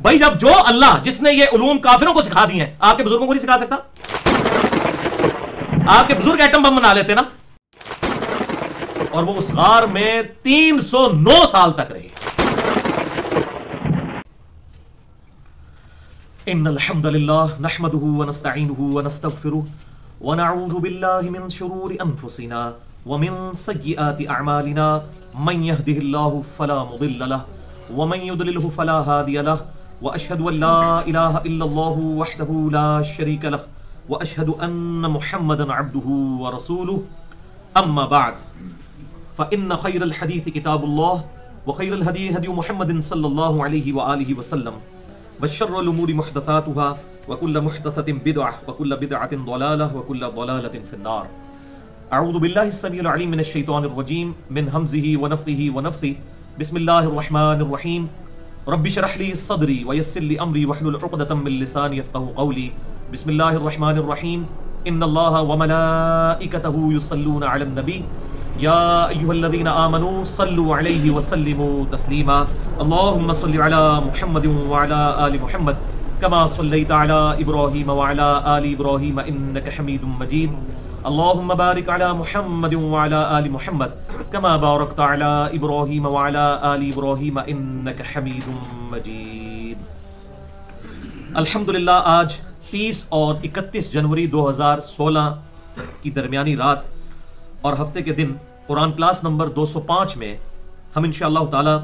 بھائی جب جو اللہ جس نے یہ علوم کافروں کو سکھا دی ہیں آپ کے بزرگوں کو نہیں سکھا سکتا؟ آپ کے بزرگ ایٹم بم بنا لیتے نا، اور وہ اس غار میں 309 سال تک رہے۔ ان الحمد للہ نحمده ونستعینه ونستغفره ونعوذ باللہ من شرور انفسنا ومن سیئات اعمالنا من يهده الله فلا مضل له ومن يضلله فلا هادي له واشهد ان لا اله الا الله وحده لا شريك له واشهد ان محمدا عبده ورسوله اما بعد فان خير الحديث كتاب الله وخير الهدي هدي محمد صلى الله عليه واله وسلم وشر الامور محدثاتها وكل محدثة بدعة وكل بدعة ضلالة وكل ضلالة في النار۔ اعوذ بالله السميع العليم من الشيطان الرجيم من همزه ونفخه ونفثه بسم الله الرحمن الرحيم رب اشرح لي صدري ويسر لي امري واحلل عقدة من لساني يفقهوا قولي بسم الله الرحمن الرحيم ان الله وملائكته يصلون على النبي يا أيها الذين آمنوا صلوا عليه وسلموا تسليما اللهم صل على محمد وعلى آل محمد كما صليت على إبراهيم وعلى آل إبراهيم إنك حميد مجيد اللهم بارك على محمد وعلى آل محمد كما باركت على إبراهيم وعلى آل إبراهيم إنك حميد مجيد۔ الحمدللہ آج 30 اور 31 جنوری 2016 کی درمیانی رات اور ہفتے کے دن قرآن کلاس نمبر 205 میں ہم انشاءاللہ تعالی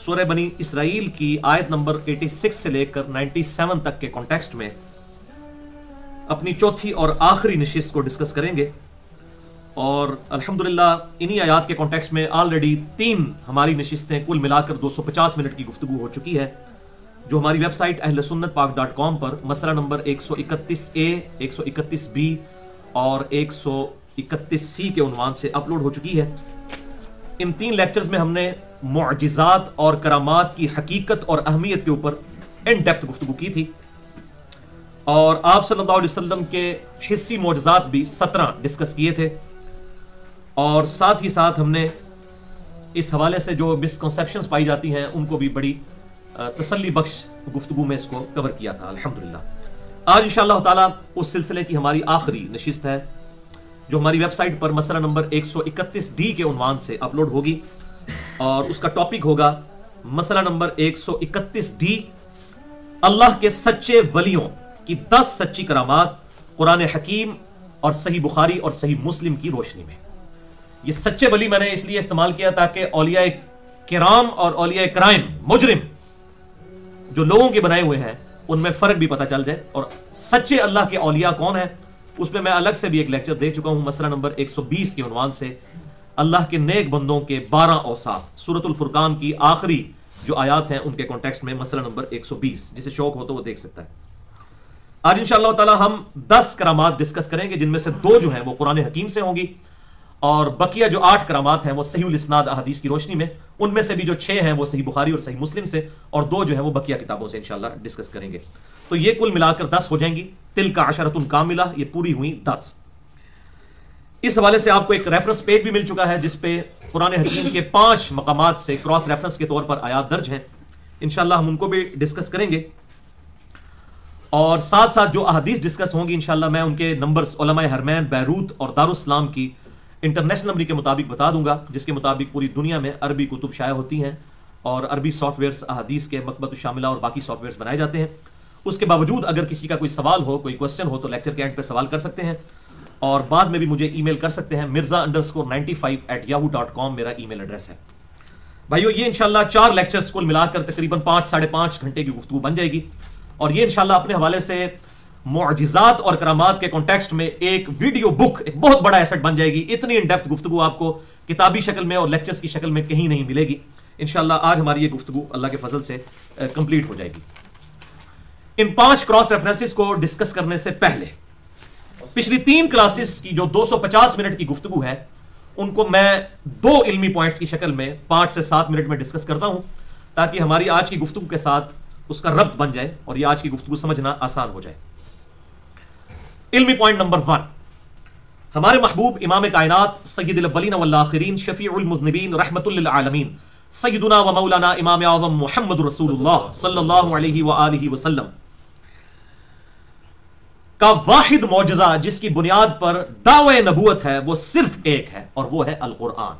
سورہ بنی اسرائیل کی آیت نمبر 86 سے لے کر 97 تک کے کانٹیکسٹ میں اپنی چوتھی اور آخری نشست کو ڈسکس کریں گے، اور الحمدللہ انہی آیات کے کانٹیکسٹ میں آلریڈی 3 ہماری نشستیں کل ملا کر 250 منٹ کی گفتگو ہو چکی ہے، جو ہماری ویب سائٹ اہلسنتپاک.com پر مسئلہ نمبر 131A 131B اور 131C کے عنوان سے اپلوڈ ہو چکی ہے۔ ان 3 لیکچرز میں ہم نے معجزات اور کرامات کی حقیقت اور اہمیت کے اوپر ان ڈیپتھ گفتگو کی تھی، اور آپ صلی اللہ علیہ وسلم کے حصی معجزات بھی 17 ڈسکس کیے تھے، اور ساتھ ہی ساتھ ہم نے اس حوالے سے جو مسکنسیپشنز پائی جاتی ہیں ان کو بھی بڑی تسلی بخش گفتگو میں اس کو کور کیا تھا الحمدللہ۔ آج انشاءاللہ تعالی اس سلسلے کی ہماری آخری نشست ہے، جو ہماری ویب سائٹ پر مسئلہ نمبر 131D کے عنوان سے اپلوڈ ہوگی، اور اس کا ٹاپک ہوگا مسئلہ نمبر 131D، اللہ کے سچے ولیوں کی 10 سچی کرامات قرآن حکیم اور صحیح بخاری اور صحیح مسلم کی روشنی میں۔ یہ سچے ولی میں نے اس لیے استعمال کیا تاکہ اولیاء کرام اور اولیاء کرائم مجرم جو لوگوں کے بنائے ہوئے ہیں ان میں فرق بھی پتہ چل جائے، اور سچے اللہ کے اولیاء کون ہیں اس میں الگ سے بھی ایک لیکچر دے چکا ہوں، مسئلہ نمبر 120 کے عنوان سے اللہ کے نیک بندوں کے 12 اوصاف، سورۃ الفرقان کی آخری جو آیات ہیں ان کے کانٹیکسٹ میں مسئلہ نمبر 120، جسے شوق ہو تو وہ دیکھ سکتا ہے۔ آج انشاءاللہ تعالی ہم 10 کرامات ڈسکس کریں گے، جن میں سے 2 جو ہیں وہ قرآن حکیم سے ہوں گی، اور بقیہ جو 8 کرامات ہیں وہ صحیح الاسناد احادیث کی روشنی میں، ان میں سے بھی جو 6 ہیں وہ صحیح بخاری اور صحیح مسلم سے، اور 2 جو ہیں وہ بقیہ کتابوں سے انشاءاللہ ڈسکس کریں گے۔ تو یہ کل ملا کر 10 ہو جائیں گی، تلک عشرۃ کاملہ، یہ پوری ہوئی 10۔ اس حوالے سے آپ کو ایک ریفرنس پیج بھی مل چکا ہے جس پہ قرآن حکیم کے 5 مقامات سے کراس ریفرنس کے طور پر آیات درج ہیں، انشاءاللہ ہم ان کو بھی ڈسکس کریں گے، اور ساتھ ساتھ جو احادیث ڈسکس ہوں گی انشاءاللہ میں ان کے نمبرز علماء حرمین بیروت اور دارالاسلام کی انٹرنیشنل نمبر کے مطابق بتا دوں گا، جس کے مطابق پوری دنیا میں عربی کتب شائع ہوتی ہیں اور عربی سافٹ ویئرز احادیث کے مکتبۃ الشاملہ اور باقی سافٹ ویئرز بنائے جاتے ہیں۔ اس کے باوجود اگر کسی کا کوئی سوال ہو، کوئی کوسچن ہو، تو لیکچر کے اینڈ پہ سوال کر سکتے ہیں، اور بعد میں بھی مجھے ای میل کر سکتے ہیں، mirza_95@yahoo.com میرا ای میل ایڈریس ہے۔ بھائیو یہ انشاءاللہ 4 لیکچرز کل ملا کر تقریباً 5-5.5 گھنٹے کی گفتگو بن جائے گی، اور یہ انشاءاللہ اپنے حوالے سے معجزات اور کرامات کے کانٹیکسٹ میں ایک ویڈیو بک، ایک بہت بڑا ایسٹ بن جائے گی۔ اتنی ان ڈیپتھ گفتگو آپ کو کتابی شکل میں اور لیکچرز کی شکل میں کہیں نہیں ملے گی۔ انشاءاللہ آج ہماری یہ گفتگو اللہ کے فضل سے کمپلیٹ ہو جائے گی۔ ان 5 کراس ریفرنسز کو ڈسکس کرنے سے پہلے پچھلی 3 کلاسز کی جو 250 منٹ کی گفتگو ہے ان کو میں 2 علمی پوائنٹس کی شکل میں 5 سے 7 منٹ میں ڈسکس کرتا ہوں، تاکہ ہماری آج کی گفتگو کے ساتھ اس کا ربط بن جائے اور یہ آج کی گفتگو سمجھنا آسان ہو جائے۔ علمی پوائنٹ نمبر 1، ہمارے محبوب امام کائنات سید الاولین والآخرین شفیع المذنبین رحمت للعالمین سیدنا و مولانا امام اعظم محمد رسول اللہ صلی اللہ علیہ وآلہ وسلم کا واحد معجزہ جس کی بنیاد پر دعوی نبوت ہے وہ صرف ایک ہے، اور وہ ہے القرآن۔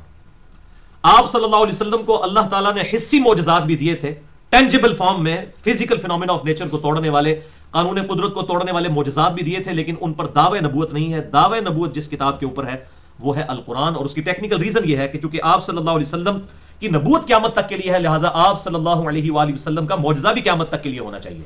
آپ صلی اللہ علیہ وسلم کو اللہ تعالیٰ نے حسی معجزات بھی دیے تھے، ٹینجیبل فارم میں، فزیکل فینومینا آف نیچر کو توڑنے والے، قانون قدرت کو توڑنے والے معجزات بھی دیے تھے، لیکن ان پر دعوی نبوت نہیں ہے۔ دعوی نبوت جس کتاب کے اوپر ہے وہ ہے القرآن، اور اس کی ٹیکنیکل ریزن یہ ہے کہ چونکہ آپ صلی اللہ علیہ وسلم کی نبوت قیامت تک کے لیے ہے، لہٰذا آپ صلی اللہ علیہ وآلہ وسلم کا معجزہ بھی قیامت تک کے لیے ہونا چاہیے۔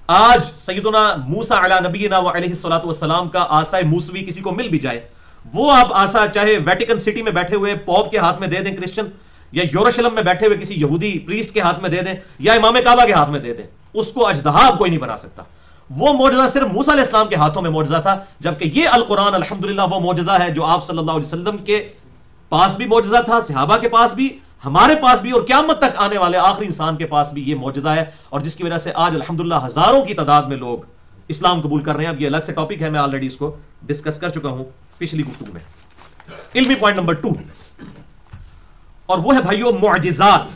آج سیدنا موسیٰ علی نبینا و علیہ الصلوۃ والسلام کا عصا موسوی کسی کو مل بھی جائے، وہ آپ عصا چاہے ویٹیکن سٹی میں بیٹھے ہوئے پوپ کے ہاتھ میں دے دیں کرسچن، یا یروشلم میں بیٹھے ہوئے کسی یہودی پریسٹ کے ہاتھ میں دے دیں، یا امام کعبہ کے ہاتھ میں دے دیں، اس کو اژدہا کوئی نہیں بنا سکتا۔ وہ معجزہ صرف موسیٰ علیہ السلام کے ہاتھوں میں معجزہ تھا، جبکہ یہ القرآن الحمدللہ وہ معجزہ ہے جو آپ صلی اللہ علیہ وسلم کے پاس بھی معجزہ تھا، صحابہ کے پاس بھی، ہمارے پاس بھی، اور قیامت تک آنے والے آخری انسان کے پاس بھی یہ معجزہ ہے، اور جس کی وجہ سے آج الحمدللہ ہزاروں کی تعداد میں لوگ اسلام قبول کر رہے ہیں۔ اب یہ الگ سے ٹاپک ہے، میں آلریڈی اس کو ڈسکس کر چکا ہوں پچھلی گفتگو میں۔ علمی پوائنٹ نمبر 2، اور وہ ہے بھائیو معجزات،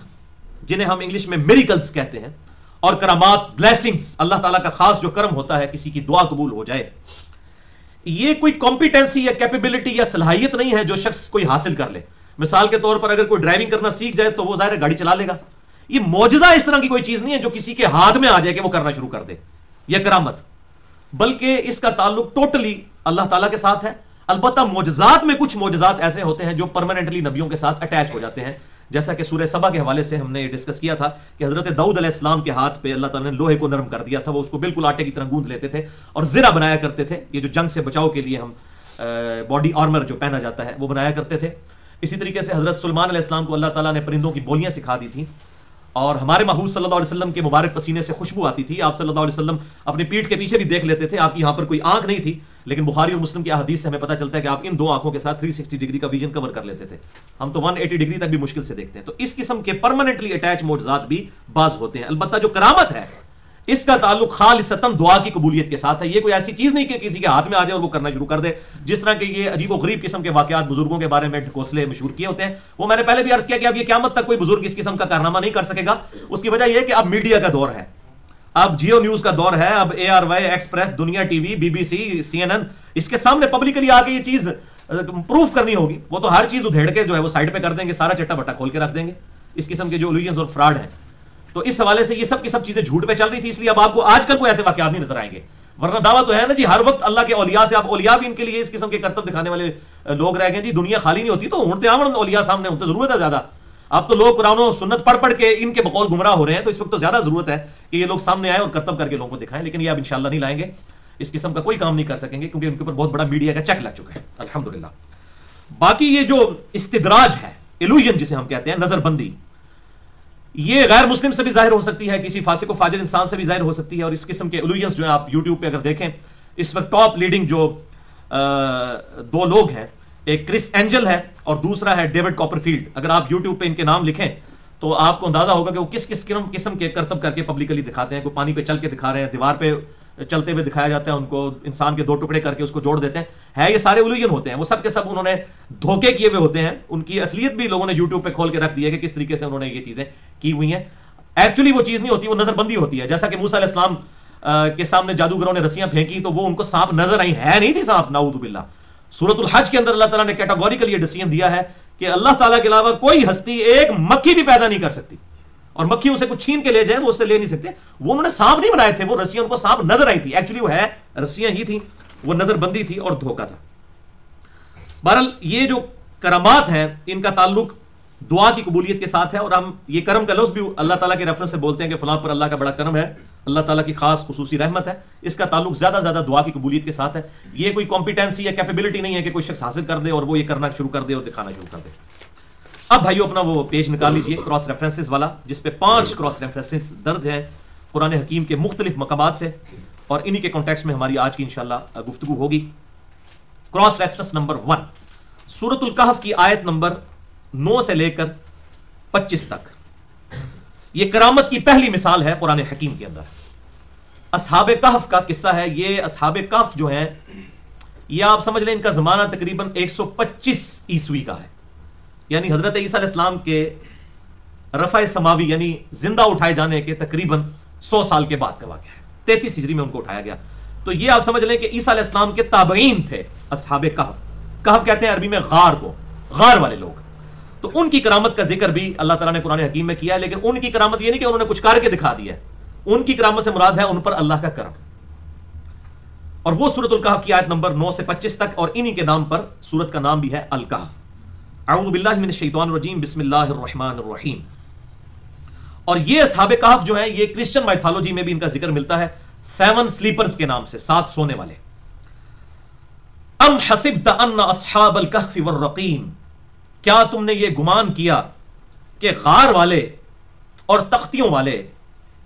جنہیں ہم انگلش میں میریکلز کہتے ہیں، اور کرامات، بلیسنگز، اللہ تعالیٰ کا خاص جو کرم ہوتا ہے کسی کی دعا قبول ہو جائے۔ یہ کوئی کمپیٹنسی یا کیپیبلٹی یا صلاحیت نہیں ہے جو شخص کوئی حاصل کر لے۔ مثال کے طور پر اگر کوئی ڈرائیونگ کرنا سیکھ جائے تو وہ ظاہر ہے گاڑی چلا لے گا۔ یہ معجزہ اس طرح کی کوئی چیز نہیں ہے جو کسی کے ہاتھ میں آ جائے کہ وہ کرنا شروع کر دے، یا کرامت، بلکہ اس کا تعلق ٹوٹلی اللہ تعالیٰ کے ساتھ ہے۔ البتہ معجزات میں کچھ معجزات ایسے ہوتے ہیں جو پرماننٹلی نبیوں کے ساتھ اٹیچ ہو جاتے ہیں، جیسا کہ سورہ سبا کے حوالے سے ہم نے ڈسکس کیا تھا کہ حضرت داؤد علیہ السلام کے ہاتھ پہ اللہ تعالیٰ نے لوہے کو نرم کر دیا تھا، وہ اس کو بالکل آٹے کی طرح گوندھ لیتے تھے اور زرہ بنایا کرتے تھے، یہ جو جنگ سے بچاؤ کے لیے ہم باڈی آرمر جو پہنا جاتا ہے وہ بنایا کرتے تھے۔ اسی طریقے سے حضرت سلیمان علیہ السلام کو اللہ تعالیٰ نے پرندوں کی بولیاں سکھا دی تھیں، اور ہمارے محبوب صلی اللہ علیہ وسلم کے مبارک پسینے سے خوشبو آتی تھی۔ آپ صلی اللہ علیہ وسلم اپنی پیٹھ کے پیچھے بھی دیکھ لیتے تھے، آپ کی یہاں پر کوئی آنکھ نہیں تھی، لیکن بخاری اور مسلم کی احادیث سے ہمیں پتہ چلتا ہے کہ آپ ان دو آنکھوں کے ساتھ 360 ڈگری کا ویژن کور کر لیتے تھے۔ ہم تو 180 ڈگری تک بھی مشکل سے دیکھتے ہیں۔ تو اس قسم کے پرماننٹلی اٹیچ معجزات بھی بعض ہوتے ہیں۔ البتہ جو کرامت ہے اس کا تعلق خالصتاً دعا کی قبولیت کے ساتھ ہے۔ یہ کوئی ایسی چیز نہیں کہ کسی کے ہاتھ میں آ جائے اور وہ کرنا شروع کر دے، جس طرح کہ یہ عجیب و غریب قسم کے واقعات بزرگوں کے بارے میں ڈھکوسلے مشہور کیے ہوتے ہیں۔ وہ میں نے پہلے بھی عرض کیا کہ اب یہ قیامت تک کوئی بزرگ اس قسم کا کارنامہ نہیں کر سکے گا۔ اس کی وجہ یہ ہے کہ اب میڈیا کا دور ہے، اب جیو نیوز کا دور ہے، اب ARY ایکسپریس، دنیا ٹی وی، BBC، CNN، اس کے سامنے پبلکلی آ کے یہ چیز پروف کرنی ہوگی۔ وہ تو ہر چیز ادھیڑ کے جو ہے وہ سائڈ پہ کر دیں گے، سارا چٹا بٹا کھول کے رکھ دیں گے، اس قسم کے جو الوژنز اور فراڈ ہیں۔ تو اس حوالے سے یہ سب کی سب چیزیں جھوٹ پہ چل رہی تھی، اس لیے اب آپ کو آج کل کوئی ایسے واقعات نہیں نظر آئیں گے۔ ورنہ دعویٰ تو ہے نا جی ہر وقت اللہ کے اولیاء سے، آپ اولیاء بھی ان کے لیے اس قسم کے کرتب دکھانے والے لوگ رہ گئے جی۔ دنیا خالی نہیں ہوتی تو اونٹتے آمن اولیاء سامنے ہوتے، ضرورت ہے زیادہ۔ اب تو لوگ قرآن و سنت پڑھ پڑھ کے ان کے بقول گمراہ ہو رہے ہیں، تو اس وقت تو زیادہ ضرورت ہے کہ یہ لوگ سامنے آئے اور کرتب کر کے لوگوں کو دکھائیں، لیکن یہ اب انشاءاللہ نہیں لائیں گے، اس قسم کا کوئی کام نہیں کر سکیں گے، کیونکہ ان کے اوپر بہت بڑا میڈیا کا چیک لگ چکا ہے الحمدللہ۔ باقی یہ جو استدراج ہے، ایلوژن جسے ہم کہتے ہیں، نظر بندی، یہ غیر مسلم سے بھی ظاہر ہو سکتی ہے، کسی فاسق و فاجر انسان سے بھی ظاہر ہو سکتی ہے، اور اس قسم کے ایلوژنز جو ہیں آپ یوٹیوب پہ اگر دیکھیں، اس وقت ٹاپ لیڈنگ جو دو لوگ ہیں، ایک کرس اینجل ہے اور دوسرا ہے ڈیوڈ کاپرفیلڈ۔ اگر آپ یوٹیوب پہ ان کے نام لکھیں تو آپ کو اندازہ ہوگا کہ وہ کس کس قسم کے کرتب کر کے پبلکلی دکھاتے ہیں۔ کوئی پانی پہ چل کے دکھا رہے ہیں، دیوار پہ چلتے ہوئے دکھایا جاتا ہے ان کو، انسان کے دو ٹکڑے کر کے اس کو جوڑ دیتے ہیں، یہ سارے ایلوژن ہوتے ہیں، وہ سب کے سب انہوں نے دھوکے کیے ہوئے ہوتے ہیں۔ ان کی اصلیت بھی لوگوں نے یوٹیوب پہ کھول کے رکھ دی ہے کہ کس طریقے سے انہوں نے یہ چیزیں کی ہوئی ہیں۔ ایکچولی وہ چیز نہیں ہوتی، وہ نظر بندی ہوتی ہے۔ جیسا کہ موسیٰ علیہ السلام کے سامنے جادوگروں نے رسیاں پھینکی تو وہ ان کو سانپ نظر آئی، ہے نہیں تھی سانپ، نعوذ باللہ۔ سورۃ الحج کے اندر اللہ تعالیٰ نے کیٹاگوریکلی یہ ڈیسیژن دیا ہے کہ اللہ تعالیٰ کے علاوہ کوئی ہستی ایک مکھی بھی پیدا نہیں کر سکتی، اور مکھی اسے کچھ چھین کے لے جائے وہ اس سے لے نہیں سکتے۔ وہ انہوں نے سانپ نہیں بنائے تھے، وہ رسیاں ان کو سانپ نظر آئی تھی، ایکچولی وہ ہے رسیاں ہی تھیں، وہ نظر بندی تھی اور دھوکہ تھا۔ بہرحال یہ جو کرامات ہیں ان کا تعلق دعا کی قبولیت کے ساتھ ہے، اور ہم یہ کرم کا لفظ بھی اللہ تعالیٰ کے ریفرنس سے بولتے ہیں کہ فلاں پر اللہ کا بڑا کرم ہے، اللہ تعالیٰ کی خاص خصوصی رحمت ہے۔ اس کا تعلق زیادہ زیادہ دعا کی قبولیت کے ساتھ ہے۔ یہ کوئی کمپیٹنسی یا کیپیبلٹی نہیں ہے کہ کوئی شخص حاصل کر دے اور وہ یہ کرنا شروع کر دے اور دکھانا شروع کر دے۔ اب بھائیو اپنا وہ پیج نکال لیجئے کراس ریفرنسز والا، جس پہ 5 کراس ریفرنسز درج ہیں قرآن حکیم کے مختلف مقامات سے، اور انہی کے کانٹیکسٹ میں ہماری آج کی انشاءاللہ گفتگو ہوگی۔ کراس ریفرنس نمبر 1، سورۃ الکہف کی آیت نمبر 9 سے لے کر 25 تک۔ یہ کرامت کی پہلی مثال ہے قرآن حکیم کے اندر۔ اصحاب کہف کا قصہ ہے۔ یہ اصحاب کہف جو ہیں، یہ آپ سمجھ لیں ان کا زمانہ تقریباً 125 عیسوی کا ہے، یعنی حضرت عیسیٰ علیہ السلام کے رفع سماوی یعنی زندہ اٹھائے جانے کے تقریباً 100 سال کے بعد کا واقعہ ہے، 33 ہجری میں ان کو اٹھایا گیا. تو یہ آپ سمجھ لیں کہ عیسیٰ علیہ السلام کے تابعین تھے اصحاب کہف. کہف کہتے ہیں عربی میں غار کو، غار والے لوگ. تو ان کی کرامت کا ذکر بھی اللہ تعالیٰ نے قرآن حکیم میں کیا ہے، لیکن ان کی کرامت یہ نہیں کہ انہوں نے کچھ کر کے دکھا دیا ہے. ان کی کرامت سے مراد ہے ان پر اللہ کا کرم. اور وہ سورۃ الکہف کی آیت نمبر 9 سے 25 تک، اور انہی کے نام پر سورت کا نام بھی ہے الکہف. اعوذ باللہ من الشیطان الرجیم، بسم اللہ الرحمن الرحیم. اور یہ اصحاب کہف جو ہیں یہ کرسچن مائتھالوجی میں بھی ان کا ذکر ملتا ہے 7 سلیپرز کے نام سے، 7 سونے والے. ام حسبت ان اصحاب الکہف والرقیم، کیا تم نے یہ گمان کیا کہ غار والے اور تختیوں والے،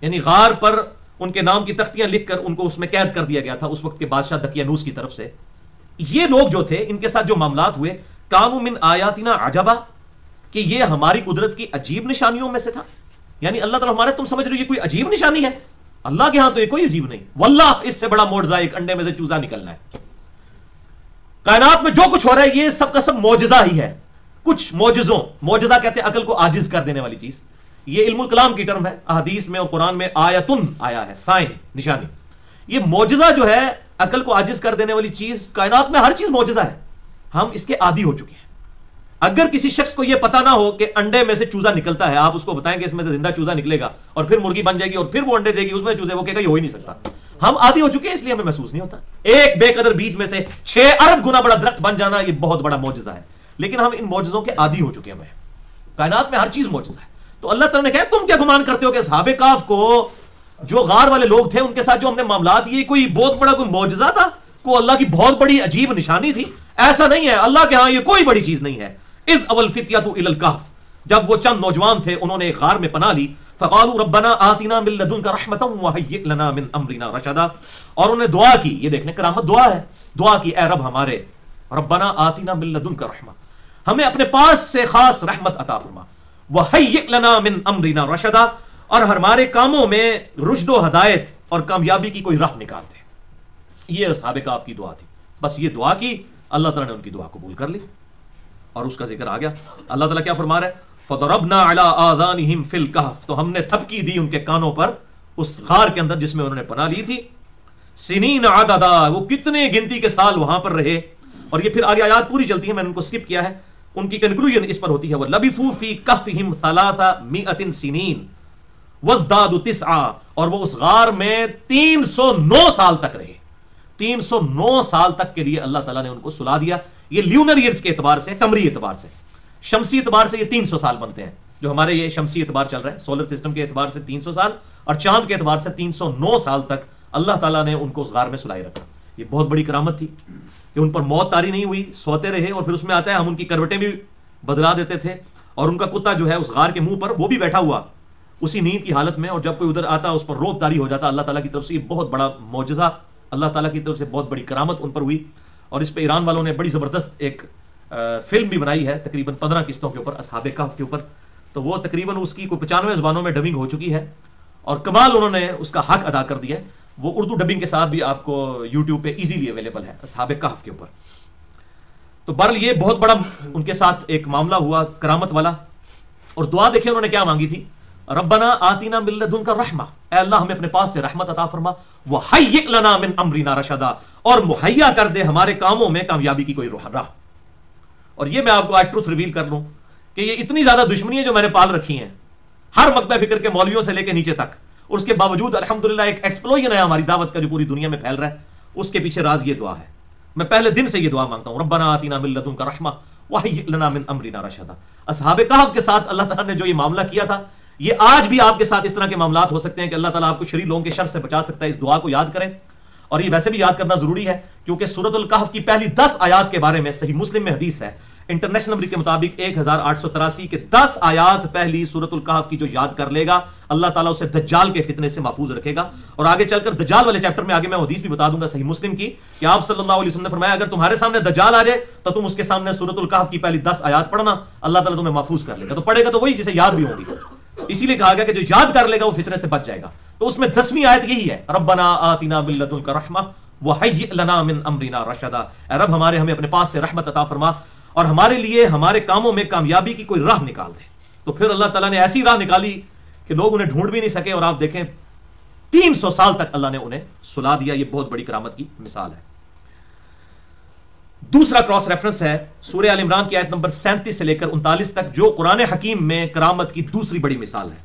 یعنی غار پر ان کے نام کی تختیاں لکھ کر ان کو اس میں قید کر دیا گیا تھا اس وقت کے بادشاہ دقیانوس کی طرف سے، یہ لوگ جو تھے ان کے ساتھ جو معاملات ہوئے، کانوا من آیاتنا عجبا، کہ یہ ہماری قدرت کی عجیب نشانیوں میں سے تھا. یعنی اللہ تعالیٰ ہمارے، تم سمجھ رہے ہو یہ کوئی عجیب نشانی ہے؟ اللہ کے ہاں تو یہ کوئی عجیب نہیں. واللہ اس سے بڑا معجزہ ایک انڈے میں سے چوزا نکلنا ہے. کائنات میں جو کچھ ہو رہا ہے یہ سب کا سب معجزہ ہی ہے. کچھ معجزوں، معجزہ کہتے ہیں عقل کو عاجز کر دینے والی چیز. یہ علم الکلام کی ٹرم ہے، احادیث میں اور قرآن میں آیتن آیا ہے، سائن، نشانی. یہ معجزہ جو ہے عقل کو عاجز کر دینے والی چیز، کائنات میں ہر چیز معجزہ ہے. ہم اس کے عادی ہو چکے ہیں. اگر کسی شخص کو یہ پتا نہ ہو کہ انڈے میں سے چوزا نکلتا ہے، آپ اس کو بتائیں کہ اس میں سے زندہ چوزا نکلے گا اور پھر مرغی بن جائے گی اور پھر وہ انڈے دے گی اس میں چوزے، وہ کہے گا یہ ہو ہی نہیں سکتا. ہم عادی ہو چکے ہیں اس لیے ہمیں محسوس نہیں ہوتا. ایک بے قدر بیج میں سے 6 ارب گنا بڑا درخت بن جانا یہ بہت بڑا معجزہ ہے. لیکن ہم ان معجزوں کے عادی ہو چکے ہیں. کائنات میں ہر چیز معجزہ ہے. تو اللہ تعالیٰ نے کہا تم کیا گمان کرتے ہو کہ اصحاب کہف کو، جو غار والے لوگ تھے ان کے ساتھ جو ہم نے معاملات، یہ کوئی بہت بڑا کوئی معجزہ تھا، کوئی اللہ کی بہت بڑی عجیب نشانی تھی؟ ایسا نہیں ہے. اللہ کے ہاں یہ کوئی بڑی چیز نہیں ہے. اذ اول فتیۃ الی الکہف، جب وہ چند نوجوان تھے انہوں نے ایک غار میں پناہ لی. فقالوا ربنا آتنا من لدنک رحمۃ وہیئ لنا من امرنا رشدا، اور انہوں نے دعا کی. یہ دیکھنے کرامت دعا ہے. دعا کی اے رب ہمارے، ربنا آتنا من لدنک رحمہ، ہمیں اپنے پاس سے خاص رحمت عطا فرما. وہیئ لنا من امرنا رشدا، اور ہمارے کاموں میں رشد و ہدایت اور کامیابی کی کوئی راہ نکال دے. یہ اصحاب کہف کی دعا تھی. بس یہ دعا کی، اللہ تعالیٰ نے ان کی دعا قبول کر لی اور اس کا ذکر آ گیا. اللہ تعالیٰ کیا فرما رہا ہے؟ فَضَرَبْنَا عَلَىٰ آذَانِهِمْ فِي الْكَهْفِ، تو ہم نے تھپکی دی ان کے کانوں پر اس غار کے اندر جس میں انہوں نے پناہ لی تھی. سنین عددا، وہ کتنے گنتی کے سال وہاں پر رہے. اور یہ پھر آگے آیات پوری چلتی ہے، میں نے ان کو سکپ کیا ہے. ان کی کنکلوژن اس پر ہوتی ہے وَلَبِثُوا فِي كَهْفِهِمْ 300 سنین وَازْدَادُوا 9، اور وہ اس غار میں 309 سال تک رہے. 309 سال تک کے لیے اللہ تعالیٰ نے ان کو سلا دیا. یہ لیونر ایئرز کے اعتبار سے، قمری اعتبار سے، شمسی اعتبار سے یہ 300 سال بنتے ہیں. جو ہمارے یہ شمسی اعتبار چل رہا ہے، سولر سسٹم کے اعتبار سے 300 سال، اور چاند کے اعتبار سے 309 سال تک اللہ تعالیٰ نے ان کو اس غار میں سلائے رکھا. یہ بہت بڑی کرامت تھی کہ ان پر موت طاری نہیں ہوئی، سوتے رہے. اور پھر اس میں آتا ہے ہم ان کی کروٹیں بھی بدلا دیتے تھے، اور ان کا کتا جو ہے اس غار کے منہ پر وہ بھی بیٹھا ہوا اسی نیند کی حالت میں، اور جب کوئی ادھر آتا اس پر روب طاری ہو جاتا. اللہ تعالیٰ کی طرف سے یہ بہت بڑا معجزہ، اللہ تعالیٰ کی طرف سے بہت بڑی کرامت ان پر ہوئی. اور اس پہ ایران والوں نے بڑی زبردست ایک فلم بھی بنائی ہے تقریباً 15 قسطوں کے اوپر، اصحاب کہف کے اوپر. تو وہ تقریباً اس کی کوئی 95 زبانوں میں ڈبنگ ہو چکی ہے، اور کمال انہوں نے اس کا حق ادا کر دیا ہے. وہ اردو ڈبنگ کے ساتھ بھی آپ کو یوٹیوب پہ ایزیلی اویلیبل ہے اصحاب کہف کے اوپر. تو بہرحال یہ بہت بڑا ان کے ساتھ ایک معاملہ ہوا کرامت والا. اور دعا دیکھیں انہوں نے کیا مانگی تھی؟ ربنا آتنا من لدنک رحمہ، اے اللہ ہمیں اپنے پاس سے رحمت عطا فرما. وہیئ لنا من امرنا رشدا، اور مہیا کر دے ہمارے کاموں میں کامیابی کی کوئی راہ. اور یہ میں آپ کو آج ٹروتھ ریویل کر لوں کہ یہ اتنی زیادہ دشمنی ہے جو میں نے پال رکھی ہیں ہر مکتبہ فکر کے مولویوں سے لے کے نیچے تک، اور اس کے باوجود الحمدللہ ایک ایکسپلوژن ہے ہماری دعوت کا جو پوری دنیا میں پھیل رہا ہے. اس کے پیچھے راز یہ دعا ہے. میں پہلے دن سے یہ دعا مانگتا ہوں، ربنا آتنا من لدنک رحمہ وہیئ لنا من امرنا رشدا. اصحاب کہف کے ساتھ اللہ تعالیٰ نے جو یہ معاملہ کیا تھا، یہ آج بھی آپ کے ساتھ اس طرح کے معاملات ہو سکتے ہیں کہ اللہ تعالیٰ آپ کو شریر لوگوں کے شر سے بچا سکتا ہے. اس دعا کو یاد کریں. اور یہ ویسے بھی یاد کرنا ضروری ہے کیونکہ سورۃ الکہف کی پہلی 10 آیات کے بارے میں صحیح مسلم میں حدیث ہے، انٹرنیشنل نمبر کے مطابق 1883 کے 10 آیات پہلی سورۃ الکہف کی جو یاد کر لے گا اللہ تعالیٰ اسے دجال کے فتنے سے محفوظ رکھے گا. اور آگے چل کر دجال والے چیپٹر میں آگے میں حدیث بھی بتا دوں گا صحیح مسلم کی کہ آپ صلی اللہ علیہ وسلم نے فرمایا اگر تمہارے سامنے دجال آ جائے تو تم اس کے سامنے سورۃ الکہف کی پہلی 10 آیات پڑھنا، اللہ تعالیٰ تمہیں محفوظ کر لے گا. تو پڑھے گا تو وہی جسے یاد بھی ہوگی. اسی لیے کہا گیا کہ جو یاد کر لے گا وہ فتنے سے بچ جائے گا. تو اس میں 10ویں آیت یہی ہے، ربنا آتنا من لدنک رحمہ وہیئ لنا من امرنا رشدا، اے رب ہمارے ہمیں اپنے پاس سے رحمت عطا فرما اور ہمارے لیے ہمارے کاموں میں کامیابی کی کوئی راہ نکال دے. تو پھر اللہ تعالیٰ نے ایسی راہ نکالی کہ لوگ انہیں ڈھونڈ بھی نہیں سکے، اور آپ دیکھیں 300 سال تک اللہ نے انہیں سلا دیا. یہ بہت بڑی کرامت کی مثال ہے. دوسرا کراس ریفرنس ہے سورہ آل عمران کی آیت نمبر 37 سے لے کر 39 تک، جو قرآن حکیم میں کرامت کی دوسری بڑی مثال ہے.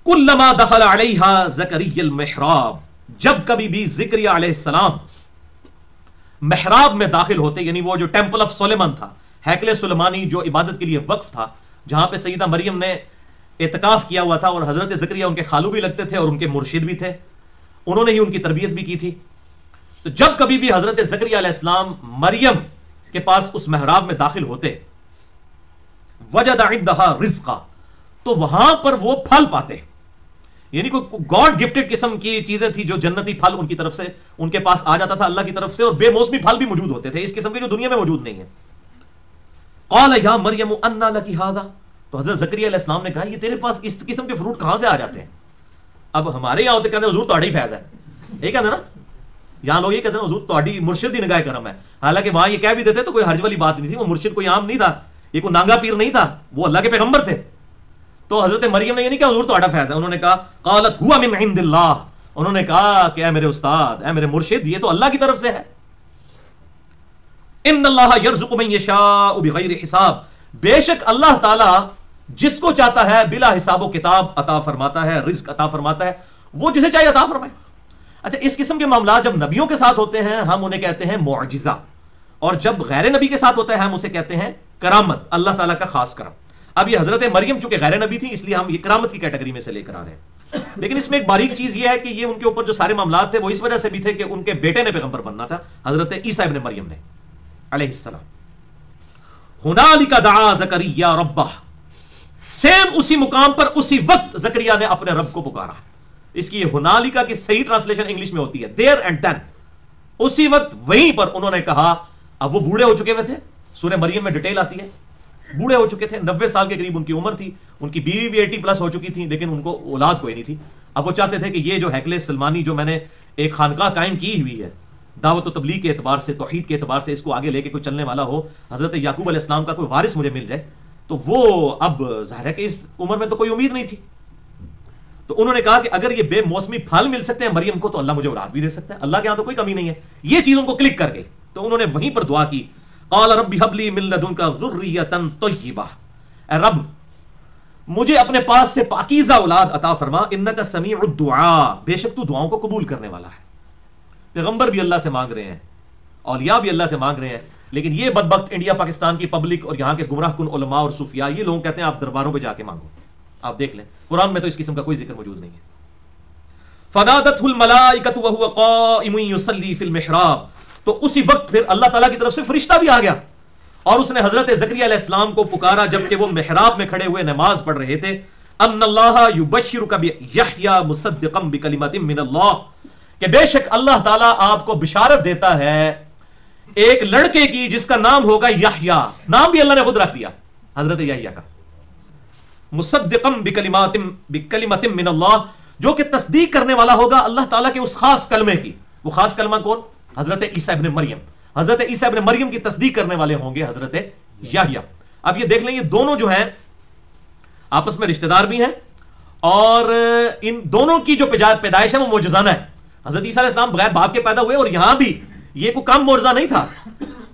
کلما دخل علیہا زکریا المحراب، جب کبھی بھی زکریا علیہ السلام محراب میں داخل ہوتے، یعنی وہ جو ٹیمپل آف سلیمان تھا، ہیکل سلیمانی جو عبادت کے لیے وقف تھا، جہاں پہ سیدہ مریم نے اعتکاف کیا ہوا تھا، اور حضرت زکریا ان کے خالو بھی لگتے تھے اور ان کے مرشد بھی تھے، انہوں نے ہی ان کی تربیت بھی کی تھی. تو جب کبھی بھی حضرت زکریا علیہ السلام مریم کے پاس اس محراب میں داخل ہوتے، وجد عندها رزقا، تو وہاں پر وہ پھل پاتے، یعنی کوئی گاڈ گفٹڈ قسم کی چیزیں تھی جو جنتی پھل ان کی طرف سے ان کے پاس آ جاتا تھا اللہ کی طرف سے، اور بے موسمی پھل بھی موجود ہوتے تھے اس قسم کے جو دنیا میں موجود نہیں ہے. قال یا مریم انا لکی ھذا، تو حضرت زکریا علیہ السلام نے کہا یہ تیرے پاس اس قسم کے فروٹ کہاں سے آ جاتے ہیں؟ اب ہمارے یہاں ہوتے کہتے ہیں حضور تہاڈی فیض ہے، یہ کہتے ہیں نا، یہاں لوگ یہ کہتے ہیں حضور تہاڈی مرشد دی نگاہ کرم ہے. حالانکہ وہاں یہ کہہ بھی دیتے تو کوئی حرج والی بات نہیں تھی، وہ مرشد کوئی عام نہیں تھا، یہ کوئی نانگا پیر نہیں تھا، وہ اللہ کے پیغمبر تھے. تو حضرت مریم نے یہ نہیں کہا حضور تہاڈا فیض ہے، انہوں نے کہا قالت ہوا من عند اللہ، انہوں نے کہا کہ اے میرے استاد، اے میرے مرشد، یہ تو اللہ کی طرف سے ہے. ان اللہ یرزق من یشاء بغیر حساب، بے شک اللہ تعالی جس کو چاہتا ہے بلا حساب و کتاب عطا فرماتا ہے، رزق عطا فرماتا ہے، وہ جسے چاہیے عطا فرمائے. اچھا، اس قسم کے معاملات جب نبیوں کے ساتھ ہوتے ہیں ہم انہیں کہتے ہیں معجزہ، اور جب غیر نبی کے ساتھ ہوتا ہے ہم اسے کہتے ہیں کرامت، اللہ تعالیٰ کا خاص کرم. اب یہ حضرت مریم چونکہ غیر نبی تھی اس لیے ہم یہ کرامت کی کیٹیگری میں سے لے کر آ رہے ہیں. لیکن اس میں ایک باریک چیز یہ ہے کہ یہ ان کے اوپر جو سارے معاملات تھے وہ اس وجہ سے بھی تھے کہ ان کے بیٹے نے پیغمبر بننا تھا، حضرت عیسیٰ ابن مریم نے علیہ السلام. ہنالک دعا زکریا ربہ، سیم اسی مقام پر اسی وقت زکریا نے اپنے رب کو پکارا. اس کی ہنالکا کی صحیح ٹرانسلیشن انگلش میں ہوتی ہے دیر اینڈ دین، اسی وقت وہیں پر انہوں نے کہا. اب وہ بوڑھے ہو چکے ہوئے تھے، سورہ مریم میں ڈیٹیل آتی ہے، بوڑھے ہو چکے تھے، 90 سال کے قریب ان کی عمر تھی، ان کی بیوی بھی 80 پلس ہو چکی تھی، لیکن ان کو اولاد کوئی نہیں تھی. اب وہ چاہتے تھے کہ یہ جو ہیکل سلمانی جو میں نے ایک خانقاہ قائم کی ہوئی ہے دعوت و تبلیغ کے اعتبار سے، توحید کے اعتبار سے، اس کو آگے لے کے کوئی چلنے والا ہو، حضرت یعقوب علیہ السلام کا کوئی وارث مجھے مل جائے. تو وہ اب ظاہر ہے کہ اس عمر میں تو کوئی امید نہیں تھی. تو انہوں نے کہا کہ اگر یہ بے موسمی پھل مل سکتے ہیں مریم کو تو اللہ مجھے اولاد بھی دے سکتا ہے، اللہ کے ہاں تو کوئی کمی نہیں ہے. یہ چیز ان کو کلک کر گئی تو انہوں نے وہیں پر دعا کی. قال رب هب لي من لدنك ذرية طيبة، اے رب مجھے اپنے پاس سے پاکیزہ اولاد عطا فرما، انک سمیع الدعاء، بے شک تو دعاؤں کو قبول کرنے والا ہے. پیغمبر بھی اللہ سے مانگ رہے ہیں، اولیاء بھی اللہ سے مانگ رہے ہیں، لیکن یہ بدبخت انڈیا پاکستان کی پبلک اور یہاں کے گمراہ کن علماء اور صوفیاء یہ لوگ کہتے ہیں آپ درباروں پہ جا کے مانگو. آپ دیکھ لیں قرآن میں تو اس قسم کا کوئی ذکر موجود نہیں ہے. فنادته الملائکۃ وهو قائم یصلی فی المحراب، تو اسی وقت پھر اللہ تعالیٰ کی طرف سے فرشتہ بھی آ گیا اور اس نے حضرت زکریا علیہ السلام کو پکارا جبکہ وہ محراب میں کھڑے ہوئے نماز پڑھ رہے تھے. ان اللہ یبشرک بیحییٰ مصدقا بکلمۃ من اللہ، کہ بے شک اللہ تعالیٰ آپ کو بشارت دیتا ہے ایک لڑکے کی جس کا نام ہوگا یحییٰ، نام بھی اللہ نے خود رکھ دیا حضرت یحییٰ کا. مصدقا بکلمۃ من اللہ، جو کہ تصدیق کرنے والا ہوگا اللہ تعالیٰ کے اس خاص کلمے کی. وہ خاص کلمہ کون؟ حضرت عیسیٰ ابن مریم. حضرت عیسیٰ ابن مریم کی تصدیق کرنے والے ہوں گے حضرت یحییٰ. اب یہ دیکھ لیں یہ دونوں جو ہیں آپس میں رشتہ دار بھی ہیں، اور ان دونوں کی جو پیدائش ہے وہ معجزانہ ہے. حضرت عیسیٰ علیہ السلام بغیر باپ کے پیدا ہوئے، اور یہاں بھی یہ کوئی کم معجزہ نہیں تھا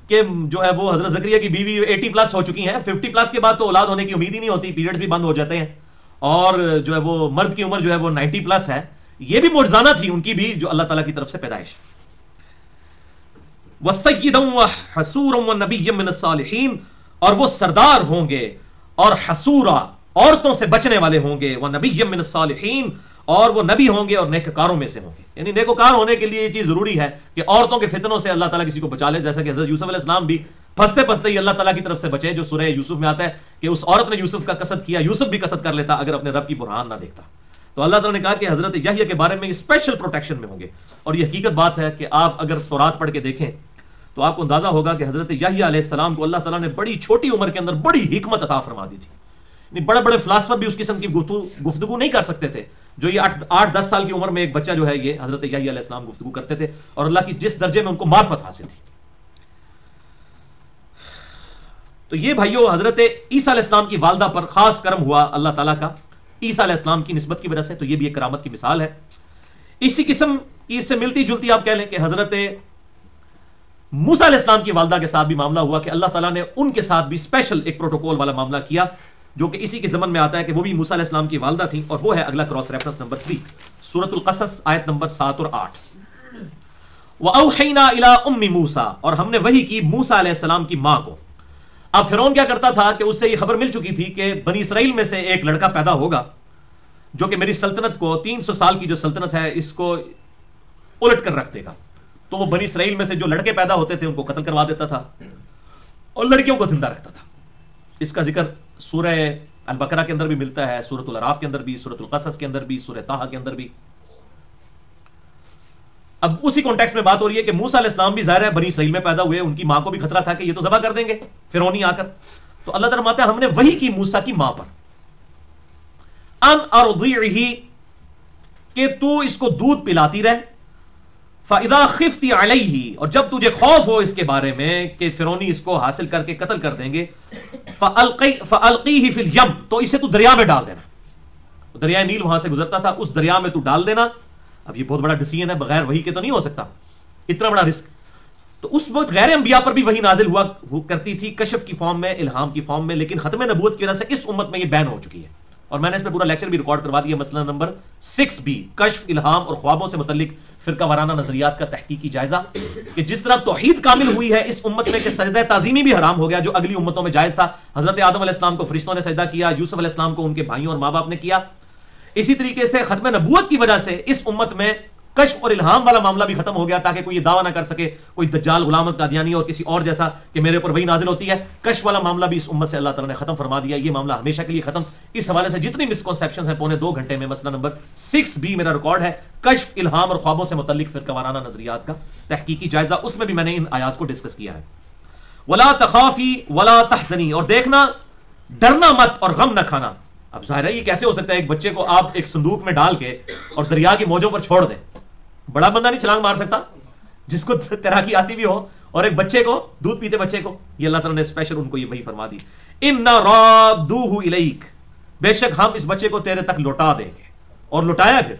کہ جو ہے وہ حضرت زکریا کی بیوی 80 پلس ہو چکی ہیں، 50 پلس کے بعد تو اولاد ہونے کی امید ہی نہیں ہوتی، پیریڈز بھی بند ہو جاتے ہیں، اور جو ہے وہ مرد کی عمر جو ہے وہ 90 پلس ہے. یہ بھی معجزانہ تھی ان کی بھی جو اللہ تعالیٰ کی طرف سے پیدائش. وَسَيِّدًا وَحَسُورًا وَنَبِيًّا مِنَ الصَّالِحِينَ، اور وہ سردار ہوں گے اور حسورا عورتوں سے بچنے والے ہوں گے، وَنَبِيًّا مِنَ الصَّالِحِينَ، اور وہ نبی ہوں گے اور نیکوکاروں میں سے ہوں گے. یعنی نیکوکار ہونے کے لیے یہ چیز ضروری ہے کہ عورتوں کے فتنوں سے اللہ تعالیٰ کسی کو بچا لے، جیسا کہ حضرت یوسف علیہ السلام بھی پھنستے پھنستے ہی اللہ تعالیٰ کی طرف سے بچے، جو سورہ یوسف میں آتا ہے کہ اس عورت نے یوسف کا قصد کیا، یوسف بھی قصد کر لیتا اگر اپنے رب کی برہان نہ دیکھتا. تو اللہ تعالیٰ نے کہا کہ حضرت یحییٰ کے بارے میں اسپیشل پروٹیکشن میں ہوں گے. اور یہ حقیقت بات ہے کہ آپ اگر تورات پڑھ کے دیکھیں تو آپ کو اندازہ ہوگا کہ حضرت یحییٰ علیہ السلام کو اللہ تعالیٰ نے بڑی چھوٹی عمر کے اندر بڑی حکمت عطا فرما دی تھی. بڑے بڑے فلاسفر بھی اس قسم کی گفتگو نہیں کر سکتے تھے جو یہ 8-10 سال کی عمر میں ایک بچہ جو ہے یہ حضرت یحییٰ علیہ السلام گفتگو کرتے تھے، اور اللہ کی جس درجے میں ان کو معرفت حاصل تھی. تو یہ بھائیو حضرت عیسیٰ علیہ السلام کی والدہ پر خاص کرم ہوا اللہ تعالیٰ کا عیسیٰ علیہ السلام کی نسبت کی وجہ سے، تو یہ بھی ایک کرامت کی مثال ہے۔ اسی قسم کی اس سے ملتی جلتی آپ کہہ لیں کہ حضرت موسیٰ علیہ السلام کی والدہ کے ساتھ بھی معاملہ ہوا کہ اللہ تعالیٰ نے ان کے ساتھ بھی اسپیشل ایک پروٹوکول والا معاملہ کیا، جو کہ اسی کے ضمن میں آتا ہے کہ وہ بھی موسیٰ علیہ السلام کی والدہ تھیں، اور وہ ہے اگلا کراس ریفرنس نمبر 3 سورۃ القصص آیت نمبر 7 اور 8۔ وَأَوْحَيْنَا إِلَىٰ أُمِّ مُوسَىٰ، اور ہم نے وحی کی موسیٰ علیہ السلام کی ماں کو۔ اب فرعون کیا کرتا تھا کہ اس سے یہ خبر مل چکی تھی کہ بنی اسرائیل میں سے ایک لڑکا پیدا ہوگا جو کہ میری سلطنت کو 300 سال کی جو سلطنت ہے اس کو الٹ کر رکھ دے گا۔ تو وہ بنی اسرائیل میں سے جو لڑکے پیدا ہوتے تھے ان کو قتل کروا دیتا تھا اور لڑکیوں کو زندہ رکھتا تھا۔ اس کا ذکر سورہ البقرہ کے اندر بھی ملتا ہے، سورۃ الاعراف کے اندر بھی، سورۃ القصص کے اندر بھی، سورہ طٰہٰ کے اندر بھی۔ اب اسی کانٹیکسٹ میں بات ہو رہی ہے کہ موسیٰ علیہ السلام بھی ظاہر ہے بنی اسرائیل میں پیدا ہوئے، ان کی ماں کو بھی خطرہ تھا کہ یہ تو ذبح کر دیں گے فرعونی آ کر۔ تو اللہ تعالیٰ فرماتا ہے ہم نے وحی کی موسیٰ کی ماں پر، ان ارضعہ، کہ تو اس کو دودھ پلاتی رہ، فَإِذَا خِفْتِ عَلَيْهِ، اور جب تجھے خوف ہو اس کے بارے میں کہ فرعونی اس کو حاصل کر کے قتل کر دیں گے، فَأَلْقِيهِ فِي الْيَمِّ، تو اسے تو دریا میں ڈال دینا۔ دریائے نیل وہاں سے گزرتا تھا، اس دریا میں تو ڈال دینا۔ اب یہ بہت بڑا ڈیسیژن ہے، بغیر وحی کے تو نہیں ہو سکتا، اتنا بڑا رسک۔ تو اس وقت غیر انبیاء پر بھی وحی نازل ہوا کرتی تھی، کشف کی فارم میں، الہام کی فارم میں، لیکن ختم نبوت کی وجہ سے اس امت میں یہ بین ہو چکی ہے۔ اور میں نے اس پہ پورا لیکچر بھی ریکارڈ کروا دیا، مسئلہ نمبر 6B، کشف، الہام اور خوابوں سے متعلق فرقہ وارانہ نظریات کا تحقیقی جائزہ، کہ جس طرح توحید کامل ہوئی ہے اس امت میں کہ سجدہ تعظیمی بھی حرام ہو گیا جو اگلی امتوں میں جائز تھا۔ حضرت آدم علیہ السلام کو فرشتوں نے سجدہ کیا، یوسف علیہ السلام کو ان کے بھائیوں اور ماں باپ نے کیا۔ اسی طریقے سے ختم نبوت کی وجہ سے اس امت میں کشف اور الہام والا معاملہ بھی ختم ہو گیا، تاکہ کوئی یہ دعویٰ نہ کر سکے کوئی دجال، غلام احمد قادیانی اور کسی اور جیسا کہ میرے اوپر وہی نازل ہوتی ہے۔ کشف والا معاملہ بھی اس امت سے اللہ تعالیٰ نے ختم فرما دیا، یہ معاملہ ہمیشہ کے لیے ختم۔ اس حوالے سے جتنی مسکنسیپشنز ہیں پونے 2 گھنٹے میں مسئلہ نمبر 6B میرا ریکارڈ ہے، کشف، الہام اور خوابوں سے متعلق فرقہ وارانہ نظریات کا تحقیقی جائزہ، اس میں بھی میں نے ان آیات کو ڈسکس کیا ہے۔ ولا تخافی ولا تحزنی، اور دیکھنا ڈرنا مت اور غم نہ کھانا۔ اب ظاہر ہے یہ کیسے ہو سکتا ہے ایک بچے کو آپ ایک صندوق میں ڈال کے اور دریا کی موجوں پر چھوڑ دیں؟ بڑا بندہ نہیں چھلانگ مار سکتا جس کو تیراکی آتی بھی ہو، اور ایک بچے کو، دودھ پیتے بچے کو، یہ اللہ تعالیٰ نے اسپیشل ان کو یہ وحی فرما دی، اِنَّا رَادُّوهُ إِلَيْكَ، بے شک ہم اس بچے کو تیرے تک لوٹا دیں گے۔ اور لوٹایا پھر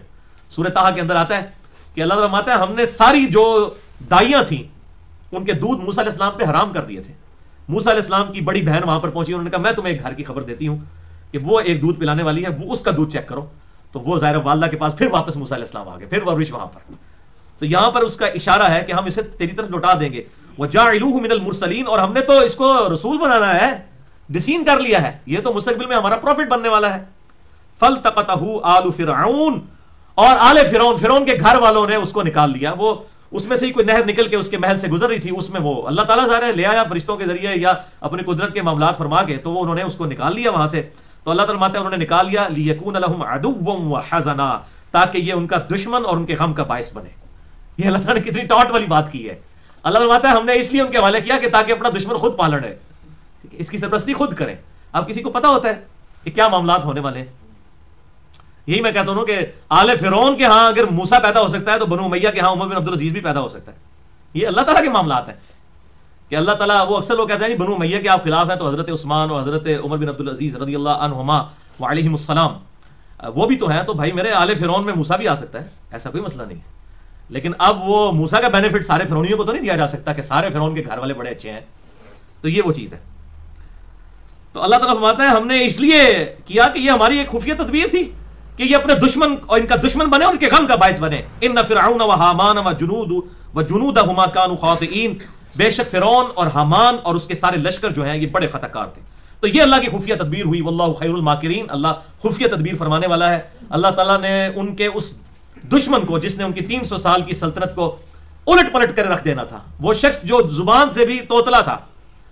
سورہ طٰہٰ کے اندر آتا ہے کہ اللہ تعالیٰ فرماتا ہے ہم نے ساری جو دائیاں تھیں ان کے دودھ موسیٰ علیہ السلام پہ حرام کر دیے تھے۔ موسیٰ علیہ السلام کی بڑی بہن وہاں پر پہنچی، انہوں نے کہا میں تمہیں ایک گھر کی خبر دیتی ہوں کہ وہ ایک دودھ پلانے والی ہے، وہ اس کا دودھ چیک کرو۔ تو وہ ظاہر والدہ کے پاس پھر واپس موسیٰ علیہ السلام آ گئے، پھر ورزش وہاں پر۔ تو یہاں پر اس کا اشارہ ہے کہ ہم اسے تیری طرف لوٹا دیں گے۔ وَجَاعِلُوهُ مِنَ الْمُرْسَلِينَ، اور ہم نے تو اس کو رسول بنانا ہے، ڈسین کر لیا ہے، یہ تو مستقبل میں ہمارا پروفٹ بننے والا ہے۔ فَالْتَقَطَهُ آلُ فِرْعَوْنَ، اور آل فرعون، فرعون کے گھر والوں نے اس کو نکال لیا۔ وہ اس میں سے ہی کوئی نہر نکل کے اس کے محل سے گزر رہی تھی، اس میں وہ اللہ تعالیٰ ظاہر ہے لے آیا فرشتوں کے ذریعے یا اپنی قدرت کے معاملات فرما کے، تو وہ انہوں نے اس کو نکال لیا وہاں سے۔ تو اللہ تعالیٰ فرماتا ہے انہوں نے نکال لیا لِيَكُونَ لَهُمْ عَدُوًّا وَحَزَنًا، تاکہ یہ ان کا دشمن اور ان کے غم کا باعث بنے۔ یہ اللہ تعالیٰ نے کتنی ٹاٹ والی بات کی ہے۔ اللہ فرماتا ہے ہم نے اس لیے ان کے حوالے کیا کہ تاکہ اپنا دشمن خود پالن ہے، اس کی سرپرستی خود کریں۔ اب کسی کو پتا ہوتا ہے کہ کیا معاملات ہونے والے ہیں؟ یہی میں کہتا ہوں کہ آل فرعون کے ہاں اگر موسیٰ پیدا ہو سکتا ہے تو بنو امیہ کے ہاں عمر بن عبدالعزیز بھی پیدا ہو سکتا ہے۔ یہ اللہ تعالیٰ کے معاملات ہیں کہ اللہ تعالیٰ، وہ اکثر لوگ کہتے ہیں بنو امیہ کے آپ خلاف ہیں، تو حضرت عثمان اور حضرت عمر بن عبدالعزیز رضی اللہ عنہما وعلیہم السلام وہ بھی تو ہیں، تو بھائی میرے آل فرعون میں موسیٰ بھی آ سکتا ہے، ایسا کوئی مسئلہ نہیں ہے۔ لیکن اب وہ موسیٰ کا بینیفٹ سارے فرعونیوں کو تو نہیں دیا جا سکتا کہ سارے فرعون کے گھر والے بڑے اچھے ہیں، تو یہ وہ چیز ہے۔ تو اللہ تعالیٰ فرماتا ہے ہم نے اس لیے کیا کہ یہ ہماری ایک خفیہ تدبیر تھی کہ یہ اپنے دشمن اور ان کا دشمن بنے اور ان کے غم کا باعث بنے۔ ان فرعون وحامان وجنودہما کانوا خاطئین، بے شک فرعون اور حامان اور اس کے سارے لشکر جو ہیں یہ بڑے خطا کار تھے۔ تو یہ اللہ کی خفیہ تدبیر ہوئی، واللہ خیر الماکرین، اللہ خفیہ تدبیر فرمانے والا ہے۔ اللہ تعالیٰ نے ان کے اس دشمن کو جس نے ان کی 300 سال کی سلطنت کو الٹ پلٹ کر رکھ دینا تھا، وہ شخص جو زبان سے بھی توتلا تھا،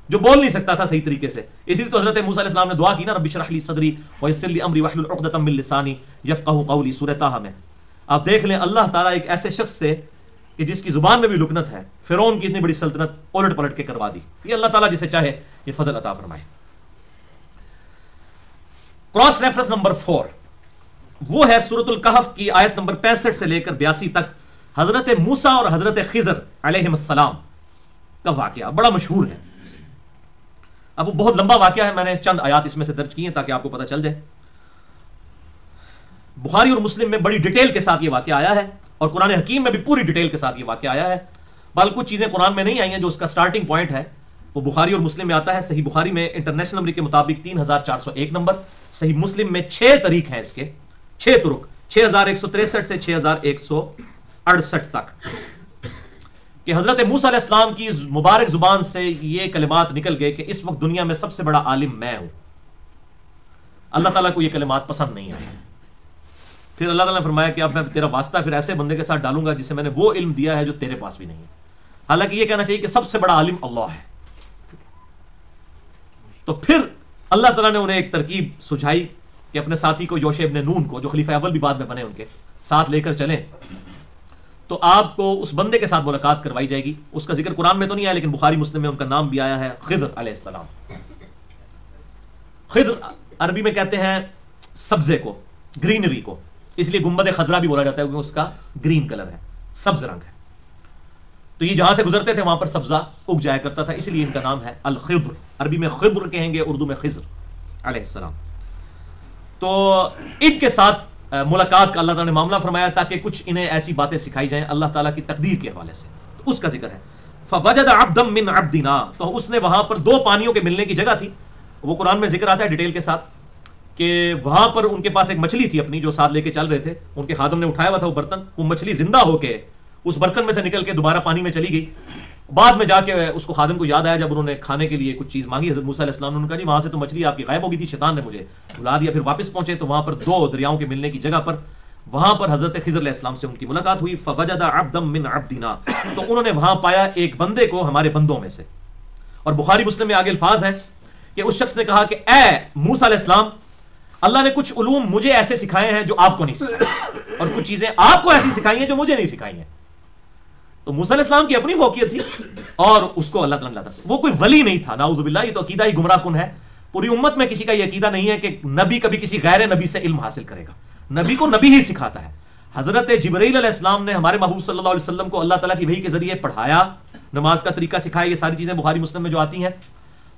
جو بول نہیں سکتا تھا صحیح طریقے سے، اسی لیے تو حضرت موسیٰ علیہ السلام نے دعا کی نا، رب اشرح لی صدری ویسر لی امری واحلل عقدۃ من لسانی یفقہوا قولی، سورہ طٰہٰ میں آپ دیکھ لیں اللہ تعالیٰ ایک ایسے شخص سے کہ جس کی زبان میں بھی لکنت ہے، فرعون کی اتنی بڑی سلطنت الٹ پلٹ کے کروا دی۔ یہ اللہ تعالیٰ جسے چاہے یہ فضل عطا فرمائے۔ کراس ریفرنس نمبر 4 وہ ہے سورۃ الکہف کی آیت نمبر 65 سے لے کر 82 تک، حضرت موسیٰ اور حضرت خضر علیہم السلام کا واقعہ بڑا مشہور ہے۔ اب وہ بہت لمبا واقعہ ہے، میں نے چند آیات اس میں سے درج کی ہیں تاکہ آپ کو پتہ چل جائے. بخاری اور مسلم میں بڑی ڈیٹیل کے ساتھ یہ واقعہ آیا ہے، اور قرآن حکیم میں بھی پوری ڈیٹیل کے ساتھ یہ واقعہ آیا ہے. بل کچھ چیزیں قرآن میں نہیں آئی ہیں جو اس کا سٹارٹنگ پوائنٹ ہے وہ بخاری اور مسلم میں آتا ہے. صحیح بخاری میں انٹرنیشنل نمبر کے مطابق 3401 نمبر، صحیح مسلم میں 6 طریق ہیں اس کے، 6 طرق، 6163 سے 6168 تک، کہ حضرت موسیٰ علیہ السلام کی مبارک زبان سے یہ کلمات نکل گئے کہ اس وقت دنیا میں سب سے بڑا عالم میں ہوں. اللہ تعالیٰ کو یہ کلمات پسند نہیں آئے. پھر اللہ تعالیٰ نے فرمایا کہ اب میں تیرا واسطہ پھر ایسے بندے کے ساتھ ڈالوں گا جسے میں نے وہ علم دیا ہے جو تیرے پاس بھی نہیں ہے. حالانکہ یہ کہنا چاہیے کہ سب سے بڑا عالم اللہ ہے. تو پھر اللہ تعالیٰ نے انہیں ایک ترکیب سجھائی کہ اپنے ساتھی کو یوشع ابن نون کو، جو خلیفہ اول بھی بعد میں بنے، ان کے ساتھ لے کر چلیں تو آپ کو اس بندے کے ساتھ ملاقات کروائی جائے گی. اس کا ذکر قرآن میں تو نہیں آیا لیکن بخاری مسلم میں ان کا نام بھی آیا ہے، خضر علیہ السلام. خضر عربی میں کہتے ہیں سبزے کو، گرینری کو، اس لیے گنبد خضرا بھی بولا جاتا ہے کیونکہ اس کا گرین کلر ہے، سبز رنگ ہے. تو یہ جہاں سے گزرتے تھے وہاں پر سبزہ اگ جایا کرتا تھا، اس لیے ان کا نام ہے الخضر. عربی میں خضر کہیں گے، اردو میں خضر علیہ السلام. تو ان کے ساتھ ملاقات کا اللہ تعالیٰ نے معاملہ فرمایا تاکہ کچھ انہیں ایسی باتیں سکھائی جائیں اللہ تعالیٰ کی تقدیر کے حوالے سے. تو اس کا ذکر ہے فوجد عبدا من عبدنا، تو اس نے وہاں پر 2 پانیوں کے ملنے کی جگہ تھی. وہ قرآن میں ذکر آتا ہے ڈیٹیل کے ساتھ کہ وہاں پر ان کے پاس ایک مچھلی تھی اپنی جو ساتھ لے کے چل رہے تھے. ان کے خادم نے اٹھایا ہوا تھا وہ برتن، وہ مچھلی زندہ ہو کے اس برتن میں سے نکل کے دوبارہ پانی میں چلی گئی. بعد میں جا کے اس کو خادم کو یاد آیا جب انہوں نے کھانے کے لیے کچھ چیز مانگی حضرت موسیٰ علیہ السلام نے کہا جی وہاں سے تو مچھلی آپ کی غائب ہو گئی تھی، شیطان نے مجھے بلا دیا. پھر واپس پہنچے تو وہاں پر 2 دریاؤں کے ملنے کی جگہ پر وہاں پر حضرت خضر علیہ السلام سے ان کی ملاقات ہوئی. فوجد عبدا من عبدنا، تو انہوں نے وہاں پایا ایک بندے کو ہمارے بندوں میں سے. اور بخاری مسلم میں آگے الفاظ ہیں کہ اس شخص نے کہا کہ اے موسیٰ علیہ السلام، اللہ نے کچھ علوم مجھے ایسے سکھائے ہیں جو آپ کو نہیں سکھائے، اور کچھ چیزیں آپ کو ایسی سکھائی ہیں جو مجھے نہیں سکھائی ہیں. تو موسیٰ علیہ السلام کی اپنی فوقیت تھی اور اس کو اللہ تعالیٰ نے لاتا. وہ کوئی ولی نہیں تھا، نعوذ باللہ. یہ تو عقیدہ ہی گمراہ کن ہے. پوری امت میں کسی کا یہ عقیدہ نہیں ہے کہ نبی کبھی کسی غیر نبی سے علم حاصل کرے گا. نبی کو نبی ہی سکھاتا ہے. حضرت جبرائیل علیہ السلام نے ہمارے محبوب صلی اللہ علیہ وسلم کو اللہ تعالیٰ کی وحی کے ذریعے پڑھایا، نماز کا طریقہ سکھایا. یہ ساری چیزیں بخاری مسلم میں جو آتی ہیں.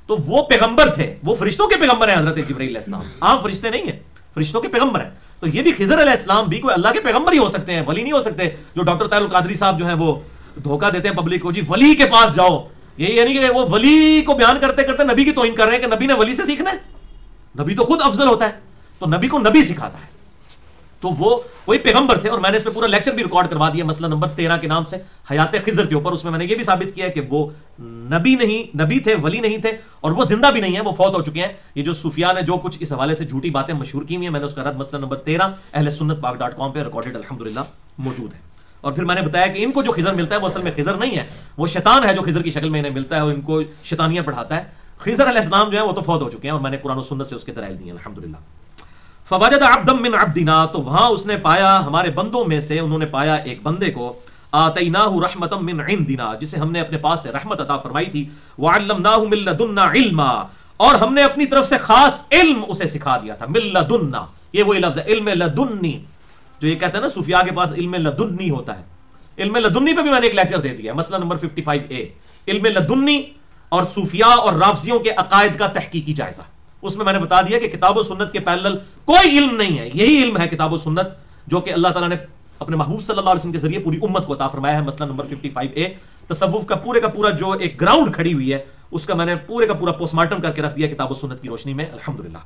تو وہ پیغمبر تھے، وہ فرشتوں کے پیغمبر ہیں حضرت جبرائیل علیہ السلام. عام فرشتے نہیں ہیں، فرشتوں کے پیغمبر ہیں. تو یہ بھی خضر علیہ السلام بھی کوئی اللہ کے پیغمبر ہی ہو سکتے ہیں، ولی نہیں ہو سکتے. جو ڈاکٹر طاہر القادری صاحب جو ہیں وہ دھوکہ دیتے ہیں پبلک کو، جی ولی کے پاس جاؤ. یہ یعنی کہ وہ ولی کو بیان کرتے کرتے نبی کی توہین کر رہے ہیں کہ نبی نے ولی سے سیکھنا ہے. نبی تو خود افضل ہوتا ہے، تو نبی کو نبی سکھاتا ہے. تو وہ کوئی پیغمبر تھے. اور میں نے اس پہ پورا لیکچر بھی ریکارڈ کروا دیا مسئلہ نمبر 13 کے نام سے، حیات خضر کے اوپر. اس میں میں نے یہ بھی ثابت کیا ہے کہ وہ نبی نہیں، نبی تھے، ولی نہیں تھے، اور وہ زندہ بھی نہیں ہیں، وہ فوت ہو چکے ہیں. یہ جو صوفیاء نے جو کچھ اس حوالے سے جھوٹی باتیں مشہور کی ہوئی ہیں، میں نے اس کا رد مسئلہ نمبر 13 اہل سنت پاک.com پہ ریکارڈڈ الحمدللہ موجود ہے. اور پھر میں نے بتایا کہ ان کو جو خضر ملتا ہے وہ اصل میں خضر نہیں ہے، وہ شیطان ہے جو خضر کی شکل میں انہیں ملتا ہے اور ان کو شیطانیاں پڑھاتا ہے. خضر علیہ السلام جو ہے وہ تو فوت ہو چکے ہیں اور میں نے قرآن و سنت سے اس کے دلائل دیے الحمدللہ. فوجد عبدا من عبدنا، تو وہاں اس نے پایا ہمارے بندوں میں سے، انہوں نے پایا ایک بندے کو آتیناہ رحمتا من عندنا، جسے ہم نے اپنے پاس سے رحمت عطا فرمائی تھی. وعلمناہ من لدنا علما، اور ہم نے اپنی طرف سے خاص علم اسے سکھا دیا تھا. من لدنا، یہ وہی لفظ ہے علم لدنی، جو یہ کہتے ہیں نا صوفیاء کے پاس علم لدنی ہوتا ہے. علم لدنی پہ بھی میں نے ایک لیکچر دے دیا ہے، مسئلہ نمبر 55A، علم لدنی اور صوفیاء اور رافضیوں کے عقائد کا تحقیقی جائزہ. اس میں نے بتا دیا کہ کتاب و سنت کے پیرلل کوئی علم نہیں ہے، یہی علم ہے کتاب و سنت جو کہ اللہ تعالیٰ نے اپنے محبوب صلی اللہ علیہ وسلم کے ذریعے پوری امت کو عطا فرمایا ہے. مسئلہ نمبر 55A، تصوف کا پورا جو ایک گراؤنڈ کھڑی ہوئی ہے اس کا میں نے پورے کا پورا پوسٹ مارٹم کر کے رکھ دیا کتاب و سنت کی روشنی میں الحمدللہ.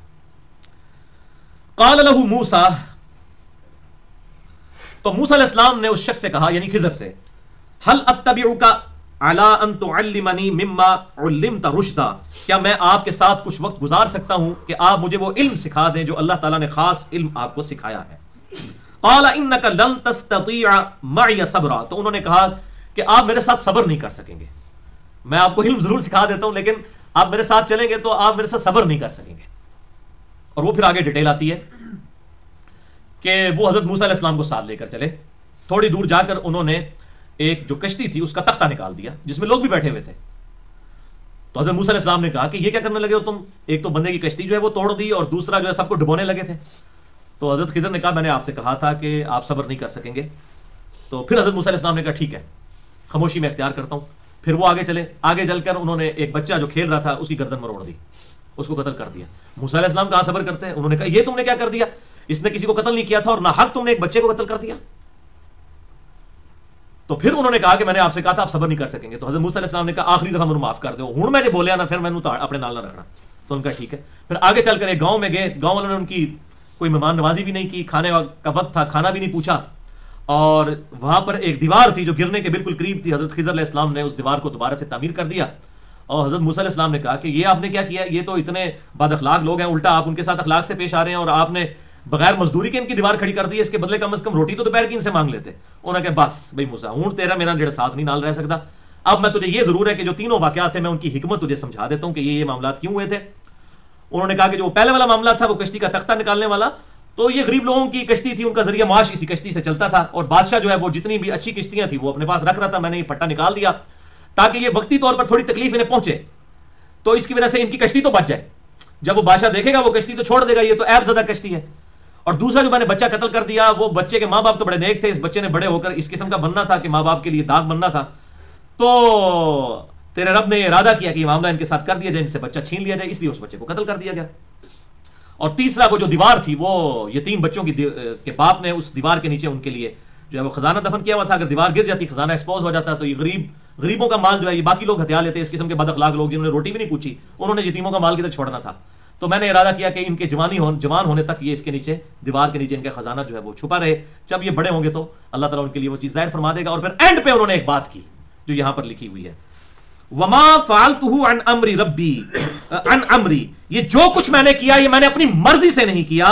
قال له موسیٰ، تو موسیٰ علیہ السلام نے اس شخص سے کہا یعنی خضر سے، هل اتبعک علی ان تعلمنی مما علمت رشدا، کیا میں آپ کے ساتھ کچھ وقت گزار سکتا ہوں کہ آپ مجھے وہ علم سکھا دیں جو اللہ تعالیٰ نے خاص علم آپ کو سکھایا ہے. قال انک لن تستطیع معی صبرا، تو انہوں نے کہا کہ آپ میرے ساتھ صبر نہیں کر سکیں گے. میں آپ کو علم ضرور سکھا دیتا ہوں لیکن آپ میرے ساتھ چلیں گے تو آپ میرے ساتھ صبر نہیں کر سکیں گے. اور وہ پھر آگے ڈیٹیل آتی ہے کہ وہ حضرت موسیٰ علیہ السلام کو ساتھ لے کر چلے. تھوڑی دور جا کر انہوں نے ایک جو کشتی تھی اس کا تختہ نکال دیا جس میں لوگ بھی بیٹھے ہوئے تھے. تو حضرت موسیٰ علیہ السلام نے کہا کہ یہ کیا کرنے لگے ہو تم؟ ایک تو بندے کی کشتی جو ہے وہ توڑ دی اور دوسرا جو ہے سب کو ڈبونے لگے تھے. تو حضرت خضر نے کہا میں نے آپ سے کہا تھا کہ آپ صبر نہیں کر سکیں گے. تو پھر حضرت موسیٰ علیہ السلام نے کہا ٹھیک ہے، خاموشی میں اختیار کرتا ہوں. پھر وہ آگے چلے، آگے چل کر انہوں نے ایک بچہ جو کھیل رہا تھا اس کی گردن مروڑ دی، اس کو قتل کر دیا۔ موسیٰ علیہ السلام کہاں صبر کرتے ہیں؟ انہوں نے کہا یہ تم نے کیا کر دیا، اس نے کسی کو قتل نہیں کیا تھا اور نہ حق تم نے ایک بچے کو قتل کر دیا۔ تو پھر انہوں نے کہا کہ میں نے آپ سے کہا تھا آپ صبر نہیں کر سکیں گے، تو حضرت موسیٰ علیہ السلام نے کہا آخری دفعہ مجھے معاف کر دو، ہوں میں جو بولیا نا پھر میں اپنے نال نہ رکھنا۔ تو ان کا ٹھیک ہے۔ پھر آگے چل کر ایک گاؤں میں گئے، گاؤں والوں نے ان کی کوئی مہمان نوازی بھی نہیں کی، کھانے کا وقت تھا، کھانا بھی نہیں پوچھا، اور وہاں پر ایک دیوار تھی جو گرنے کے بالکل قریب تھی۔ حضرت خضر علیہ السلام نے اس دیوار کو دوبارہ سے تعمیر کر دیا، اور حضرت موسیٰ علیہ السلام نے کہا کہ یہ آپ نے کیا کیا، یہ تو اتنے بد اخلاق لوگ ہیں، الٹا آپ ان کے ساتھ اخلاق سے پیش آ رہے ہیں، اور آپ نے بغیر مزدوری کے ان کی دیوار کھڑی کر دی، اس کے بدلے کم از کم روٹی تو دوپہر کی ان سے مانگ لیتے۔ انہوں نے کہا بس بھائی موسیٰ ہوں تیرا میرا جڑا ساتھ نہیں نال رہ سکتا، اب میں تجھے یہ ضرور ہے کہ جو تینوں واقعات تھے میں ان کی حکمت تجھے سمجھا دیتا ہوں کہ یہ معاملات کیوں ہوئے تھے۔ انہوں نے کہا کہ جو پہلے والا معاملہ تھا وہ کشتی کا تختہ نکالنے والا، تو یہ غریب لوگوں کی کشتی تھی، ان کا ذریعہ معاش اسی کشتی سے چلتا تھا، اور بادشاہ جو ہے وہ جتنی بھی اچھی کشتیاں تھیں وہ اپنے پاس رکھ رہا تھا، میں نے یہ پٹا نکال دیا تاکہ یہ وقتی طور پر تھوڑی تکلیف انہیں پہنچے، تو اس کی وجہ سے ان کی کشتی تو بچ جائے۔ جب وہ بادشاہ دیکھے گا وہ کشتی تو چھوڑ دے گا، یہ تو عیب زدہ کشتی ہے۔ اور دوسرا جو میں نے بچہ قتل کر دیا، وہ بچے کے ماں باپ تو بڑے نیک تھے، اس بچے نے بڑے ہو کر اس قسم کا بننا تھا کہ ماں باپ کے لیے داغ بننا تھا، تو تیرے رب نے یہ ارادہ کیا کہ یہ معاملہ ان کے ساتھ کر دیا جائے، ان سے بچہ چھین لیا جائے، اس لیے اس بچے کو قتل کر دیا گیا۔ اور تیسرا وہ جو دیوار تھی وہ یتیم بچوں کی کے باپ نے اس دیوار کے نیچے ان کے لیے جو ہے وہ خزانہ دفن کیا ہوا تھا، اگر دیوار گر جاتی خزانہ ایکسپوز ہو جاتا تو یہ غریبوں کا مال جو ہے یہ باقی لوگ ہتھیا لیتے، اس قسم کے بد اخلاق لوگ جنہوں نے روٹی بھی نہیں پوچھی، انہوں نے یتیموں کا مال کدھر چھوڑنا تھا۔ تو میں نے ارادہ کیا کہ ان کے جوان ہونے تک یہ اس کے نیچے دیوار کے نیچے ان کا خزانہ جو ہے وہ چھپا رہے، جب یہ بڑے ہوں گے تو اللہ تعالیٰ ان کے لیے وہ چیز ظاہر فرما دے گا۔ اور پھر اینڈ پہ انہوں نے ایک بات کی جو یہاں پر لکھی ہوئی ہے، وما فعلته عن امر ربی عن امری، یہ جو کچھ میں نے کیا یہ میں نے اپنی مرضی سے نہیں کیا،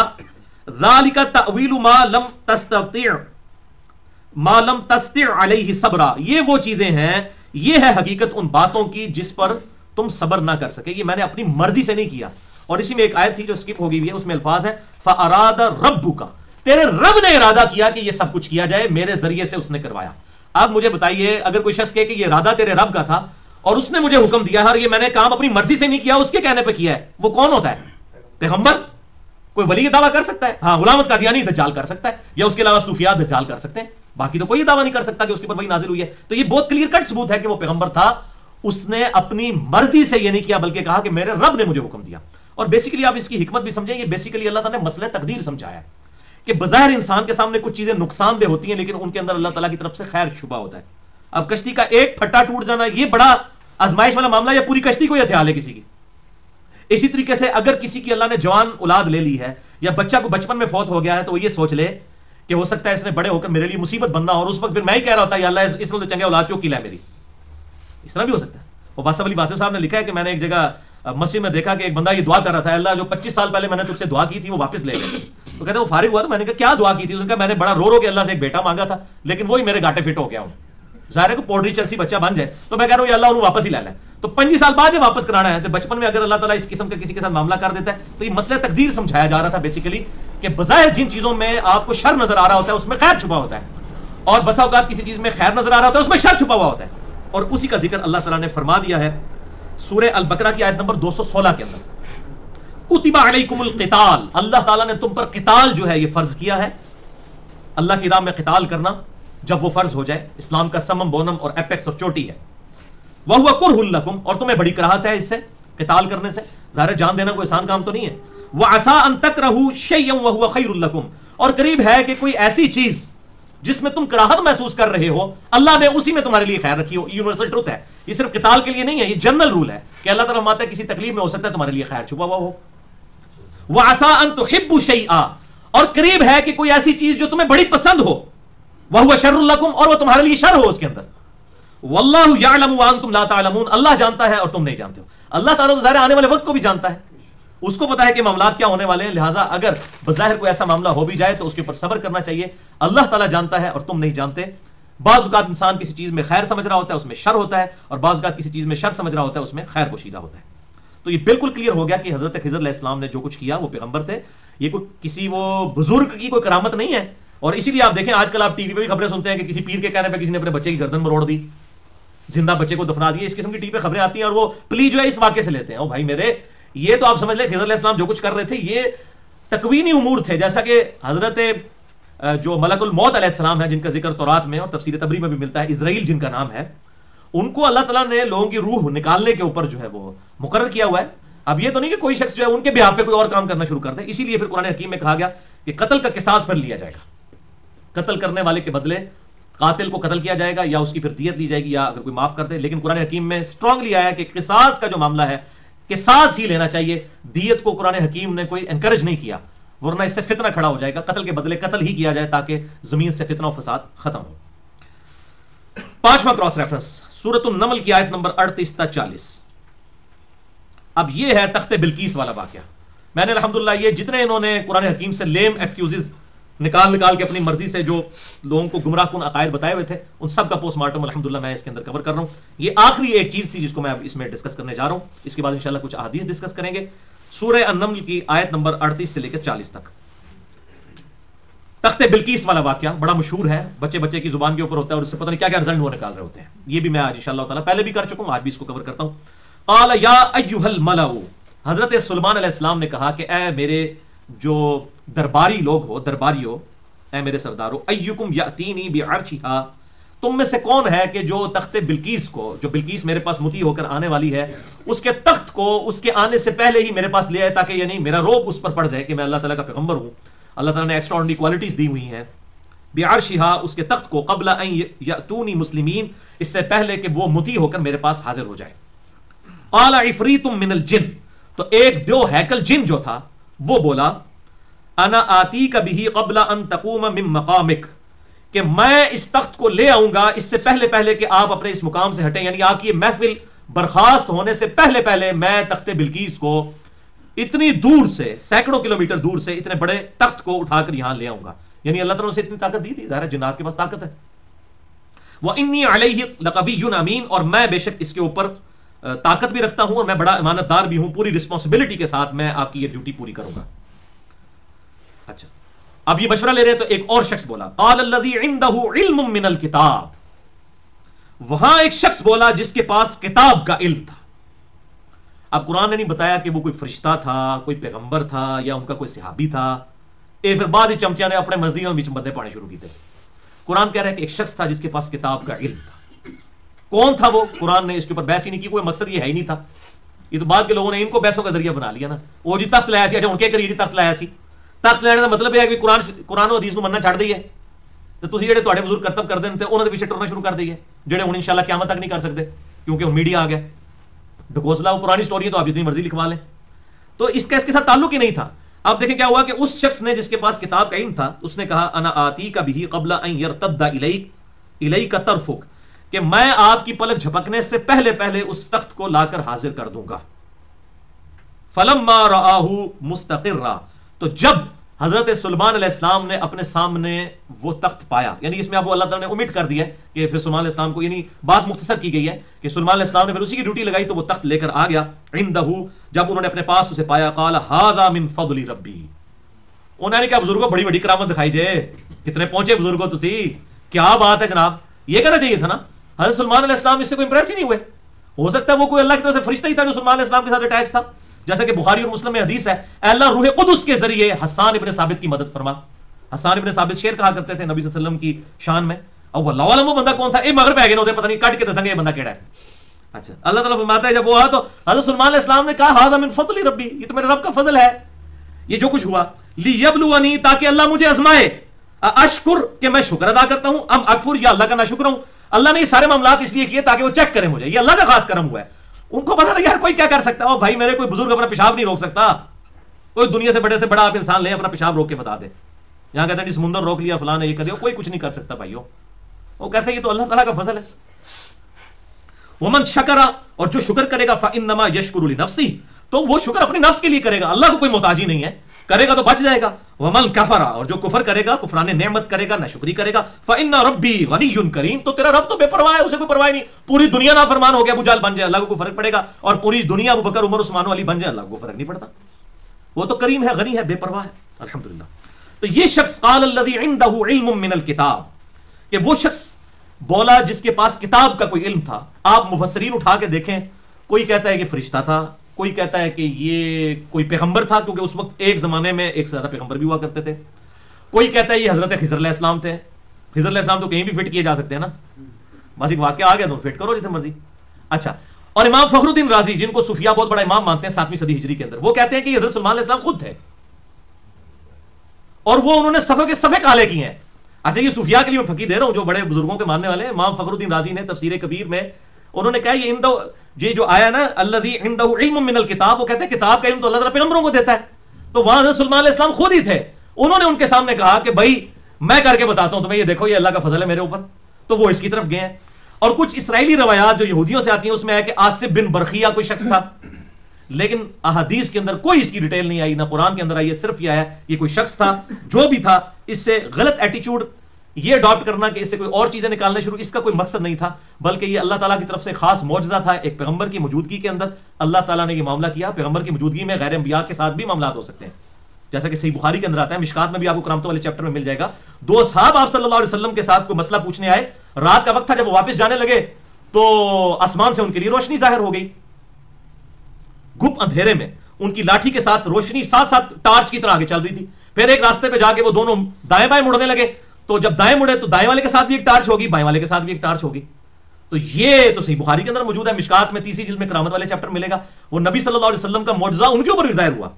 ذالک تأویل ما لم تستطع علیہ صبرا، یہ وہ چیزیں ہیں، یہ ہے حقیقت ان باتوں کی جس پر تم صبر نہ کر سکے، یہ میں نے اپنی مرضی سے نہیں کیا۔ اور اسی میں ایک آیت تھی جو سکپ ہو گئی ہوئی ہے، اس میں الفاظ ہیں فَأَرَادَ رَبُّكَ، تیرے رب نے ارادہ کیا کہ یہ سب کچھ کیا جائے، میرے ذریعے سے اس نے کروایا۔ اب مجھے بتائیے اگر کوئی شخص کہے کہ یہ ارادہ تیرے رب کا تھا اور اس نے مجھے حکم دیا ہے اور یہ میں نے کام اپنی مرضی سے نہیں کیا، اس کے کہنے پہ کیا ہے، وہ کون ہوتا ہے؟ پیغمبر؟ کوئی ولی یہ دعویٰ کر سکتا ہے؟ ہاں غلام احمد قادیانی دجال کر سکتا ہے، یا اس کے علاوہ صوفیاء دجال کر سکتے ہیں، باقی تو کوئی دعویٰ نہیں کر سکتا کہ اس کے اوپر وحی نازل ہوئی ہے۔ تو یہ بہت کلیئر کٹ ثبوت ہے کہ وہ پیغمبر تھا، اس نے اپنی مرضی سے یہ نہیں کیا بلکہ کہا کہ میرے رب نے مجھے حکم دیا۔ اور بیسیکلی آپ اس کی حکمت بھی سمجھیں، یہ بیسیکلی اللہ تعالیٰ نے مسئلہ تقدیر سمجھایا ہے کہ بظاہر انسان کے سامنے کچھ چیزیں نقصان دہ ہوتی ہیں لیکن ان کے اندر اللہ تعالیٰ کی طرف سے خیر شبہ ہوتا ہے۔ اب کشتی کا ایک پھٹا ٹوٹ جانا یہ بڑا آزمائش والا معاملہ، یا پوری کشتی کو یہ ہتھیال ہے کسی کی۔ اسی طریقے سے اگر کسی کی اللہ نے جوان اولاد لے لی ہے یا بچہ کو بچپن میں فوت ہو گیا ہے تو وہ یہ سوچ لے کہ ہو سکتا ہے اس نے بڑے ہو کر میرے لیے مصیبت بننا، اور اس وقت پھر میں ہی کہہ رہا ہوتا ہے یا اللہ اس نے تو چنگے اولاد چوکی لے میری، اس طرح بھی ہو سکتا ہے۔ وہ واسف علی واسف صاحب نے لکھا ہے کہ میں نے ایک جگہ مسجد میں دیکھا کہ ایک بندہ یہ دعا کر رہا تھا، اللہ جو 25 سال پہلے میں نے تجھ سے دعا کی تھی وہ واپس لے گئے۔ تو کہتے ہیں وہ فارغ ہوا تو میں نے کہا کیا دعا کی تھی؟ اس نے کہا میں نے بڑا رو کے اللہ سے ایک بیٹا مانگا تھا لیکن وہی میرے گاٹے فٹ ہو گیا ہوں، ظاہر ہے کہ پوٹری چرسی بچہ بن جائے، تو میں کہہ رہا ہوں اللہ انہوں واپس ہی لے لے۔ تو 25 سال بعد یہ واپس کرانا ہے، تو بچپن میں اگر اللہ تعالیٰ اس قسم کا کسی کے ساتھ معاملہ کر دیتا ہے تو یہ مسئلہ تقدیر سمجھایا جا رہا تھا بیسیکلی کہ بظاہر جن چیزوں میں آپ کو شر نظر آ رہا ہوتا ہے اس میں خیر چھپا ہوتا ہے، اور بسا اوقات کسی چیز میں خیر نظر آ رہا ہوتا ہے اس میں شر چھپا ہوا ہوتا ہے۔ اور اسی کا ذکر اللہ تعالیٰ نے فرما دیا ہے سورہ البقرہ کی آیت نمبر 216 کے اندر، کتب علیکم القتال، اللہ تعالیٰ نے تم پر قتال جو ہے یہ فرض کیا ہے، اللہ کی راہ میں قتال کرنا جب وہ فرض ہو جائے، اسلام کا سمم بونم اور ایپیکس اور چوٹی ہے۔ وَهُوَ كُرْهٌ لَكُمْ، اور تمہیں بڑی کراہت ہے اس سے قتال کرنے سے، ظاہر جان دینا کوئی آسان کام تو نہیں ہے۔ وَعَسَىٰ أَن تَكْرَهُوا شَيْئًا وَهُوَ خَيْرٌ لَكُمْ، اور قریب ہے کہ کوئی ایسی چیز جس میں تم کراہت محسوس کر رہے ہو اللہ نے اسی میں تمہارے لیے خیر رکھی ہو، یونیورسل ٹروتھ ہے، یہ صرف قتال کے لیے نہیں ہے، یہ جنرل رول ہے کہ اللہ تعالیٰ فرماتا ہے کسی تکلیف میں ہو سکتا ہے تمہارے لیے خیر چھپا ہوا ہو۔ وَعَسَىٰ أَن تُحِبُّوا شَيْئًا، اور قریب ہے کہ کوئی ایسی چیز جو تمہیں بڑی پسند ہو، وَهُوَ شَرٌّ لَكُمْ، اور وہ تمہارے لیے شر ہو اس کے اندر۔ وَاللَّهُ يَعْلَمُ وَأَنْتُمْ لَا تَعْلَمُونَ، اللہ جانتا ہے اور تم نہیں جانتے ہو۔ اللہ تعالیٰ تو ظاہر آنے والے وقت کو بھی جانتا ہے، اس کو پتا ہے کہ معاملات کیا ہونے والے ہیں، لہٰذا اگر بظاہر کوئی ایسا معاملہ ہو بھی جائے تو اس کے اوپر صبر کرنا چاہیے، اللہ تعالیٰ جانتا ہے اور تم نہیں جانتے۔ بعض اوقات انسان کسی چیز میں خیر سمجھ رہا ہوتا ہے اس میں شر ہوتا ہے، اور بعض اوقات کسی چیز میں شر سمجھ رہا ہوتا ہے اس میں خیر پوشیدہ ہوتا ہے۔ تو یہ بالکل کلیئر ہو گیا کہ حضرت خضر علیہ السلام نے جو کچھ کیا وہ پیغمبر تھے، یہ کوئی کسی وہ بزرگ کی کوئی کرامت نہیں ہے۔ اور اسی لیے آپ دیکھیں آج کل آپ ٹی وی پہ بھی خبریں سنتے ہیں کہ کسی پیر کے کہنے پہ کسی نے اپنے بچے کی گردن مروڑ دی، زندہ بچے کو دفنا دیا، اس قسم کی ٹی وی پہ خبریں آتی ہیں، اور وہ پلی جو ہے اس واقعے سے لیتے ہیں۔ او بھائی میرے، یہ تو آپ سمجھ لیں خضر علیہ السلام جو کچھ کر رہے تھے یہ تکوینی امور تھے، جیسا کہ حضرت جو ملک الموت علیہ السلام ہے جن کا ذکر تورات میں اور تفسیر تبری میں بھی ملتا ہے، اسرائیل جن کا نام ہے، ان کو اللہ تعالیٰ نے لوگوں کی روح نکالنے کے اوپر جو ہے وہ مقرر کیا ہوا ہے. اب یہ تو نہیں کہ کوئی شخص جو ہے ان کے بیہاف پہ کوئی اور کام کرنا شروع کر دے. اسی لیے پھر قرآن حکیم میں کہا گیا کہ قتل کا قصاص پھر لیا جائے گا. قتل کرنے والے کے بدلے قاتل کو قتل کیا جائے گا یا اس کی پھر دیت لی جائے گی یا اگر کوئی معاف کر دے. لیکن قرآن حکیم میں اسٹرانگلی آیا کہ قصاص کا جو معاملہ ہے قصاص ہی لینا چاہیے. دیت کو قرآن حکیم نے کوئی انکریج نہیں کیا, ورنہ اس سے فتنہ کھڑا ہو جائے گا. قتل کے بدلے قتل ہی کیا جائے تاکہ زمین سے فتنہ و فساد ختم ہو. 5واں کراس ریفرنس سورۃ النمل کی آیت نمبر 38 تا 40. اب یہ ہے تخت بلقیس والا واقعہ. میں نے الحمدللہ یہ جتنے انہوں نے قرآن حکیم سے لیم ایکسکیوزز نکال کے اپنی مرضی سے جو لوگوں کو گمراہ کن عقائد بتائے ہوئے تھے ان سب کا پوسٹ مارٹم الحمدللہ میں اس کے اندر کور کر رہا ہوں. یہ آخری ایک چیز تھی جس کو میں اب اس میں ڈسکس کرنے جا رہا ہوں. اس کے بعد انشاءاللہ کچھ احادیث ڈسکس کریں گے. سورہ النمل کی آیت نمبر 38 سے لے کر 40 تک. تخت بلقیس والا واقعہ بڑا مشہور ہے, بچے کی زبان کے اوپر ہوتا ہے اور اس سے پتہ نہیں کیا رزلٹ وہ نکال رہے ہوتے ہیں. یہ بھی میں آج انشاءاللہ تعالیٰ پہلے بھی کر چکا ہوں, آج بھی اس کو کور کرتا ہوں. قال یا ایھا الملأ, حضرت سلیمان علیہ السلام نے کہا کہ اے میرے جو درباری لوگ ہو, درباریو, اے میرے سردارو, ایکم یاتینی بعرشھا, تم میں سے کون ہے کہ جو تخت بلقیس کو, جو بلقیس میرے پاس مطیع ہو کر آنے والی ہے, اس کے تخت کو اس کے آنے سے پہلے ہی میرے پاس لے آئے تاکہ یعنی میرا روب اس پر پڑ جائے کہ میں اللہ تعالیٰ کا پیغمبر ہوں. اللہ تعالیٰ نے ایکسٹراڈنری کوالٹیز دی ہوئی ہیں. بعرشھا, اس کے تخت کو, قبل ان یاتونی مسلمین, اس سے پہلے کہ وہ مطیع ہو کر میرے پاس حاضر ہو جائے. قال عفریت من الجن, تو ایک دو ہیکل جن جو تھا وہ بولا, انا آتیک بہ قبل ان تقوم من مقامک, کہ میں اس تخت کو لے آؤں گا اس سے پہلے کہ آپ اپنے اس مقام سے ہٹیں, یعنی آپ کی یہ محفل برخاست ہونے سے پہلے میں تخت بلقیس کو اتنی دور سے, سینکڑوں کلومیٹر دور سے اتنے بڑے تخت کو اٹھا کر یہاں لے آؤں گا. یعنی اللہ تعالیٰ نے اسے اتنی طاقت دی تھی, ظاہر جنات کے پاس طاقت ہے. وانی علیہ لقوی امین, اور میں بے شک اس کے اوپر طاقت بھی رکھتا ہوں اور میں بڑا امانت دار بھی ہوں, پوری رسپانسبلٹی کے ساتھ میں آپ کی یہ ڈیوٹی پوری کروں گا. اچھا, اب یہ مشورہ لے رہے ہیں تو ایک اور شخص بولا, قال الذی عنده علم من الکتاب, وہاں ایک شخص بولا جس کے پاس کتاب کا علم تھا. اب قرآن نے نہیں بتایا کہ وہ کوئی فرشتہ تھا, کوئی پیغمبر تھا یا ان کا کوئی صحابی تھا. پھر بعد ہی چمچیا نے اپنے مزدوروں میں بندے پانے شروع کی تھے. قرآن کہہ رہا ہے کہ ایک شخص تھا جس کے پاس کتاب کا علم تھا. کون تھا وہ؟ قرآن نے اس کے اوپر بحث ہی نہیں کی, کوئی مقصد یہ ہے ہی نہیں تھا. یہ تو بعد کے لوگوں نے ان کو بحثوں کا ذریعہ بنا لیا نا. وہ جی تخت لایا سی, اچھا ان کے کریے تخت لایا سی. تخت لینے کا مطلب یہ ہے کہ قرآن و حدیث کو مننا چھڑ دئیے, تو تسی جڑے تواڈے بزرگ کرتب کردے نے انہاں دے پیچھے ٹرنا شروع کر دئیے, جڑے ہن انشاءاللہ قیامت تک نہیں کر سکتے کیونکہ ہن میڈیا آ گیا. ڈھکوسلا وہ پرانی سٹوری ہے تو آپ جتنی مرضی لکھوا لیں. تو اس کا اس کے ساتھ تعلق ہی نہیں تھا. اب دیکھیں کیا ہوا کہ اس شخص نے جس کے پاس کتاب کا علم تھا, اس نے کہا انا آتیک بہ قبل ان یرتد الیک طرفک, کہ میں آپ کی پلک جھپکنے سے پہلے اس تخت کو لا کر حاضر کر دوں گا. فلما رآہ مستقرا, تو جب حضرت سلیمان علیہ السلام نے اپنے سامنے وہ تخت پایا, یعنی اس میں اب اللہ تعالیٰ نے امید کر دیا کہ پھر سلیمان علیہ السلام کو, یعنی بات مختصر کی گئی ہے کہ سلیمان علیہ السلام نے پھر اسی کی ڈیوٹی لگائی تو وہ تخت لے کر آ گیا. عندہ, جب انہوں نے اپنے پاس اسے پایا, قال ھذا من فضل ربی, انہوں نے کہا بزرگوں بڑی بڑی کرامت دکھائی جائے, کتنے پہنچے بزرگوں تسی, کیا بات ہے جناب. یہ کہنا چاہیے تھا نا. حضرت سلیمان علیہ السلام اس سے کوئی امپریس ہی نہیں ہوئے. ہو سکتا ہے وہ کوئی اللہ کی طرف سے فرشتہ ہی تھا جو سلیمان علیہ السلام کے ساتھ اٹیچ تھا, جیسا کہ بخاری اور مسلم میں حدیث ہے, اے اللہ روح قدس کے ذریعے حسان ابن ثابت کی مدد فرما. حسان ابن ثابت شعر کہا کرتے تھے نبی صلی اللہ علیہ وسلم کی شان میں, اور اللہ عالم وہ بندہ کون تھا, اے مغرب ہے گئے نہ پتہ نہیں کٹ کے دسنگے یہ بندہ کیڑا ہے. اچھا, اللہ تعالیٰ فرماتا ہے جب وہ آیا تو حضرت سلیمان علیہ السلام نے کہا ھذا من فضل ربی, یہ تو میرے رب کا فضل ہے یہ جو کچھ ہوا. لیبلونی, تاکہ اللہ مجھے آزمائے, اشکر, کہ میں شکر ادا کرتا ہوں, ام اکفر, یا اللہ کا ناشکر ہوں. اللہ نے یہ سارے معاملات اس لیے کیے تاکہ وہ چیک کریں مجھے, یہ اللہ کا خاص کرم ہوا ہے. ان کو پتا تھا یار کوئی کیا کر سکتا ہے, بھائی میرے کوئی بزرگ اپنا پیشاب نہیں روک سکتا, کوئی دنیا سے بڑا آپ انسان لے اپنا پیشاب روک کے بتا دے. یہاں کہتے ہیں سمندر روک لیا فلاں نے یہ کر دیا, کوئی کچھ نہیں کر سکتا بھائیو. وہ کہتے ہیں یہ تو اللہ تعالیٰ کا فضل ہے. ومن شکر, اور جو شکر کرے گا فانما یشکر لنفسہ, تو وہ شکر اپنی نفس کے لیے کرے گا, اللہ کو کوئی محتاج ہی نہیں ہے, کرے گا تو بچ جائے گا. ومن کفر, اور جو کفر کرے گا, کفران نعمت کرے گا, ناشکری کرے گا, فان ربی غنی کریم, تو تیرا رب تو بے پرواہ ہے, اسے کوئی پرواہ نہیں. پوری دنیا نافرمان ہو گیا, ابو جہل بن جائے, اللہ کو کوئی فرق پڑے گا, اور پوری دنیا ابو بکر عمر عثمان علی بن جائے, اللہ کو فرق نہیں پڑتا. وہ تو کریم ہے, غنی ہے, بے پرواہ ہے, الحمدللہ. تو یہ شخص قال الذی عنده علم من الکتاب, کہ وہ شخص بولا جس کے پاس کتاب کا کوئی علم تھا. آپ مفسرین اٹھا کے دیکھیں, کوئی کہتا ہے کہ فرشتہ تھا, کوئی کہتا ہے کہ یہ کوئی پیغمبر تھا, کیونکہ اس وقت ایک زمانے میں ایک سے زیادہ پیغمبر بھی ہوا کرتے تھے. کوئی کہتا ہے یہ حضرت خضر علیہ السلام تھے. خضر علیہ السلام تو کہیں بھی فٹ کیے جا سکتے ہیں نا, بس ایک واقعہ آ گیا تو فٹ کرو جتنے مرضی. اچھا, اور امام فخر الدین رازی جن کو صوفیہ بہت بڑا امام مانتے ہیں 7ویں صدی ہجری کے اندر, وہ کہتے ہیں کہ یہ حضرت سلمان علیہ السلام خود تھے اور وہ انہوں نے صفے کے صفے کالے کیے ہیں. اچھا یہ صوفیہ کے لیے میں پھکی دے رہا ہوں جو بڑے بزرگوں کے ماننے والے ہیں. امام فخر الدین رازی نے تفسیر کبیر میں انہوں نے کہا یہ جو آیا نا الذی عنده علم من الکتاب, وہ کہتے ہیں کتاب کا علم تو اللہ تعالیٰ پیغمبروں کو دیتا ہے, تو وہاں حضرت سلمان علیہ السلام خود ہی تھے. انہوں نے ان کے سامنے کہا کہ بھائی میں کر کے بتاتا ہوں تمہیں, یہ دیکھو یہ اللہ کا فضل ہے میرے اوپر, تو وہ اس کی طرف گئے ہیں. اور کچھ اسرائیلی روایات جو یہودیوں سے آتی ہیں اس میں ہے کہ آصف بن برخیہ کوئی شخص تھا, لیکن احادیث کے اندر کوئی اس کی ڈیٹیل نہیں آئی, نہ قرآن کے اندر آئی ہے, صرف یہ آیا یہ کوئی شخص تھا. جو بھی تھا اس سے غلط ایٹیچیوڈ یہ اڈاپٹ کرنا کہ اس سے کوئی اور چیزیں نکالنا شروع, اس کا کوئی مقصد نہیں تھا, بلکہ یہ اللہ تعالیٰ کی طرف سے خاص معجزہ تھا. ایک پیغمبر کی موجودگی کے اندر اللہ تعالیٰ نے یہ معاملہ کیا. پیغمبر کی موجودگی میں غیر انبیاء کے ساتھ بھی معاملات ہو سکتے ہیں, جیسا کہ صحیح بخاری کے اندر آتا ہے, مشکات میں بھی آپ کو کرامتوں والے چیپٹر میں مل جائے گا. 2 صحابہ آپ صلی اللہ علیہ وسلم کے ساتھ کوئی مسئلہ پوچھنے آئے, رات کا وقت تھا, جب وہ واپس جانے لگے تو آسمان سے ان کے لیے روشنی ظاہر ہو گئی. گھپ اندھیرے میں ان کی لاٹھی کے ساتھ روشنی ساتھ ساتھ ٹارچ کی طرح آگے چل رہی تھی. پھر ایک راستے پہ جا کے وہ دونوں دائیں بائیں مڑنے لگے, تو جب دائیں مڑے تو دائیں والے کے ساتھ بھی ایک ٹارچ ہوگی, بائیں والے کے ساتھ بھی ایک ٹارچ ہوگی. تو یہ تو صحیح بخاری کے اندر موجود ہے, مشکات میں 30 جلد میں کرامت والے چیپٹر ملے گا. وہ نبی صلی اللہ علیہ وسلم کا معجزہ ان کے اوپر بھی ظاہر ہوا.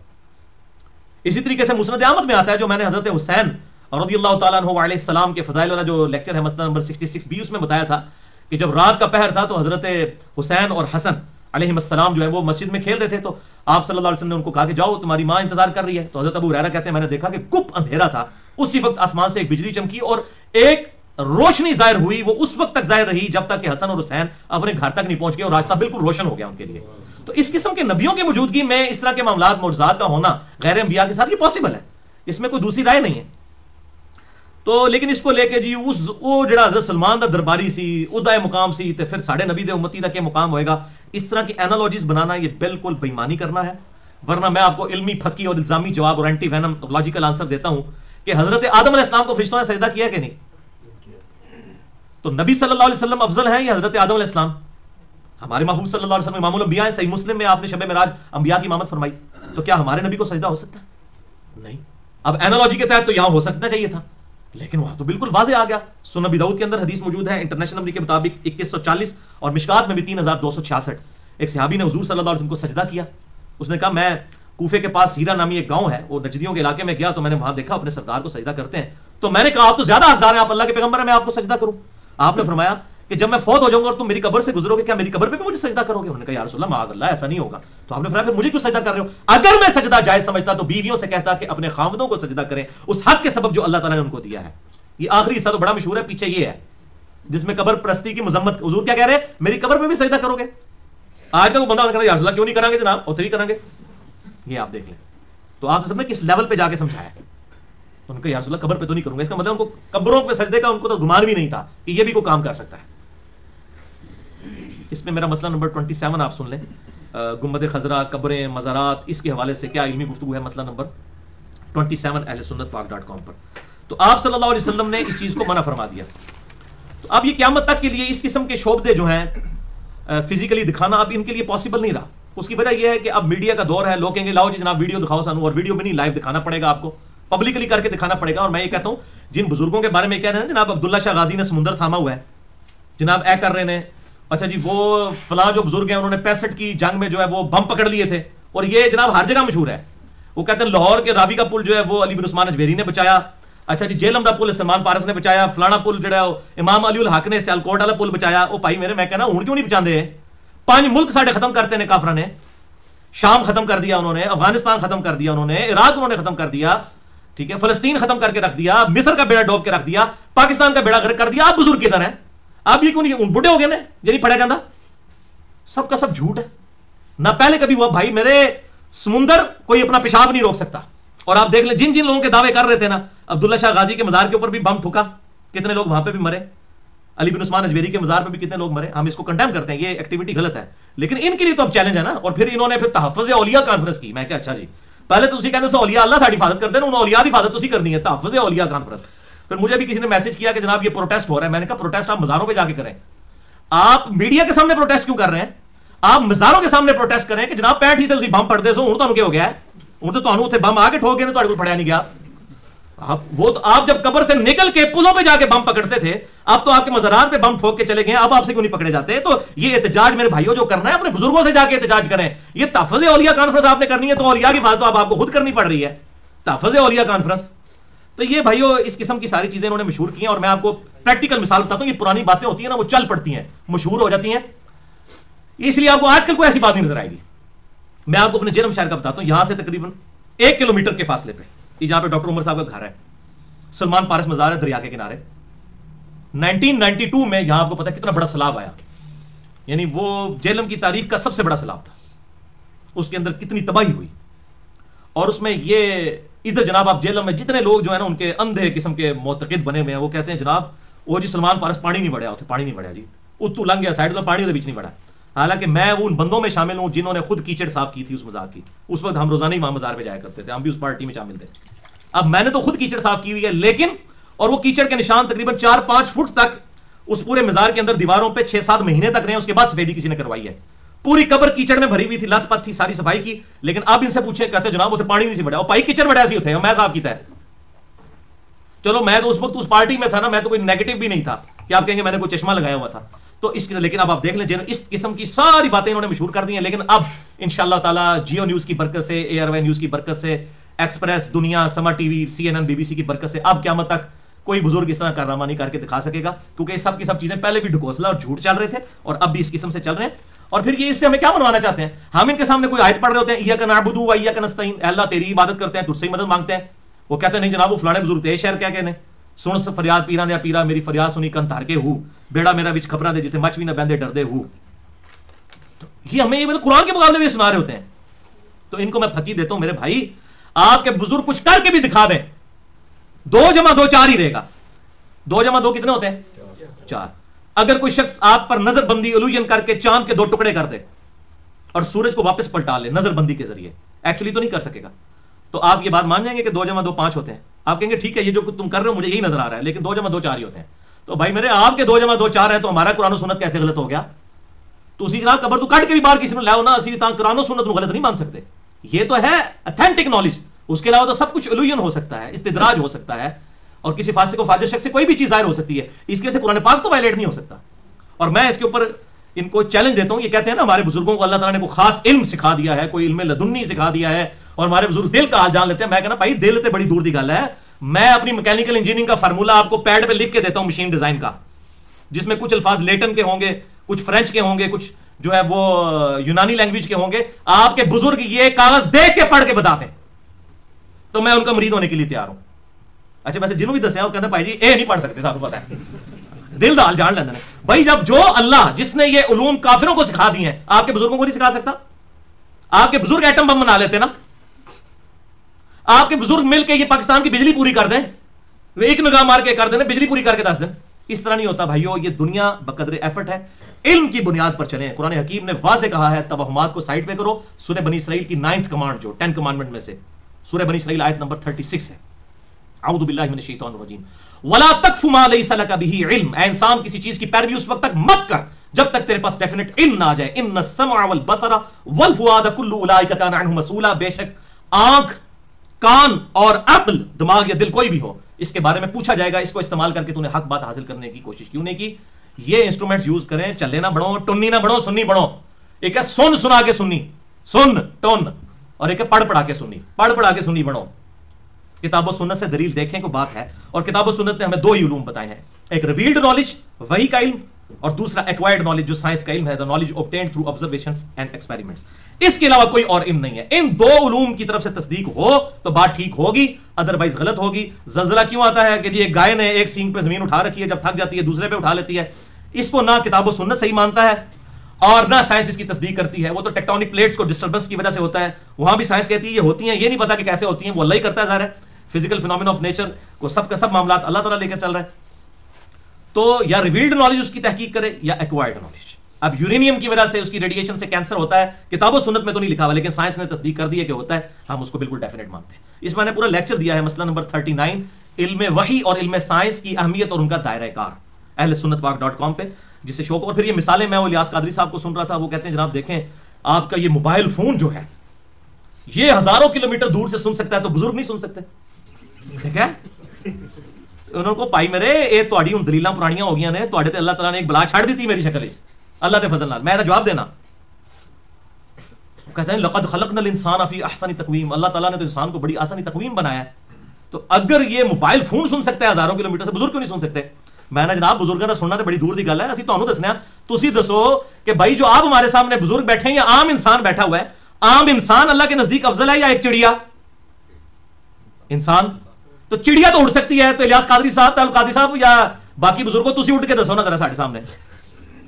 اسی طریقے سے مسند احمد میں آتا ہے, جو میں نے حضرت حسین رضی اللہ تعالیٰ عنہ علیہ السلام کے فضائل والا جو لیکچر ہے مسند نمبر 66 بھی, اس میں بتایا تھا کہ جب رات کا پہر تھا تو حضرت حسین اور حسن علیہ السلام جو ہے وہ مسجد میں کھیل رہے تھے, تو آپ صلی اللہ علیہ وسلم نے ان کو کہا کہ جاؤ تمہاری ماں انتظار کر رہی ہے. تو حضرت ابو ہریرہ کہتے ہیں میں نے دیکھا کہ گپ اندھیرا تھا, اسی وقت آسمان سے ایک بجلی چمکی اور ایک روشنی ظاہر ہوئی. وہ اس وقت تک ظاہر رہی جب تک کہ حسن اور حسین اپنے گھر تک نہیں پہنچ گئے اور راستہ بالکل روشن ہو گیا ان کے لیے. تو اس قسم کے نبیوں کی موجودگی میں اس طرح کے معاملات معجزات کا ہونا غیر انبیاء کے ساتھ یہ پاسبل ہے, اس میں کوئی دوسری رائے نہیں ہے. تو لیکن اس کو لے کے جی وہ جڑا حضرت سلمان دا درباری سی اودائے مقام سی تے پھر ساڑھے نبی دے امتی دا کیا مقام ہوئے گا, اس طرح کی اینالوجیز بنانا یہ بالکل بے ایمانی کرنا ہے. ورنہ میں آپ کو علمی پھکی اور الزامی جواب اور اینٹی وینم لاجیکل آنسر دیتا ہوں کہ حضرت آدم علیہ السلام کو فرشتوں نے سجدہ کیا کہ نہیں؟ تو نبی صلی اللہ علیہ وسلم افضل ہیں یا حضرت آدم علیہ السلام؟ ہمارے محبوب صلی اللہ علیہ وسلم امام الانبیاء ہیں. صحیح مسلم میں آپ نے شب معراج انبیاء کی امامت فرمائی, تو کیا ہمارے نبی کو سجدہ ہو سکتا ہے؟ نہیں. اب اینالوجی کے تحت تو یہاں ہو سکنا چاہیے تھا, لیکن وہاں تو بالکل واضح آ گیا. سنن ابی داؤد کے اندر حدیث موجود ہے انٹرنیشنل نمبر کے مطابق 2140, اور مشکات میں بھی 3266. ایک صحابی نے حضور صلی اللہ علیہ وسلم کو سجدہ کیا. اس نے کہا میں کوفے کے پاس ہیرا نامی ایک گاؤں ہے, وہ نجدیوں کے علاقے میں گیا تو میں نے وہاں دیکھا اپنے سردار کو سجدہ کرتے ہیں. تو میں نے کہا آپ تو زیادہ حقدار ہیں, آپ اللہ کے پیغمبر ہیں, میں آپ کو سجدہ کروں؟ آپ نے فرمایا کہ جب میں فوت ہو جاؤں گا اور تم میری قبر سے گزرو گے, کیا میری قبر پہ بھی مجھے سجدہ کرو گے؟ انہوں نے کہا یا رسول اللہ معاذ اللہ, ایسا نہیں ہوگا. تو آپ نے فرمایا پھر مجھے کیوں سجدہ کر رہے ہو؟ اگر میں سجدہ جائز سمجھتا تو بیویوں سے کہتا کہ اپنے خاوندوں کو سجدہ کریں اس حق کے سبب جو اللہ تعالیٰ نے ان کو دیا ہے. یہ آخری حصہ تو بڑا مشہور ہے, پیچھے یہ ہے جس میں قبر پرستی کی مذمت. حضور کیا کہہ رہے ہیں, میری قبر پہ بھی سجدہ کرو گے؟ آج کا وہ بندہ کہتا ہے یا رسول اللہ کیوں نہیں کریں گے جناب, اتری کریں گے. یہ آپ دیکھ لیں. تو آپ نے کس لیول پہ جا کے سمجھایا ہے. تو ان کو یا رسول اللہ قبر پہ تو نہیں کروں گا, اس کا مطلب ان کو قبروں پہ سجدے کا ان کو تو گمان بھی نہیں تھا کہ یہ بھی کوئی کام کر سکتا ہے. اس میں میرا مسئلہ نمبر 27 آپ سن لیں, گنبد خضرا, قبریں, مزارات, اس کے حوالے سے کیا علمی گفتگو ہے, مسئلہ نمبر 27 اہل سنت پاک.com پر. تو آپ صلی اللہ علیہ وسلم نے اس چیز کو منع فرما دیا. تو اب یہ قیامت تک کے لیے اس قسم کے شعبے جو ہیں فزیکلی دکھانا اب ان کے لیے پاسبل نہیں رہا. اس کی وجہ یہ ہے کہ اب میڈیا کا دور ہے, لوگ کہیں گے لاؤ جی جناب ویڈیو دکھاؤ سانو, اور ویڈیو میں نہیں لائیو دکھانا پڑے گا, آپ کو پبلکلی کر کے دکھانا پڑے گا. اور میں یہ کہتا ہوں جن بزرگوں کے بارے میں کہہ رہے ہیں جناب عبداللہ شاہ غازی نے سمندر تھاما ہوا ہے, جناب اے کر رہے ہیں, اچھا جی وہ فلاں جو بزرگ ہیں انہوں نے 65 کی جنگ میں جو ہے وہ بم پکڑ لیے تھے, اور یہ جناب ہر جگہ مشہور ہے. وہ کہتے ہیں لاہور کے رابی کا پل جو ہے وہ علی بن عثمان اجمیری نے بچایا, اچھا جی جیلم دا پل سلمان پارس نے بچایا, فلانا پل جو ہے امام علی الحق نے سیالکوٹ والا پل بچایا. او بھائی میرے, میں کہنا ہوں کیوں نہیں بچاندے؟ 5 ملک ساڑھے ختم کرتے ہیں کافرہ نے. شام ختم کر دیا انہوں نے, افغانستان ختم کر دیا انہوں نے, عراق انہوں نے ختم کر دیا, ٹھیک ہے, فلسطین ختم کر کے رکھ دیا, مصر کا بیڑا ڈوب کے رکھ دیا, پاکستان کا بیڑا غرق کر دیا. آپ بزرگ کدھر ہیں؟ آپ یہ کیوں نہیں بڈھے ہو گئے نا یہ نہیں پڑھا جاتا؟ سب کا سب جھوٹ ہے. نہ پہلے کبھی ہوا بھائی میرے, سمندر کوئی اپنا پیشاب نہیں روک سکتا. اور آپ دیکھ لیں جن جن لوگوں کے دعوے کر رہے تھے نا, عبداللہ شاہ غازی کے مزار کے اوپر بھی بم ٹھکا, کتنے لوگ وہاں پہ بھی مرے, علی بن عثمان اجمیری کے مزار پہ بھی کتنے لوگ مرے. ہم اس کو کنڈیم کرتے ہیں, یہ ایکٹیویٹی غلط ہے, لیکن ان کے لیے تو اب چیلنج ہے نا. اور پھر انہوں نے پھر تحفظ اولیاء کانفرنس کی. میں کہا اچھا جی پہلے تو اسی کہتے ہیں اولیاء اللہ ساری حفاظت کرتے ہیں, انہوں اولیاء کی حفاظت اسی کرنی ہے, تحفظ اولیاء کانفرنس. پھر مجھے بھی کسی نے میسج کیا کہ جناب یہ پروٹیسٹ ہو رہا ہے. میں نے کہا پروٹیسٹ آپ مزاروں پہ جا کے کریں, آپ میڈیا کے سامنے پروٹیسٹ کیوں کر رہے ہیں؟ آپ مزاروں کے سامنے پروٹیسٹ کریں کہ جناب 65 ہی تھے بم پڑ دے سو ہوں تو ہو گیا ہے, ہوں تو تمہیں اتنے بم آ کے ٹھوک گئے تو پڑھیا نہیں گیا. آپ جب قبر سے نکل کے پلوں پہ جا کے بم پکڑتے تھے, اب تو آپ کے مزارات پہ بم ٹھوک کے چلے گئے، اب آپ سے کیوں نہیں پکڑے جاتے؟ تو یہ احتجاج میرے بھائیوں جو کرنا ہے اپنے بزرگوں سے جا کے احتجاج کریں. یہ تحفظ اولیاء کانفرنس آپ نے کرنی ہے تو اولیاء کی بات تو آپ کو خود کرنی پڑ رہی ہے، تحفظ اولیاء کانفرنس. تو یہ بھائیوں اس قسم کی ساری چیزیں انہوں نے مشہور کی ہیں، اور میں آپ کو پریکٹیکل مثال بتاتا ہوں. یہ پرانی باتیں ہوتی ہیں نا، وہ چل پڑتی ہیں، مشہور ہو جاتی ہیں، اس لیے آپ کو آج کل کوئی ایسی بات نہیں نظر آئے گی. میں آپ کو اپنے جرم شہر کا بتاتا ہوں. یہاں سے تقریباً 1 کلومیٹر کے فاصلے پہ جہاں پہ ڈاکٹر عمر صاحب کا گھر ہے، سلمان پارس مزار ہے دریا کے کنارے. 1992 میں یہاں آپ کو پتا کتنا بڑا سیلاب آیا، یعنی وہ جہلم کی تاریخ کا سب سے بڑا سیلاب تھا. اس کے اندر کتنی تباہی ہوئی. اور اس میں یہ ادھر جناب آپ جہلم میں جتنے لوگ جو ہے نا ان کے اندھے قسم کے معتقد بنے ہوئے ہیں، وہ کہتے ہیں جناب وہ جی سلمان پارس پانی نہیں بڑھیا، پانی نہیں بڑھیا جی، اتو لنگ گیا سائڈ میں، پانی کے بیچ نہیں بڑھا. حالانکہ میں وہ ان بندوں میں شامل ہوں جنہوں نے خود کیچڑ صاف کی تھی اس مزار کی. اس وقت ہم روزانہ ہی وہاں مزار پہ جایا کرتے تھے، ہم بھی اس پارٹی میں شامل تھے. اب میں نے تو خود کیچڑ صاف کی ہوئی ہے، لیکن اور وہ کیچڑ کے نشان تقریباً 4-5 فٹ تک اس پورے مزار کے اندر دیواروں پہ 6-7 مہینے تک رہے. اس کے بعد سفیدی کسی نے کروائی ہے. پوری قبر کیچڑ میں بھری ہوئی تھی، لت پت تھی، ساری صفائی کی. لیکن اب ان سے پوچھے کہتے جناب وہ پانی نہیں سی بڑھا، وہ پائی کیچڑ بڑھا سی ہوتے ہیں، میں صاف کیتا ہے. چلو میں تو اس وقت اس پارٹی میں تھا نا، میں تو کوئی نیگیٹو بھی نہیں تھا کہ آپ کہیں گے میں نے کوئی چشمہ لگایا ہوا تھا. تو اس کے لیکن اب آپ دیکھ لیں اس قسم کی ساری باتیں انہوں نے مشہور کر دی ہیں. لیکن اب انشاءاللہ تعالی جیو نیوز کی برکت سے، اے آر وائی نیوز کی برکت سے، ایکسپریس، دنیا، سما ٹی وی، CNN، BBC کی برکت سے اب قیامت تک کوئی بزرگ اس طرح کارنامہ نہیں کر کے دکھا سکے گا، کیونکہ یہ سب کی سب چیزیں پہلے بھی ڈھکوسلا اور جھوٹ چل رہے تھے اور اب بھی اس قسم سے چل رہے ہیں. اور پھر یہ اس سے ہمیں کیا منوانا چاہتے ہیں؟ ہم ان کے سامنے کوئی آیت پڑھ رہے ہوتے ہیں، ایاک نعبد و ایاک نستعین، اللہ تیری عبادت کرتے ہیں، تجھ سے ہی مدد مانگتے ہیں. وہ کہتے ہیں نہیں جناب وہ فلانے بزرگ تھے شہر کیا کہنے، سن فریاد پیران دیا پیرا، میری فریاد سنی کن تھار کے ہو، بیڑا میرا وچ خبراں دے جتے مچ وی نہ بہندے ڈردے ہو. تو یہ ہمیں یہ قرآن کے مقابلے میں سنا رہے ہوتے ہیں. تو ان کو میں پھکی دیتا ہوں میرے بھائی، آپ کے بزرگ کچھ کر کے بھی دکھا دیں. 2 + 2 4 ہی رہے گا. 2 + 2 کتنے ہوتے ہیں؟ 4. اگر کوئی شخص آپ پر نظر بندی الوژن کر کے چاند کے 2 ٹکڑے کر دے اور سورج کو واپس پلٹا لے نظر بندی کے ذریعے، ایکچولی تو نہیں کر سکے گا، تو آپ یہ بات مان جائیں گے کہ 2 + 2 5 ہوتے ہیں؟ آپ کہیں گے ٹھیک ہے یہ جو تم کر رہے ہو مجھے یہی نظر آ رہا ہے، لیکن 2 + 2 4 ہی ہوتے ہیں. تو بھائی میرے آپ کے 2 + 2 4 ہیں تو ہمارا قرآن و سنت کیسے غلط ہو گیا؟ تو اسی جناب قبر تو کٹ کے بھی باہر کسی نے لاؤ نا، اسی طرح قرآن و سنت کو غلط نہیں مان سکتے. یہ تو ہے اتھینٹک نالج. اس کے علاوہ تو سب کچھ الوژن ہو سکتا ہے، استدراج ہو سکتا ہے، اور کسی فاسق و فاجر شخص سے کوئی بھی چیز ظاہر ہو سکتی ہے. اس کی وجہ سے قرآن پاک تو وائلیٹ نہیں ہو سکتا. اور میں اس کے اوپر ان کو چیلنج دیتا ہوں. یہ کہتے ہیں نا ہمارے بزرگوں کو اللہ تعالیٰ نے کوئی خاص علم سکھا دیا ہے، کوئی علم لدنی سکھا دیا ہے، اور ہمارے بزرگ دل کا حال جان لیتے ہیں. میں کہنا بھائی دل تے بڑی دور دی گل ہے. میں اپنی میکینیکل انجینئرنگ کا فارمولہ آپ کو پیڈ پہ لکھ کے دیتا ہوں مشین ڈیزائن کا، جس میں کچھ الفاظ لیٹن کے ہوں گے، کچھ فرینچ کے ہوں گے، کچھ جو ہے وہ یونانی لینگویج کے ہوں گے. آپ کے بزرگ یہ کاغذ دیکھ کے پڑھ کے بتاتے ہیں تو میں ان کا مرید ہونے کے لیے تیار ہوں. اچھا ویسے جنہوں بھی دسیا وہ کہتے ہیں بھائی جی اے نہیں پڑھ سکتے، ساتھ پتا ہے دل دال جان لینا ہے. بھائی جب جو اللہ جس نے یہ علوم کافروں کو سکھا دی ہیں آپ کے بزرگوں کو نہیں سکھا سکتا؟ آپ کے بزرگ ایٹم بم بنا لیتے نا، آپ کے بزرگ مل کے یہ پاکستان کی بجلی پوری کر دیں، وہ ایک نگاہ مار کے کر دیں، بجلی پوری کر کے 10 دن. اس طرح نہیں ہوتا بھائیو. یہ دنیا بقدر ایفرٹ ہے، علم کی بنیاد پر چلیں. قرآن حکیم نے واضح کہا ہے توہمات کو سائڈ پہ کرو. سورہ بنی اسرائیل کی 9th کمانڈ جو 10 کمانڈمنٹ میں سے سورہ بنی اسرائیل آیت نمبر 36 ہے. اعوذ باللہ من الشیطان الرجیم ولا تقف ما لیس لک بہ علم. اے انسان کسی چیز کی پیروی اس وقت تک مت کر جب تک تیرے پاس ڈیفینٹ علم نہ آ جائے. ان السمع والبصر والفؤاد کل اولئک کان عنہ مسئولا. بے شک آنکھ، کان اور عقل، دماغ یا دل کوئی بھی ہو، اس کے بارے میں پوچھا جائے گا. اس کو استعمال کر کے تو نے حق بات حاصل کرنے کی کوشش کیوں نہیں کی؟ یہ انسٹرومنٹس یوز کریں. چلے نہ بڑھو، ٹنی نہ بڑھو، سنی بڑھو. ایک ہے سن سنا کے سنی، سن ٹن، اور ایک ہے پڑھ پڑھا کے سنی، پڑھ پڑھا کے سنی بڑھو. کتاب و سنت سے دلیل دیکھیں کو بات ہے. اور کتاب و سنت نے ہمیں 2 ہی علوم بتائے ہیں، ایک ریویلڈ نالج وحی کا علم، اور دوسرا ایکوائرڈ نالج جو سائنس کا علم ہے، the knowledge obtained through observations and experiments. اس کے علاوہ کوئی اور علم نہیں ہے. ان 2 علوم کی طرف سے تصدیق ہو تو بات ٹھیک ہوگی، ادروائز غلط ہوگی. زلزلہ کیوں آتا ہے کہ جی ایک گائے نے ایک سینگ پہ زمین اٹھا رکھی ہے، جب تھک جاتی ہے دوسرے پہ اٹھا لیتی ہے. اس کو نہ کتاب و سنت صحیح مانتا ہے اور نہ سائنس اس کی تصدیق کرتی ہے. وہ تو ٹیکٹونک پلیٹس کو ڈسٹربنس کی وجہ سے ہوتا ہے، وہاں بھی سائنس کہتی ہے یہ ہوتی ہیں، یہ نہیں پتا کہ کیسے ہوتی ہیں، وہ اللہ ہی کرتا ہے. ظاہر ہے فزیکل فینومینا آف نیچر کو سب کا سب معاملات اللہ تعالیٰ لے کر چل رہا ہے. تو یا ریویلڈ نالج اس کی تحقیق کرے یا ایکوائرڈ نالج. اب یورینیم کی وجہ سے اس کی ریڈیشن سے کینسر ہوتا ہے، کتاب و سنت میں تو نہیں لکھا ہوا لیکن سائنس نے تصدیق کر دی ہے کہ ہوتا ہے، ہم اس کو بالکل ڈیفینیٹ مانتے ہیں. اس میں نے پورا لیکچر دیا ہے، مسئلہ نمبر 39 علم وحی اور علم سائنس کی اہمیت اور ان کا دائرہ کار، اہل سنت پاک .com پہ، جس سے شوق. اور پھر یہ مثالیں میں وہ الیاس قادری صاحب کو سن رہا تھا، وہ کہتے ہیں جناب دیکھیں آپ کا یہ موبائل فون جو ہے یہ ہزاروں کلومیٹر دور سے سن سکتا ہے تو بزرگ نہیں سن سکتے. ٹھیک ہے انہوں کو پائی میرے یہ تہاڈی ہن دلیلاں پرانیاں ہو گئیاں نے, تہاڈے تے اللہ تعالیٰ نے ایک بلا چھڑ دیتی میری شکل وچ اللہ دے فضل نال, میں دا جواب دینا. کہتے ہیں لقد خلقنا الانسان فی احسن تقویم, اللہ تعالیٰ نے تو انسان کو بڑی آسانی تقویم بنایا ہے. تو اگر یہ موبائل فون سن سکتا ہے ہزاروں کلومیٹر سے, بزرگ کیوں نہیں سن سکتے؟ میں نے جناب بزرگاں دا سننا تے بڑی دور دی گل ہے, اسی تانوں دسنا. تسی دسو کہ بھائی جو آپ ہمارے سامنے بزرگ بیٹھے ہیں یا عام انسان بیٹھا ہوا ہے, عام انسان اللہ کے نزدیک افضل ہے یا ایک چڑیا انسان؟ تو چڑیا تو اڑ سکتی ہے, تو الیاس قادری صاحب, تعلق قادری صاحب یا باقی بزرگوں تسی اٹھ کے دسو نا ذرا ساڈے سامنے.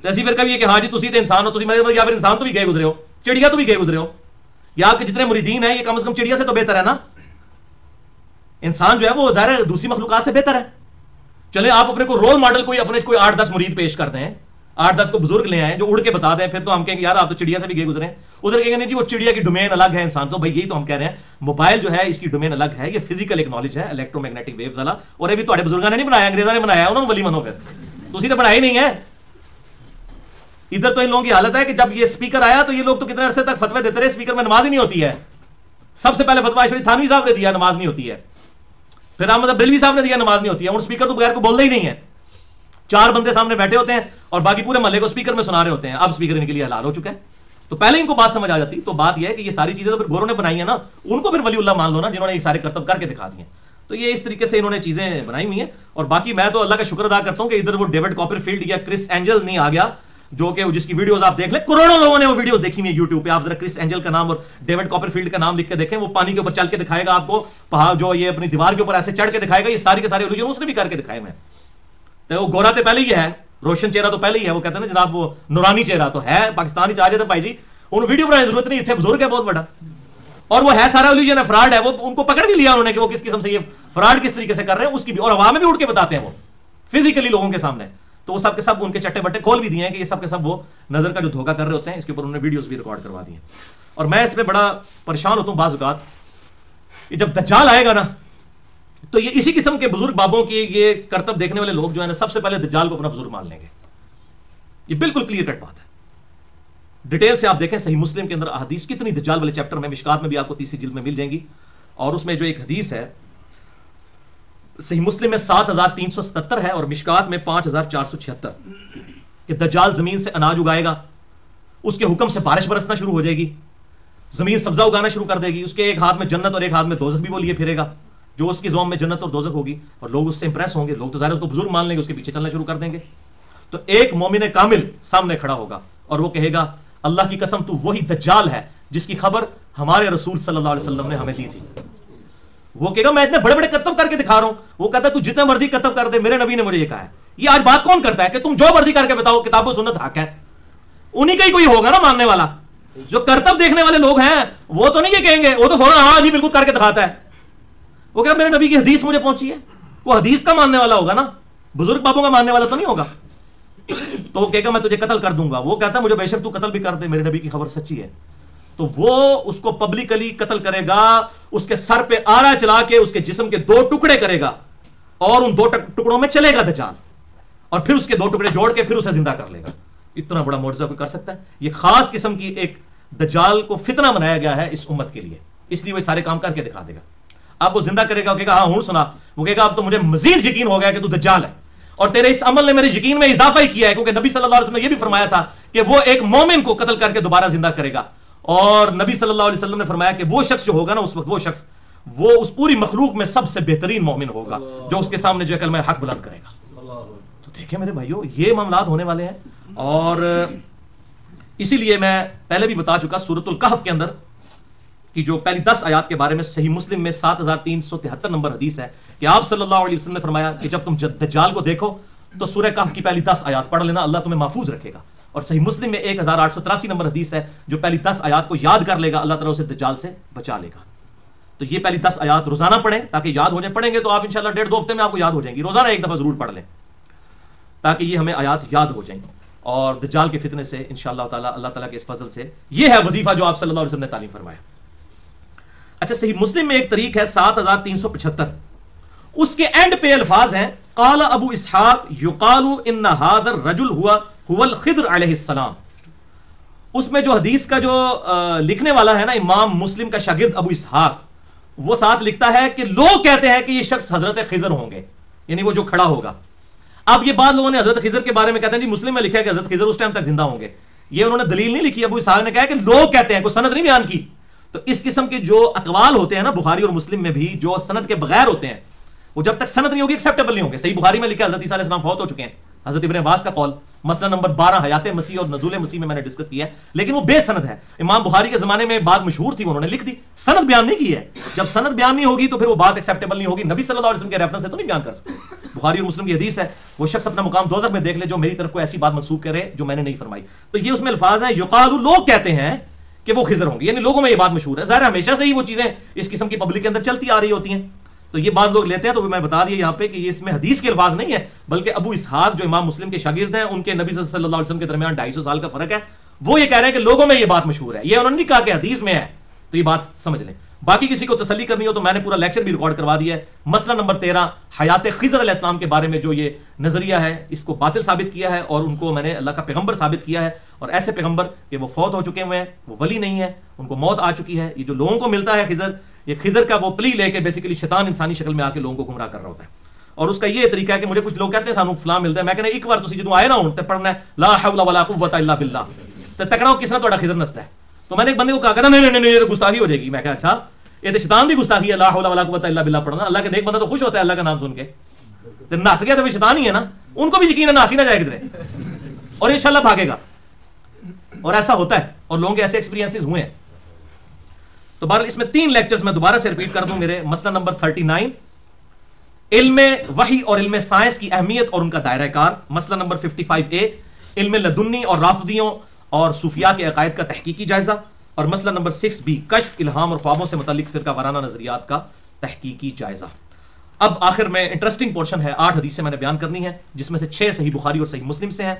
تو اسی پھر کبھی کہ ہاں جی تسی تے انسان ہو, تسی یا پھر انسان تو بھی گئے گزرے ہو, چڑیا تو بھی گئے گزرے ہو, یا آپ کے جتنے مریدین ہیں یہ کم از کم چڑیا سے تو بہتر ہے نا. انسان جو ہے وہ ظاہر ہے دوسری مخلوقات سے بہتر ہے. چلے آپ اپنے کو رول ماڈل کوئی اپنے کوئی 8-10 مرید پیش کر دیں, 8-10 کو بزرگ لے آئیں جو اڑ کے بتا دیں, پھر تو ہم کہیں گے یار آپ تو چڑیا سے بھی گئے گزرے ہیں. ادھر کہیں گے نہیں جی وہ چڑیا کی ڈومین الگ ہے انسان. تو بھائی یہی تو ہم کہہ رہے ہیں, موبائل جو ہے اس کی ڈومین الگ ہے, یہ فزیکل ایک نالج ہے, الیکٹرو میگنیٹک ویوز والا, اور یہ بھی تہاڈے بزرگاں نے نہیں بنایا, انگریزاں نے بنایا, انہوں نے ولی منو, پھر تسی تو بنایا ہی نہیں ہے. ادھر تو ان لوگوں کی حالت ہے کہ جب یہ اسپیکر آیا تو یہ لوگ تو کتنے عرصے تک فتوے دیتے رہے اسپیکر میں نماز ہی نہیں ہوتی ہے. سب سے پہلے فتویٰ اشرف تھانوی صاحب نے دیا نماز نہیں ہوتی ہے, پھر احمد بریلوی صاحب نے دیا نماز نہیں ہوتی ہے. اور اسپیکر تو بغیر کو بولتا ہی نہیں ہے, 4 بندے سامنے بیٹھے ہوتے ہیں اور باقی پورے محلے کو اسپیکر میں سنا رہے ہوتے ہیں. اب اسپیکر ان کے لیے حلال ہو چکا ہے, تو پہلے ان کو بات سمجھ آ جاتی. تو بات یہ ہے کہ یہ ساری چیزیں تو پھر گوروں نے بنائی ہیں نا, ان کو پھر ولی اللہ مان لو نا جنہوں نے یہ سارے کرتب کر کے دکھا دیے. تو یہ اس طریقے سے انہوں نے چیزیں بنائی ہوئی ہیں. اور باقی میں تو اللہ کا شکر ادا کرتا ہوں کہ ادھر وہ ڈیوڈ کاپر فیلڈ یا کرس اینجل نہیں آ گیا, جو کہ جس کی ویڈیوز آپ دیکھ لیں, کروڑوں لوگوں نے وہ ویڈیوز دیکھی ہوئی ہیں یوٹیوب پہ. آپ ذرا کرس اینجل کا نام اور ڈیوڈ کاپر فیلڈ کا نام لکھ کے دیکھیں, وہ پانی کے اوپر چل کے دکھائے گا آپ کو, جو یہ اپنی دیوار کے اوپر ایسے چڑھ کے دکھائے گا, یہ ساری کے سارے الوجن اس نے بھی کر کے دکھائے ہوئے ہیں. تو وہ گورا تو پہلے ہی ہے, روشن چہرہ تو پہلے ہی ہے, وہ کہتے ہیں نا جناب وہ نورانی چہرہ تو ہے, پاکستان ہی چاہ جاتے بھائی جی ان ویڈیو بنانے کی ضرورت نہیں تھے, بزرگ ہے بہت بڑا, اور وہ ہے سارا الوجن ہے, فراڈ ہے. وہ ان کو پکڑ بھی لیا انہوں نے کہ وہ کس قسم سے یہ فراڈ کس طریقے سے کر رہے ہیں, اس کی بھی, اور عوام میں بھی اٹھ کے بتاتے ہیں وہ فزیکلی لوگوں کے سامنے. تو وہ سب کے سب ان کے چٹے بٹے کھول بھی دیے ہیں کہ یہ سب کے سب وہ نظر کا جو دھوکہ کر رہے ہوتے ہیں, اس کے اوپر انہوں نے ویڈیوز بھی ریکارڈ کروا دی ہیں. اور میں اس پہ بڑا پریشان ہوتا ہوں بعض اوقات, کہ جب دجال آئے گا نا تو یہ اسی قسم کے بزرگ بابوں کی یہ کرتب دیکھنے والے لوگ جو ہے نا سب سے پہلے دجال کو اپنا بزرگ مان لیں گے. یہ بالکل کلیئر کٹ بات ہے. ڈیٹیل سے آپ دیکھیں صحیح مسلم کے اندر احادیث کتنی دجال والے چیپٹر میں, مشکات میں بھی آپ کو 30 جلد میں مل جائیں گی. اور اس میں جو ایک حدیث ہے صحیح مسلم میں 7377 ہے اور مشکات میں 5476, کہ دجال زمین سے اناج اگائے گا, اس کے حکم سے بارش برسنا شروع ہو جائے گی, زمین سبزہ اگانا شروع کر دے گی, اس کے ایک ہاتھ میں جنت اور ایک ہاتھ میں دوزخ بھی وہ لیے پھرے گا, جو اس کی زوم میں جنت اور دوزخ ہوگی, اور لوگ اس سے امپریس ہوں گے, لوگ تو ظاہر اس کو بزرگ مان لیں گے, اس کے پیچھے چلنا شروع کر دیں گے. تو ایک مومن کامل سامنے کھڑا ہوگا اور وہ کہے گا اللہ کی قسم تو وہی دجال ہے جس کی خبر ہمارے رسول صلی اللہ علیہ وسلم نے ہمیں دی تھی. وہ کہے گا میں اتنے بڑے بڑے کرتب کر کے دکھا رہا ہوں, وہ کہتا ہے تو جتنے مرضی کرتب کر دے, میرے نبی نے مجھے یہ کہا ہے. یہ آج بات کون کرتا ہے کہ تم جو مرضی کر کے بتاؤ, کتاب و سنت حق ہے, انہی کا ہی کوئی ہوگا نا ماننے والا. جو کرتب دیکھنے والے لوگ ہیں وہ تو نہیں یہ کہیں گے, وہ تو فوراً ہاں جی بالکل کر کے دکھاتا ہے. وہ کہ میرے نبی کی حدیث مجھے پہنچی ہے, وہ حدیث کا ماننے والا ہوگا نا, بزرگ بابوں کا ماننے والا تو نہیں ہوگا. تو وہ کہے گا میں تجھے قتل کر دوں گا, وہ کہتا ہے مجھے بے شک تو قتل بھی کر دے, میرے نبی کی خبر سچی ہے. تو وہ اس کو پبلکلی قتل کرے گا, اس کے سر پہ آرا چلا کے اس کے جسم کے 2 ٹکڑے کرے گا, اور ان 2 ٹکڑوں میں چلے گا دجال, اور پھر اس کے 2 ٹکڑے جوڑ کے پھر اسے زندہ کر لے گا. اتنا بڑا معجزہ کوئی کر سکتا ہے؟ یہ خاص قسم کی ایک دجال کو فتنہ بنایا گیا ہے اس امت کے لیے, اس لیے وہ سارے کام کر کے دکھا دے گا. اب وہ زندہ کرے گا, وہ کہے گا ہاں ہوں سنا, وہ کہے گا اب تو مجھے مزید یقین ہو گیا کہ تو دجال ہے, اور تیرے اس عمل نے میرے یقین میں اضافہ ہی کیا ہے, کیونکہ نبی صلی اللہ علیہ وسلم نے یہ بھی فرمایا تھا کہ وہ ایک مومن کو قتل کر کے دوبارہ زندہ کرے گا. اور نبی صلی اللہ علیہ وسلم نے فرمایا کہ وہ شخص جو ہوگا نا اس وقت, وہ شخص وہ اس پوری مخلوق میں سب سے بہترین مومن ہوگا جو اس کے سامنے جو ہے کلمہ حق بلند کرے گا. تو دیکھیں میرے بھائیو یہ معاملات ہونے والے ہیں. اور اسی لیے میں پہلے بھی بتا چکا سورۃ الکہف کے اندر کی جو پہلی 10 آیات کے بارے میں صحیح مسلم میں 7373 نمبر حدیث ہے کہ آپ صلی اللہ علیہ وسلم نے فرمایا کہ جب تم دجال کو دیکھو تو سورہ کہف کی پہلی 10 آیات پڑھ لینا, اللہ تمہیں محفوظ رکھے گا. اور صحیح مسلم میں 1883 نمبر حدیث ہے, جو پہلی 10 آیات کو یاد کر لے گا اللہ تعالیٰ اسے دجال سے بچا لے گا. تو یہ پہلی 10 آیات روزانہ پڑھیں تاکہ یاد ہو جائیں. پڑھیں گے تو آپ انشاءاللہ 1.5-2 ہفتے میں آپ کو یاد ہو جائیں گی. روزانہ ایک دفعہ ضرور پڑھ لیں تاکہ یہ ہمیں آیات یاد ہو جائیں. اور دجال کے فتنے سے انشاءاللہ تعالیٰ اللہ تعالیٰ کے اس فضل سے یہ ہے وظیفہ جو آپ صلی اللہ علیہ وسلم نے تعلیم فرمایا. اچھا صحیح مسلم میں ایک طریق ہے 7375, اس کے اینڈ پہ الفاظ ہیں قال ابو اسحاق یقال ان هذا الرجل هو الخضر علیہ السلام. اس میں جو حدیث کا جو لکھنے والا ہے نا امام مسلم کا شاگرد ابو اسحاق, وہ ساتھ لکھتا ہے کہ لوگ کہتے ہیں کہ یہ شخص حضرت خضر ہوں گے, یعنی وہ جو کھڑا ہوگا. اب یہ بعض لوگوں نے حضرت خضر کے بارے میں کہتے ہیں جی مسلم میں لکھا ہے کہ حضرت خضر اس ٹائم تک زندہ ہوں گے. یہ انہوں نے دلیل نہیں لکھی, ابو اسحاق نے کہا کہ لوگ کہتے ہیں, کوئی سند نہیں بیان کی. تو اس قسم کے جو اقوال ہوتے ہیں نا بخاری اور مسلم میں بھی, جو سند کے بغیر ہوتے ہیں, وہ جب تک سند نہیں ہوگی ایکسیپٹیبل نہیں ہوں گے. صحیح بخاری میں لکھا ہے حضرت عیسیٰ علیہ السلام فوت ہو چکے ہیں, حضرت ابن عباس کا قول مسئلہ نمبر 12 حیات مسیح اور نزول مسیح میں نے ڈسکس کیا ہے, لیکن وہ بے سند ہے. امام بخاری کے زمانے میں بات مشہور تھی, انہوں نے لکھ دی, سند بیان نہیں کی ہے. جب سند بیان نہیں ہوگی تو پھر وہ بات ایکسیپٹیبل نہیں ہوگی. نبی صلی اللہ علیہ وسلم کے ریفرنس سے تو نہیں بیان کر سکتے. بخاری اور مسلم کی حدیث ہے, وہ شخص اپنا مقام دوزخ میں دیکھ لے جو میری طرف کو ایسی بات منسوب کرے جو میں نے نہیں فرمائی. تو یہ اس میں الفاظ ہیں, یقال, لوگ کہتے ہیں کہ وہ خضر ہوں گے, یعنی لوگوں میں یہ بات مشہور ہے. ظاہر ہمیشہ سے ہی وہ چیزیں اس قسم کی پبلک کے اندر چلتی آ رہی ہوتی ہیں, تو یہ بات لوگ لیتے ہیں. تو میں بتا دیا یہاں پہ کہ یہ اس میں حدیث کے الفاظ نہیں ہے, بلکہ ابو اسحاق جو امام مسلم کے شاگرد ہیں, ان کے نبی صلی اللہ علیہ وسلم کے درمیان 250 سال کا فرق ہے. وہ یہ کہہ رہے ہیں کہ لوگوں میں یہ بات مشہور ہے, یہ انہوں نے نہیں کہا کہ حدیث میں ہے. تو یہ بات سمجھ لیں. باقی کسی کو تسلی کرنی ہو تو میں نے پورا لیکچر بھی ریکارڈ کروا دیا ہے. مسئلہ نمبر 13 حیات خضر علیہ السلام کے بارے میں جو یہ نظریہ ہے, اس کو باطل ثابت کیا ہے, اور ان کو میں نے اللہ کا پیغمبر ثابت کیا ہے. اور ایسے پیغمبر کہ وہ فوت ہو چکے ہوئے ہیں, وہ ولی نہیں ہے, ان کو موت آ چکی ہے. یہ جو لوگوں کو ملتا ہے خضر, یہ خضر کا وہ پلی لے کے بیسیکلی شیطان انسانی شکل میں آ کے لوگوں کو گمراہ کر رہا ہوتا ہے. اور اس کا یہ طریقہ ہے کہ مجھے کچھ لوگ کہتے ہیں سانو فلاں ملتا ہے, میں کہنا ایک بار تسی جدوں آئے نا ہوں تے پڑھنا ہے لا حول ولا قوت الا باللہ, تے تکنا کس نے تہاڈا خضر نستا ہے. تو میں نے ایک بندے کو کہا کہ نہیں نہیں یہ تو گستاخی ہو جائے گی. میں کہا اچھا, یہ تو شیطان دی گستاخی ہے لا حول ولا قوت الا باللہ پڑھنا. اللہ کے نیک بندہ تو خوش ہوتا ہے اللہ کا نام سن کے, تے نس گیا تو شیطان ہی ہے نا, ان کو بھی یقین ہے ناسی نہ جائے کدھر, اور انشاءاللہ بھاگے گا. اور ایسا ہوتا ہے, اور لوگوں کے ایسے ایکسپیرینسز ہوئے ہیں. تو بہرحال اس میں 3 لیکچرز میں دوبارہ سے ریپیٹ کر دوں میرے. مسئلہ نمبر 39 علم وحی اور علم سائنس کی اہمیت اور ان کا دائرہ کار. مسئلہ نمبر 55A علم لدنی اور رافضیوں اور صوفیاء کے عقائد کا تحقیقی جائزہ. اور مسئلہ نمبر 6B کشف, الہام اور خوابوں سے متعلق فرقہ وارانہ نظریات کا تحقیقی جائزہ. اب آخر میں انٹرسٹنگ پورشن ہے, 8 حدیثیں میں نے بیان کرنی ہے, جس میں سے 6 صحیح بخاری اور صحیح مسلم سے ہیں,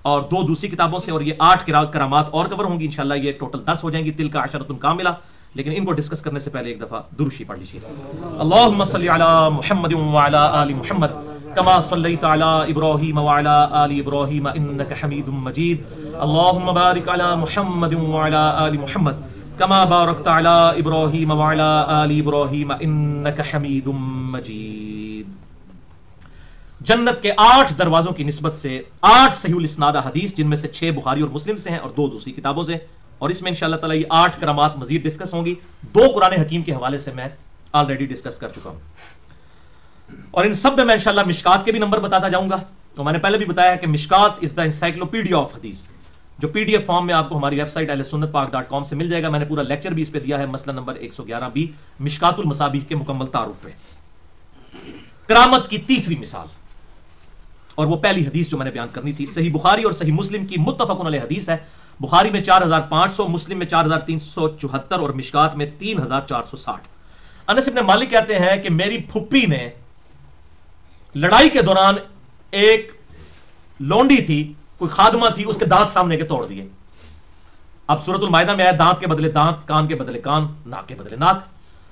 اور 2 دوسری کتابوں سے, اور یہ 8 کرامات اور کور ہوں گی انشاءاللہ. یہ ٹوٹل 10 ہو جائیں گی, تلک عشرۃ کاملہ. لیکن ان کو ڈسکس کرنے سے پہلے ایک دفعہ درود شریف پڑھ لیجیے. اللہم صلی علی محمد وعلی آل محمد کما صلیت علی ابراہیم وعلی آل ابراہیم انک حمید مجید. اللہم بارک علی محمد وعلی آل محمد کما بارکت علی ابراہیم وعلی آل ابراہیم انک حمید مجید. جنت کے 8 دروازوں کی نسبت سے 8 صحیح الاسناد حدیث, جن میں سے 6 بخاری اور مسلم سے ہیں اور 2 دوسری کتابوں سے. اور اس میں انشاءاللہ تعالی یہ 8 کرامات مزید ڈسکس ہوں گی. 2 قرآن حکیم کے حوالے سے میں آلریڈی ڈسکس کر چکا ہوں, اور ان سب میں انشاءاللہ مشکات کے بھی نمبر بتاتا جاؤں گا. تو میں نے پہلے بھی بتایا ہے کہ مشکات از دا انسائکلوپیڈیا آف حدیث, جو PDF فارم میں آپ کو ہماری ویب سائٹ ahlsunnatpak.com سے مل جائے گا. میں نے پورا لیکچر بھی اس پہ دیا ہے, مسئلہ نمبر 111B مشکات المصابیح کے مکمل تعارف پہ. کرامت کی تیسری مثال, اور وہ پہلی حدیث جو میں نے بیان کرنی تھی, صحیح بخاری اور صحیح مسلم کی متفق علیہ حدیث ہے. بخاری میں 4500, مسلم میں 4374 اور مشکات میں 3460. انس بن مالک کہتے ہیں کہ میری پھپھی نے لڑائی کے دوران ایک لونڈی تھی, کوئی خادمہ تھی, اس کے دانت سامنے کے توڑ دیے. اب سورۃ المائدہ میں آیا دانت کے بدلے دانت, کان کے بدلے کان, ناک کے بدلے ناک.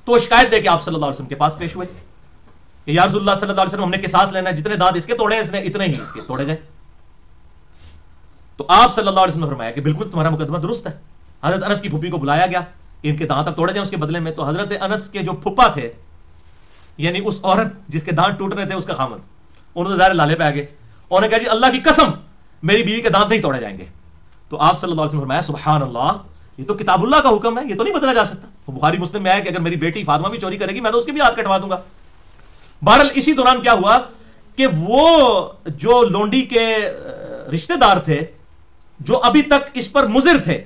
تو شکایت دے کے آپ صلی اللہ علیہ وسلم کے پاس پیش ہوئے کہ یا رسول اللہ صلی اللہ علیہ وسلم, ہم نے قصاص لینا ہے, جتنے دانت اس کے توڑے ہیں اس نے اتنے ہی اس کے توڑے جائیں. تو آپ صلی اللہ علیہ وسلم نے فرمایا کہ بالکل تمہارا مقدمہ درست ہے. حضرت انس کی پھوپھی کو بلایا گیا, ان کے دانت اب توڑے جائیں اس کے بدلے میں. تو حضرت انس کے جو پھپھا تھے, یعنی اس عورت جس کے دانت ٹوٹ رہے تھے, اس کا خامد, انہوں نے ظاہر لالے پہ آ گئے, انہوں نے کہا جی اللہ کی قسم میری بیوی کے دانت نہیں توڑے جائیں گے. تو آپ صلی اللہ علیہ وسلم نے فرمایا سبحان اللہ, یہ تو کتاب اللہ کا حکم ہے, یہ تو نہیں بدلا جا سکتا. وہ بخاری مسلم میں آیا کہ اگر میری بیٹی فاطمہ بھی چوری کرے گی میں تو اس کے بھی ہاتھ کٹوا دوں گا. بہرحال اسی دوران کیا ہوا کہ وہ جو لونڈی کے رشتہ دار تھے, جو ابھی تک اس پر مضر تھے,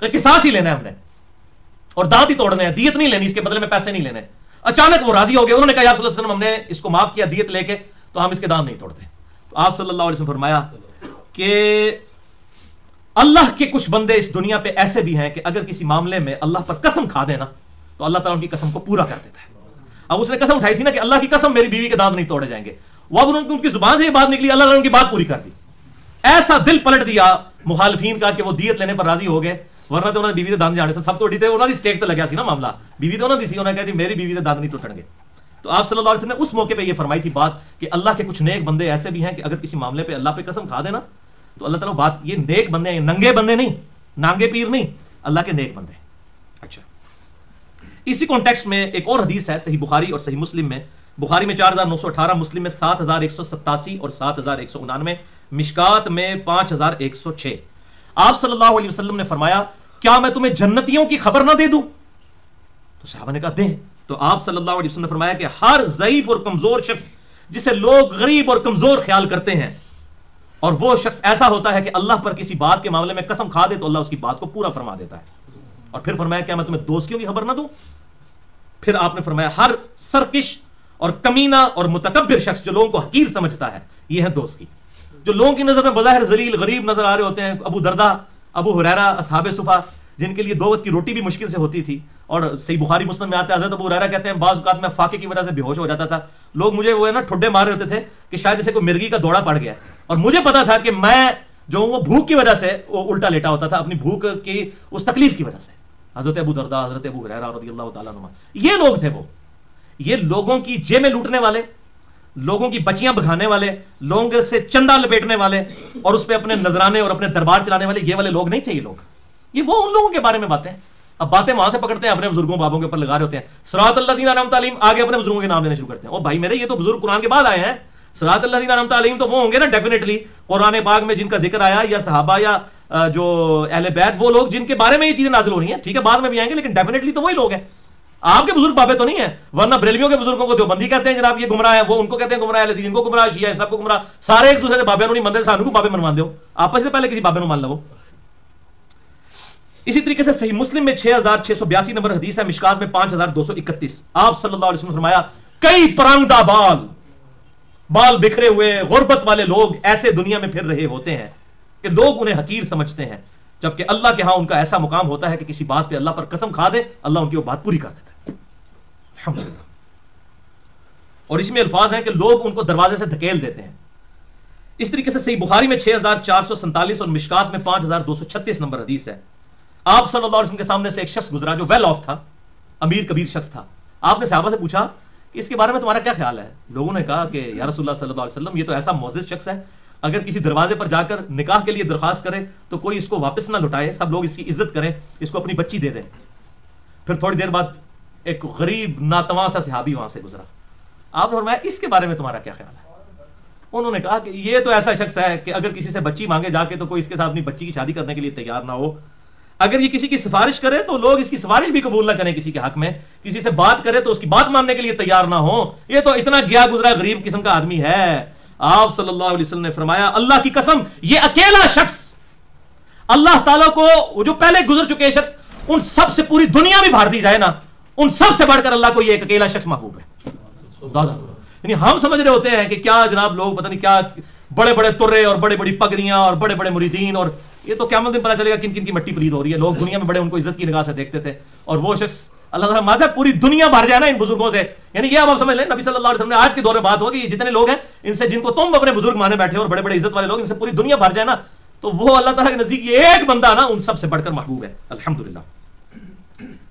قصاص ہی لینا ہے ہم نے اور دانت ہی توڑنے ہیں, دیت نہیں لینی, اس کے بدلے میں پیسے نہیں لینے, اچانک وہ راضی ہو گئے. انہوں نے کہا یا رسول اللہ صلی اللہ علیہ وسلم, ہم نے اس کو معاف کیا دیت لے کے, تو ہم اس کے دانت نہیں توڑتے. تو آپ صلی اللہ علیہ وسلم فرمایا کہ اللہ کے کچھ بندے اس دنیا پہ ایسے بھی ہیں کہ اگر کسی معاملے میں اللہ پر قسم کھا دینا تو اللہ تعالیٰ ان کی قسم کو پورا کر دیتا ہے. اب اس نے قسم اٹھائی تھی نا کہ اللہ کی قسم میری بیوی کے دانت نہیں توڑے جائیں گے, وہ اب ان کی زبان سے یہ بات نکلی, اللہ تعالیٰ ان کی بات پوری کر دی. ایسا دل پلٹ دیا مخالفین کا کہ وہ دیت لینے پر راضی ہو گئے, ورنہ تو انہوں نے بیوی کے دانت جانے سے سب توڑی تھے, انہوں نے سٹیک تو لگیا سی نا معاملہ, بیوی تو انہوں نے دی سی, انہوں نے کہا جی میری بیوی کے دانت نہیں ٹوٹیں گے. تو آپ صلی اللہ علیہ وسلم نے اس موقع پہ یہ فرمائی تھی بات کہ اللہ کے کچھ نیک بندے ایسے بھی ہیں کہ اگر کسی معاملے پہ اللہ پہ قسم کھا دینا تو اللہ تعالیٰ بات, یہ نیک بندے ہیں, ننگے بندے نہیں, نانگے پیر نہیں, اللہ کے نیک بندے. اچھا, اسی کانٹیکسٹ میں ایک اور حدیث ہے صحیح بخاری اور صحیح مسلم میں, بخاری میں 4918، مسلم میں 7187 اور 7199، مشکات میں 5106۔ آپ صلی اللہ علیہ وسلم نے فرمایا کیا میں تمہیں جنتیوں کی خبر نہ دے دوں؟ تو صحابہ نے کہا دیں۔ تو آپ صلی اللہ علیہ وسلم نے فرمایا کہ ہر ضعیف اور کمزور شخص جسے لوگ غریب اور کمزور خیال کرتے ہیں، اور وہ شخص ایسا ہوتا ہے کہ اللہ پر کسی بات کے معاملے میں قسم کھا دے تو اللہ اس کی بات کو پورا فرما دیتا ہے۔ اور پھر فرمایا کیا میں تمہیں دوستیوں کی خبر نہ دوں؟ پھر آپ نے فرمایا ہر سرکش اور کمینہ اور متکبر شخص جو لوگوں کو حقیر سمجھتا ہے، یہ ہے دوست کی۔ جو لوگوں کی نظر میں بظاہر ذلیل غریب نظر آ رہے ہوتے ہیں، ابو دردہ، ابو ہریرہ، اصحاب صفا، جن کے لیے دو وقت کی روٹی بھی مشکل سے ہوتی تھی، اور صحیح بخاری مسلم میں آتا ہے حضرت ابو ہریرہ کہتے ہیں بعض اوقات میں فاقے کی وجہ سے بے ہوش ہو جاتا تھا، لوگ مجھے وہ ہے نا ٹھڈے مار رہے ہوتے تھے کہ شاید اسے کوئی مرغی کا دوڑا پڑ گیا، اور مجھے پتا تھا کہ میں جو وہ بھوک کی وجہ سے وہ الٹا لیٹا ہوتا تھا، اپنی بھوک کی اس تکلیف کی وجہ سے۔ حضرت ابو دردہ، حضرت ابو ہریرہ رضی اللہ تعالیٰ عنہ، یہ لوگ تھے، وہ یہ لوگوں کی جیبیں لوٹنے والے، لوگوں کی بچیاں بگانے والے، لوگوں سے چندہ لپیٹنے والے اور اس پہ اپنے نذرانے اور اپنے دربار چلانے والے، یہ والے لوگ نہیں تھے۔ یہ لوگ، یہ وہ ان لوگوں کے بارے میں باتیں، اب باتیں وہاں سے پکڑتے ہیں، اپنے بزرگوں بابوں کے اوپر لگا رہے ہوتے ہیں، صراط الذین انعمت علیہم، آگے اپنے بزرگوں کے نام لینے شروع کرتے ہیں۔ او بھائی میرے، یہ تو بزرگ قرآن کے بعد آئے ہیں، صراط الذین انعمت علیہم تو وہ ہوں گے نا ڈیفینیٹلی قرآن پاک میں جن کا ذکر آیا، یا صحابہ یا جو اہل بیت، وہ لوگ جن کے بارے میں یہ چیزیں نازل ہو رہی ہیں، ٹھیک ہے بعد میں بھی آئیں گے، لیکن ڈیفینیٹلی تو وہی لوگ ہیں۔ آپ کے بزرگ بابے تو نہیں ہیں، ورنہ بریلویوں کے بزرگوں کو دیوبندی کہتے ہیں جناب یہ گمراہ ہے، وہ ان کو کہتے ہیں گمراہ، ان کو گمراہ، شیعہ سب کو گمراہ، سارے ایک دوسرے سے بابے نہیں مندر سانو کو بابے منوان دو، آپس سے پہلے کسی بابے مان لو۔ اسی طریقے سے صحیح مسلم میں 6682 نمبر حدیث ہے، مشکات میں 5231، آپ صلی اللہ علیہ وسلم نے فرمایا کئی پرانگدہ بال بکھرے ہوئے غربت والے لوگ ایسے دنیا میں پھر رہے ہوتے ہیں کہ لوگ انہیں حقیر سمجھتے ہیں، جبکہ اللہ کے ہاں ان کا ایسا مقام ہوتا ہے کہ کسی بات پہ اللہ پر قسم کھا دے اللہ ان کی وہ بات پوری کر دیتا ہے، الحمدللہ۔ اور اس میں الفاظ ہیں کہ لوگ ان کو دروازے سے دھکیل دیتے ہیں۔ اس طریقے سے صحیح بخاری میں 6447 اور مشکات میں 5236 نمبر حدیث ہے، آپ صلی اللہ علیہ وسلم کے سامنے سے ایک شخص گزرا جو ویل آف تھا، امیر کبیر شخص تھا۔ آپ نے صحابہ سے پوچھا کہ اس کے بارے میں تمہارا کیا خیال ہے؟ لوگوں نے کہا کہ یا رسول اللہ صلی اللہ علیہ وسلم، یہ تو ایسا معزز شخص ہے، اگر کسی دروازے پر جا کر نکاح کے لیے درخواست کرے تو کوئی اس کو واپس نہ لٹائے، سب لوگ اس کی عزت کریں، اس کو اپنی بچی دے دیں۔ پھر تھوڑی دیر بعد ایک غریب ناتواں سا صحابی وہاں سے گزرا، آپ نے فرمایا اس کے بارے میں تمہارا کیا خیال ہے؟ انہوں نے کہا کہ یہ تو ایسا شخص ہے کہ اگر کسی سے بچی مانگے جا کے تو کوئی اس کے ساتھ اپنی بچی کی شادی کرنے کے لیے تیار نہ ہو، اگر یہ کسی کی سفارش کرے تو لوگ اس کی سفارش بھی قبول نہ کریں کسی کے حق میں، کسی سے بات کرے تو اس کی بات ماننے کے لیے تیار نہ ہو، یہ تو اتنا گیا گزرا غریب قسم کا آدمی ہے۔ آپ صلی اللہ علیہ وسلم نے فرمایا اللہ کی قسم یہ اکیلا شخص اللہ تعالیٰ کو، جو پہلے گزر چکے شخص ان سب سے پوری دنیا بھی بھار دی جائے نا، ان سب سے بڑھ کر اللہ کو یہ ایک اکیلا شخص محبوب ہے۔ یعنی ہم سمجھ رہے ہوتے ہیں کہ کیا جناب لوگ پتہ نہیں کیا بڑے بڑے ترے اور بڑی بڑی پگڑیاں اور بڑے بڑے مریدین، اور یہ تو قیامت دن پتہ چلے گا کن کن کی مٹی پلید ہو رہی ہے، لوگ دنیا میں بڑے ان کو عزت کی نگاہ سے دیکھتے تھے، اور وہ شخص اللہ تعالیٰ ماتا ہے پوری دنیا بھر جائے نا ان بزرگوں سے۔ یعنی یہ اب آپ سمجھ لیں نبی صلی اللہ علیہ وسلم نے آج کے دور میں بات ہو کہ یہ جتنے لوگ ہیں ان سے جن کو تم اپنے بزرگ مانے بیٹھے اور بڑے بڑے عزت والے لوگ، ان سے پوری دنیا بھر جائے نا، تو وہ اللہ تعالیٰ کے نزدیک یہ ایک بندہ نا ان سب سے بڑھ کر محبوب ہے، الحمدللہ۔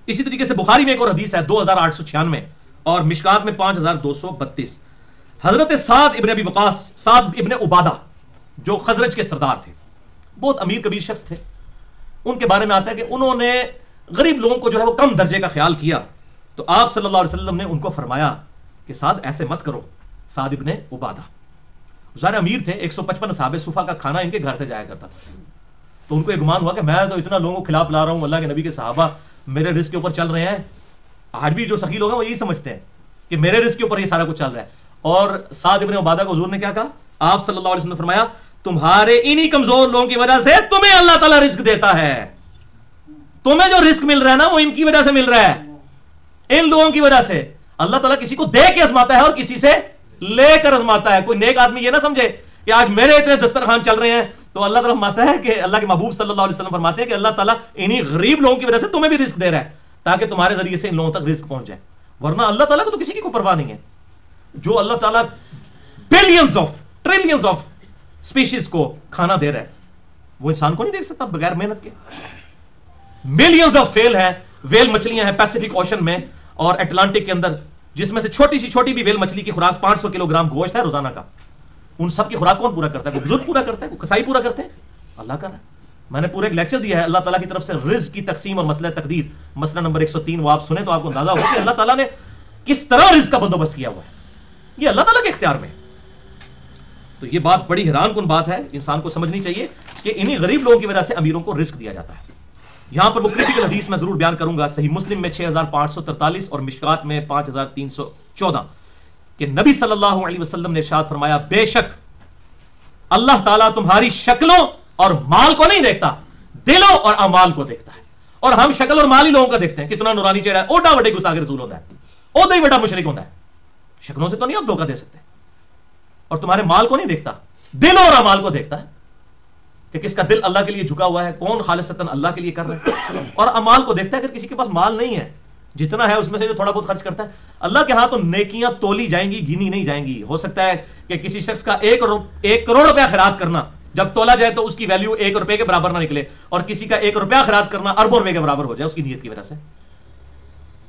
اسی طریقے سے بخاری میں ایک اور حدیث ہے 2896 اور مشکات میں 5232، حضرت سعد ابن ابی وقاص، سعد ابن عبادہ جو خزرج کے سردار تھے، بہت امیر کبیر شخص تھے، ان کے بارے میں آتا ہے کہ انہوں نے غریب لوگوں کو جو ہے وہ کم درجے کا خیال کیا، تو آپ صلی اللہ علیہ وسلم نے ان کو فرمایا کہ سعد ایسے مت کرو، سعد ابن عبادہ ظاہر امیر تھے، 155 صحابہ صفا کا کھانا ان کے گھر سے جایا کرتا تھا، تو ان کو یہ گمان ہوا کہ میں تو اتنا لوگوں کو کھلا پلا رہا ہوں، اللہ کے نبی کے صحابہ میرے رزق کے اوپر چل رہے ہیں، آج بھی جو سخی لوگ ہیں وہ یہی سمجھتے ہیں کہ میرے رزق کے اوپر یہ سارا کچھ چل رہا ہے۔ اور سعد ابن عبادہ کو حضور نے کیا کہا؟ آپ صلی اللہ علیہ وسلم نے فرمایا تمہارے انہی کمزور لوگوں کی وجہ سے تمہیں اللہ تعالیٰ رزق دیتا ہے، تمہیں جو رزق مل رہا ہے نا وہ ان کی وجہ سے مل رہا ہے، ان لوگوں کی وجہ سے۔ اللہ تعالیٰ کسی کو دے کے آزماتا ہے اور کسی سے لے کر آزماتا ہے۔ کوئی نیک آدمی یہ نہ سمجھے کہ آج میرے اتنے دسترخوان چل رہے ہیں تو اللہ تعالیٰ فرماتا ہے کہ اللہ کے محبوب صلی اللہ علیہ وسلم فرماتے ہیں کہ اللہ تعالیٰ انہی غریب لوگوں کی وجہ سے تمہیں بھی رزق دے رہا ہے تاکہ تمہارے ذریعے سے ان لوگوں تک رزق پہنچ جائے، ورنہ اللہ تعالیٰ کو تو کسی کی کوئی پرواہ نہیں ہے۔ جو اللہ تعالیٰ billions of trillions of species کو کھانا دے رہا ہے وہ انسان کو نہیں دیکھ سکتا بغیر محنت کے۔ ملینز آف ویل ہے، ویل مچھلیاں ہیں پیسیفک اوشن میں اور اٹلانٹک کے اندر، جس میں سے چھوٹی سی چھوٹی بھی ویل مچھلی کی خوراک 500 کلو گرام گوشت ہے روزانہ کا۔ ان سب کی خوراک کون پورا کرتا ہے؟ کوئی بزرگ پورا کرتا ہے، کوئی کسائی پورا کرتے ہیں، اللہ کر رہا ہے۔ میں نے پورا ایک لیکچر دیا ہے اللہ تعالیٰ کی طرف سے رزق کی تقسیم اور مسئلہ تقدیر، مسئلہ نمبر 103، وہ آپ سنیں تو آپ کو اندازہ ہوگا کہ اللہ تعالیٰ نے کس طرح رزق کا بندوبست کیا ہوا ہے۔ یہ اللہ تعالیٰ کے اختیار میں. تو یہ بات بڑی حیران کن بات ہے, انسان کو سمجھنی چاہیے کہ انہی غریب لوگوں کی وجہ سے امیروں کو رزق دیا جاتا ہے. یہاں پر وہ کریٹیکل حدیث میں ضرور بیان کروں گا, صحیح مسلم میں 6543 اور مشکات میں 5314, کہ نبی صلی اللہ علیہ وسلم نے ارشاد فرمایا, بے شک اللہ تعالیٰ تمہاری شکلوں اور مال کو نہیں دیکھتا, دلوں اور اعمال کو دیکھتا ہے. اور ہم شکل اور مال ہی لوگوں کا دیکھتے ہیں, کتنا نورانی چہرہ ہے, اوڈا وڈے گستاخ رسول ہوتا ہے, اوڈا ہی بڑا مشرک ہوتا ہے. شکلوں سے تو نہیں آپ دھوکہ دے سکتے. اور تمہارے مال کو نہیں دیکھتا, دلوں اور اعمال کو دیکھتا ہے کہ کس کا دل اللہ کے لیے جھکا ہوا ہے, کون خالصتاً اللہ کے لیے کر رہا ہے. اور اعمال کو دیکھتا ہے اگر کسی کے پاس مال نہیں ہے, جتنا ہے اس میں سے جو تھوڑا بہت خرچ کرتا ہے, اللہ کے ہاں تو نیکیاں تولی جائیں گی, گنی نہیں جائیں گی. ہو سکتا ہے کہ کسی شخص کا 1 کروڑ روپیہ خیرات کرنا جب تولا جائے تو اس کی ویلیو 1 روپے کے برابر نہ نکلے, اور کسی کا 1 روپیہ خیرات کرنا اربوں روپے کے برابر ہو جائے اس کی نیت کی وجہ سے.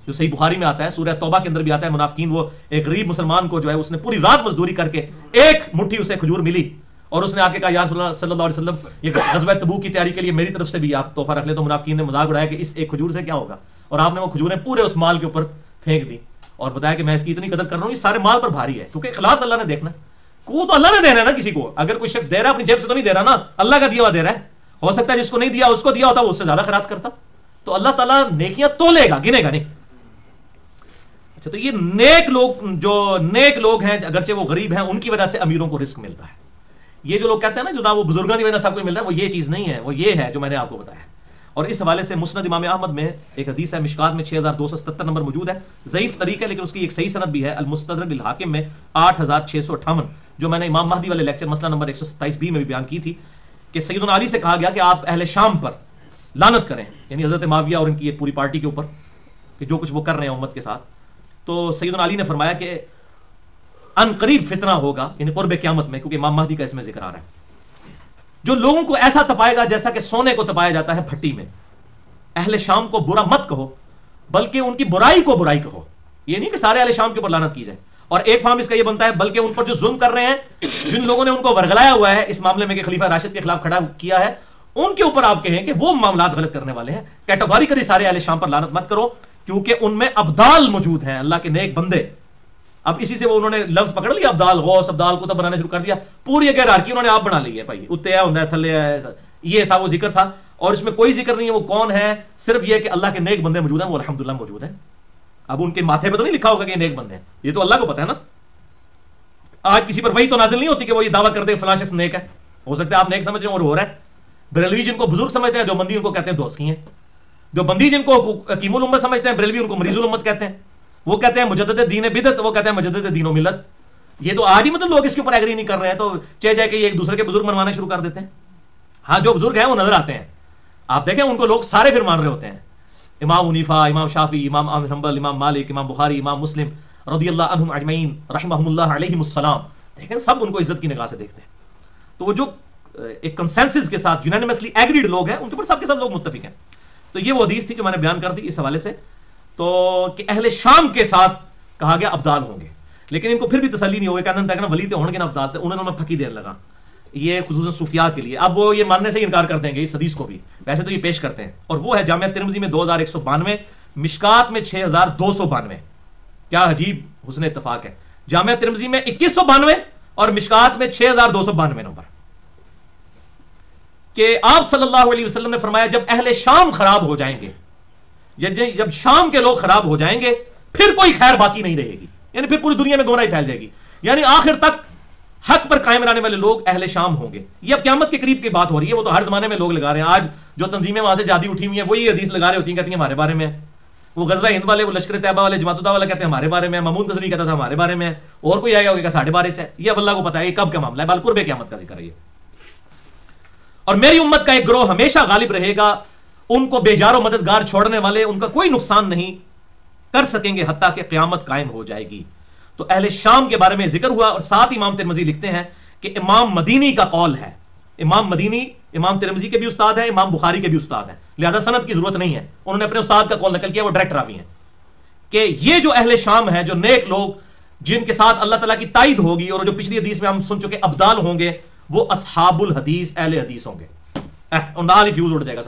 جو صحیح بخاری میں آتا ہے, سورہ توبہ کے اندر بھی آتا ہے, منافقین, وہ ایک غریب مسلمان کو جو ہے اس نے پوری رات مزدوری کر کے ایک مٹھی اسے کھجور ملی, اور اس نے آ کے کہا یا رسول اللہ صلی اللہ علیہ وسلم, یہ غزوہ تبوک کی تیاری کے لیے میری طرف سے بھی آپ تحفہ رکھ لیں. تو منافقین نے مذاق اڑایا کہ اس ایک کھجور سے کیا ہوگا, اور آپ نے وہ کھجوریں پورے اس مال کے اوپر پھینک دی اور بتایا کہ میں اس کی اتنی قدر کر رہا ہوں, یہ سارے مال پر بھاری ہے, کیونکہ اخلاص اللہ نے دیکھنا ہے. کو تو اللہ نے دینا ہے نا کسی کو. اگر کوئی شخص دے رہا ہے اپنی جیب سے تو نہیں دے رہا نا, اللہ کا دیا ہوا دے رہا ہے. ہو سکتا ہے جس کو نہیں دیا اس کو دیا ہوتا وہ اس سے زیادہ خیرات کرتا. تو اللہ تعالیٰ نیکیاں تولے گا, گنے گا نہیں. اچھا, تو یہ نیک لوگ ہیں, اگرچہ وہ غریب ہیں, ان کی وجہ سے امیروں کو رزق ملتا ہے. یہ جو لوگ کہتے ہیں نا جو نہ وہ بزرگوں کی وجہ سے سب کو مل رہا ہے, وہ یہ چیز نہیں ہے, وہ یہ ہے جو میں نے آپ کو بتایا. اور اس حوالے سے مسند امام احمد میں ایک حدیث ہے, مشکات میں 6277 نمبر موجود ہے, ضعیف طریق ہے لیکن اس کی ایک صحیح سند بھی ہے, المستدرک للحاکم میں 8658, جو میں نے امام مہدی والے لیکچر مسئلہ نمبر 127b میں بھی بیان کی تھی, کہ سیدنا علی سے کہا گیا کہ آپ اہل شام پر لعنت کریں, یعنی حضرت معاویہ اور ان کی پوری پارٹی کے اوپر, کہ جو کچھ وہ کر رہے ہیں امت کے ساتھ. تو سیدنا علی نے فرمایا کہ ان قریب فتنہ ہوگا, یعنی قرب قیامت میں, کیونکہ امام مہدی کا اس میں ذکر آ رہا ہے, جو لوگوں کو ایسا تپائے گا جیسا کہ سونے کو تپایا جاتا ہے بھٹی میں. اہل شام کو برا مت کہو, بلکہ ان کی برائی کو برائی کہو. یہ نہیں کہ سارے اہل شام کے اوپر لعنت کی جائے. اور ایک فارم اس کا یہ بنتا ہے, بلکہ ان پر جو ظلم کر رہے ہیں, جن لوگوں نے ان کو ورگلایا ہوا ہے اس معاملے میں کہ خلیفہ راشد کے خلاف کھڑا کیا ہے, ان کے اوپر آپ کہیں کہ وہ معاملات غلط کرنے والے ہیں. کیٹیگوریکلی سارے اہل شام پر لعنت مت کرو, کیونکہ ان میں ابدال موجود ہیں, اللہ کے نیک بندے. اب اسی سے وہ انہوں نے لفظ پکڑ لیا, ابدال, غوث, ابدال کو تب بنانا شروع کر دیا. پوری ایک ہیرارکی انہوں نے آپ بنا لی ہے بھائی, اتنے ہے تھلے ہے, یہ تھا وہ ذکر تھا, اور اس میں کوئی ذکر نہیں ہے وہ کون ہے, صرف یہ کہ اللہ کے نیک بندے موجود ہیں, وہ الحمدللہ موجود ہیں. اب ان کے ماتھے پہ تو نہیں لکھا ہوگا کہ یہ نیک بندے ہیں, یہ تو اللہ کو پتا ہے نا. آج کسی پر وہی تو نازل نہیں ہوتی کہ وہ یہ دعویٰ کرتے فلاں شخص نیک ہے. ہو سکتا ہے آپ نیک سمجھ رہے ہیں اور ہو رہا ہے. بریلوی جن کو بزرگ سمجھتے ہیں, دیوبندی ان کو کہتے ہیں دوستی ہیں. دیوبندی جن کو حکیم الامت سمجھتے ہیں, بریلوی ان کو مریض الامت کہتے ہیں. وہ کہتے ہیں مجدد دین بدعت, وہ کہتے ہیں مجدد دین و ملت. یہ تو آج ہی مطلب لوگ اس کے اوپر ایگری نہیں کر رہے ہیں, تو چہ جائے کہ یہ ایک دوسرے کے بزرگ منوانا شروع کر دیتے ہیں. ہاں, جو بزرگ ہیں وہ نظر آتے ہیں, آپ دیکھیں ان کو لوگ سارے پھر مان رہے ہوتے ہیں. امام حنیفہ, امام شافعی, امام احمد حنبل, امام مالک, امام بخاری, امام مسلم رضی اللہ عنہم اجمعین رحمہم اللہ علیہم السلام, دیکھیں سب ان کو عزت کی نگاہ سے دیکھتے ہیں. تو وہ جو ایک کنسنسس کے ساتھ یونانیمسلی ایگریڈ لوگ ہیں, ان کے اوپر سب کے سب لوگ متفق ہیں. تو یہ وہ حدیث تھی جو میں نے بیان کر دی اس حوالے سے, تو کہ اہل شام کے ساتھ کہا گیا ابدال ہوں گے, لیکن ان کو پھر بھی تسلی نہیں ہوگی, کہنا ولی تو ہوں گے نا ابدال, انہوں نے پھکی دینے لگا. یہ خصوصاً صوفیاء کے لیے. اب وہ یہ ماننے سے انکار کر دیں گے اس حدیث کو بھی, ویسے تو یہ پیش کرتے ہیں, اور وہ ہے جامعہ ترمذی میں 2192, مشکات میں 6292. کیا عجیب حسن اتفاق ہے, جامعہ ترمذی میں 2192 اور مشکات میں 6292 نمبر, کہ آپ صلی اللہ علیہ وسلم نے فرمایا جب اہل شام خراب ہو جائیں گے, جب شام کے لوگ خراب ہو جائیں گے, پھر کوئی خیر باقی نہیں رہے گی, یعنی پھر پوری دنیا میں گمراہی پھیل جائے گی, یعنی آخر تک حق پر قائم رہنے والے لوگ اہل شام ہوں گے. یہ اب قیامت کے قریب کی بات ہو رہی ہے, وہ تو ہر زمانے میں لوگ لگا رہے ہیں. آج جو تنظیمیں وہاں سے جادی اٹھی ہوئی ہیں وہی حدیث لگا رہے ہوتی ہیں, کہتی ہیں ہمارے بارے میں. وہ غزوہ ہند والے, وہ لشکر طیبہ والے, جماعت الدعوہ والے کہتے ہیں ہمارے بارے میں, مامون تزنی کہتا تھا ہمارے بارے میں, اور کوئی آئے گا کہ ساڑھے بارے ہے. یہ اب اللہ کو پتا ہے یہ کب کا معاملہ ہے, بال قرب قیامت کا ذکر ہے یہ. اور میری امت کا ایک گروہ ہمیشہ غالب رہے گا, ان کو بے جار و مددگار چھوڑنے والے ان کا کوئی نقصان نہیں کر سکیں گے حتیٰ کہ قیامت قائم ہو جائے گی. تو اہل شام کے بارے میں ذکر ہوا, اور ساتھ امام ترمذی لکھتے ہیں کہ امام مدینی کا قول ہے. امام مدینی امام ترمذی کے بھی استاد ہیں, امام بخاری کے بھی استاد ہیں, لہذا سند کی ضرورت نہیں ہے, انہوں نے اپنے استاد کا قول نقل کیا, وہ ڈائریکٹ راوی ہیں, کہ یہ جو اہل شام ہیں, جو نیک لوگ جن کے ساتھ اللہ تعالیٰ کی تائید ہوگی, اور جو پچھلی حدیث میں ہم سن چکے ابدال ہوں گے, وہ اصحاب الحدیث, اہل حدیث ہوں گے. نال ہی فیوز اڑ جائے گا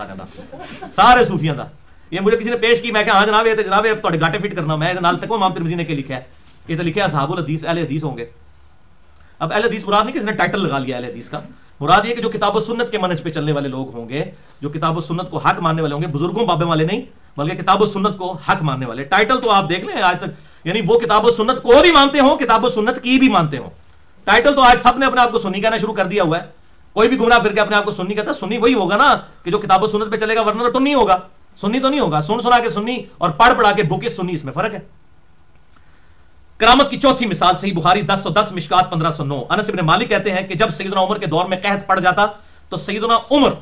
سارے صوفیاں دا. یہ مجھے کسی نے پیش کی, میں کہا ہاں جناب یہ تو جناب تھوڑے گاٹے فٹ کرنا, میں نال تک امام ترمذی نے کہ لکھا ہے, یہ تو لکھے اصحاب الحدیث، اہل حدیث ہوں گے. اب اہل حدیث مراد نہیں کہ اس نے ٹائٹل لگا لیا اہل حدیث کا، مراد یہ کہ جو کتاب و سنت کے منہج پہ چلنے والے لوگ ہوں گے، جو کتاب و سنت کو حق ماننے والے ہوں گے، بزرگوں بابے والے نہیں بلکہ کتاب و سنت کو حق ماننے والے. ٹائٹل تو آپ دیکھ لیں آج تک، یعنی وہ کتاب و سنت کو بھی مانتے ہوں، کتاب و سنت کی بھی مانتے ہوں. ٹائٹل تو آج سب نے اپنے آپ کو سنی کہنا شروع کر دیا ہوا ہے. کوئی بھی گمراہ پھر کے اپنے آپ کو سنی کہتا ہے، سنی وہی ہوگا نا کہ جو کتاب و سنت پہ چلے گا، ورنہ تو نہیں ہوگا. سنی تو نہیں ہوگا، سن سنا کے سنی اور پڑھ پڑھا کے بک سنی، اس میں فرق ہے. کرامت کی چوتھی مثال صحیح بخاری 1010 مشکات 1509. انس بن مالک کہتے ہیں کہ جب سیدنا عمر کے دور میں قحط پڑ جاتا تو سیدنا عمر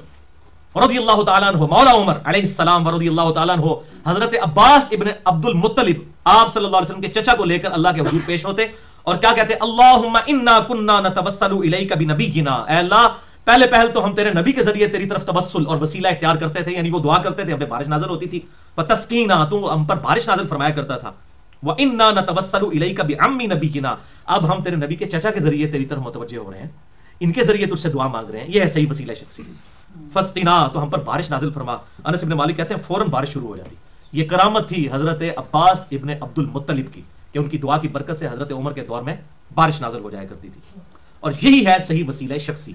رضی اللہ تعالیٰ عنہ، مولا عمر علیہ السلام ورضی اللہ تعالیٰ عنہ، حضرت عباس ابن عبد المطلب آپ صلی اللہ علیہ وسلم کے چچا کو لے کر اللہ کے حضور پیش ہوتے اور کیا کہتے؟ اللہم انا کننا نتوسل الیک بنبینا، اے اللہ پہلے پہل تو ہم تیرے نبی کے ذریعے تیری طرف توسل اور وسیلہ اختیار کرتے تھے، یعنی وہ دعا کرتے تھے، ہم پہ بارش نازل ہوتی تھی. فتسقینا، تو ہم پر بارش نازل فرمایا کرتا تھا. وَإِنَّا نَتَوَسَّلُ إِلَيْكَ بِعَمِّ نَبِيِّنَا، اب ہم تیرے نبی کے چچا کے ذریعے تیری طرف متوجہ ہو رہے ہیں، ان کے ذریعے تجھ سے دعا مانگ رہے ہیں. یہ ہے صحیح وسیلہ شخصی. فسقنا، تو ہم پر بارش نازل فرما. انس بن مالک کہتے ہیں فوراً بارش شروع ہو جاتی. یہ کرامت تھی حضرت عباس ابن عبد المطلب کی کہ ان کی دعا کی برکت سے حضرت عمر کے دور میں بارش نازل ہو جایا کرتی تھی. اور یہی ہے صحیح وسیلہ شخصی،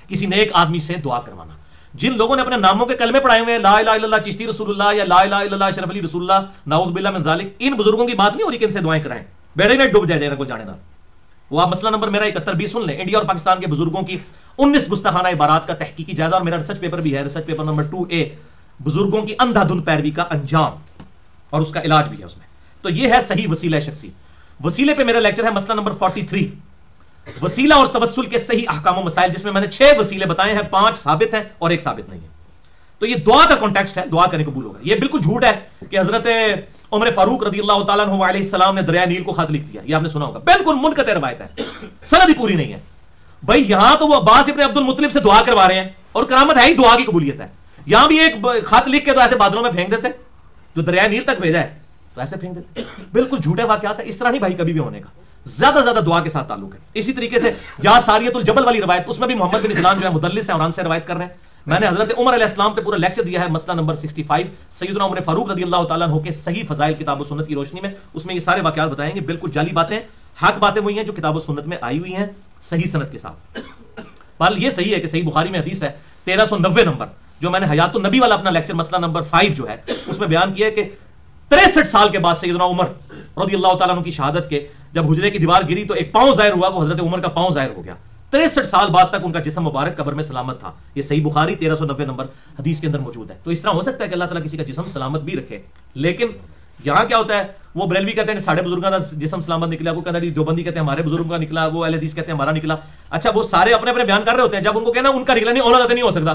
کسی نیک آدمی سے دعا کروانا. جن لوگوں نے اپنے ناموں کے کلمے پڑھائے ہوئے ہیں، لا الہ الا اللہ چشتی رسول اللہ یا لا الہ الا اللہ اشرف علی رسول اللہ، نعوذ باللہ من ذالک، ان بزرگوں کی بات نہیں ہو رہی کہ ان سے دعائیں کرائیں، بیڑے میں ڈوب جائے کو جانے نہ. وہ آپ مسئلہ نمبر میرا 71 سن لیں. انڈیا اور پاکستان کے بزرگوں کی 19 گستاخانہ عبارات کا تحقیقی جائزہ، اور میرا ریسرچ پیپر بھی ہے، ریسرچ پیپر نمبر 2A، بزرگوں کی اندھا دھند پیروی کا انجام اور اس کا علاج بھی ہے اس میں. تو یہ ہے صحیح وسیلہ شخصی. وسیلے پہ میرا لیکچر ہے مسئلہ نمبر 43، وسیلہ اور توسل کے صحیح احکام و مسائل، جس میں میں نے 6 وسیلے بتائے ہیں، 5 ثابت ہیں اور 1 ثابت نہیں ہے. تو یہ دعا کا کانٹیکسٹ ہے، دعا کرنے قبول ہوگا. یہ بالکل جھوٹ ہے کہ حضرت عمر فاروق رضی اللہ تعالیٰ عنہ علیہ السلام نے دریائے نیل کو خط لکھ دیا، یہ آپ نے سنا ہوگا. بالکل منقطع روایت ہے، سند ہی پوری نہیں ہے. بھائی یہاں تو وہ عباس ابن عبد المطلب سے دعا کروا رہے ہیں اور کرامت ہے ہی دعا کی قبولیت ہے. یہاں بھی ایک خط لکھ کے تو ایسے بادلوں میں پھینک دیتے، جو دریائے نیل تک بھیجا ہے تو ایسے پھینک دیتے. بالکل جھوٹے واقعات ہے، اس طرح نہیں بھائی کبھی بھی ہونے کا. زیادہ زیادہ دعا کے ساتھ تعلق ہے. اسی طریقے سے یا ساریت الجبل والی روایت، اس میں بھی محمد بن جلان جو ہے مدلس ہے اور ان سے روایت کر رہے ہیں. میں نے حضرت عمر علیہ السلام پہ پورا لیکچر دیا ہے، مسئلہ نمبر 65 سیدنا عمر فاروق رضی اللہ تعالیٰ عنہ کے صحیح فضائل کتاب و سنت کی روشنی میں. اس میں یہ سارے واقعات بتائیں گے. بالکل جعلی باتیں، حق باتیں وہی ہیں جو کتاب و سنت میں آئی ہوئی ہیں صحیح سند کے ساتھ. بل یہ صحیح ہے کہ صحیح بخاری میں حدیث ہے 1390 نمبر، جو میں نے حیات النبی والا اپنا لیکچر مسئلہ نمبر 5 جو ہے اس میں بیان کیا ہے کہ 63 سال کے بعد سیدنا عمر رضی اللہ تعالیٰ عنہ کی شہادت کے جب حجرے کی دیوار گری تو ایک پاؤں ظاہر ہوا، وہ حضرت عمر کا پاؤں ظاہر ہو گیا. 63 سال بعد تک ان کا جسم مبارک قبر میں سلامت تھا. یہ صحیح بخاری 1390 نمبر حدیث کے اندر موجود ہے. تو اس طرح ہو سکتا ہے کہ اللہ تعالیٰ کسی کا جسم سلامت بھی رکھے. لیکن یہاں کیا ہوتا ہے، وہ بریلوی کہتے ہیں ساڑھے بزرگوں کا جسم سلامت نکلا، وہ کہتے ہیں دیوبندی کہتے ہیں ہمارے بزرگوں کا نکلا، وہ اہل حدیث کہتے ہیں ہمارا نکلا. اچھا وہ سارے اپنے اپنے بیان کر رہے ہوتے ہیں، جب ان کو کہنا ان کا نکلا نہیں ہونا نہیں ہو سکتا،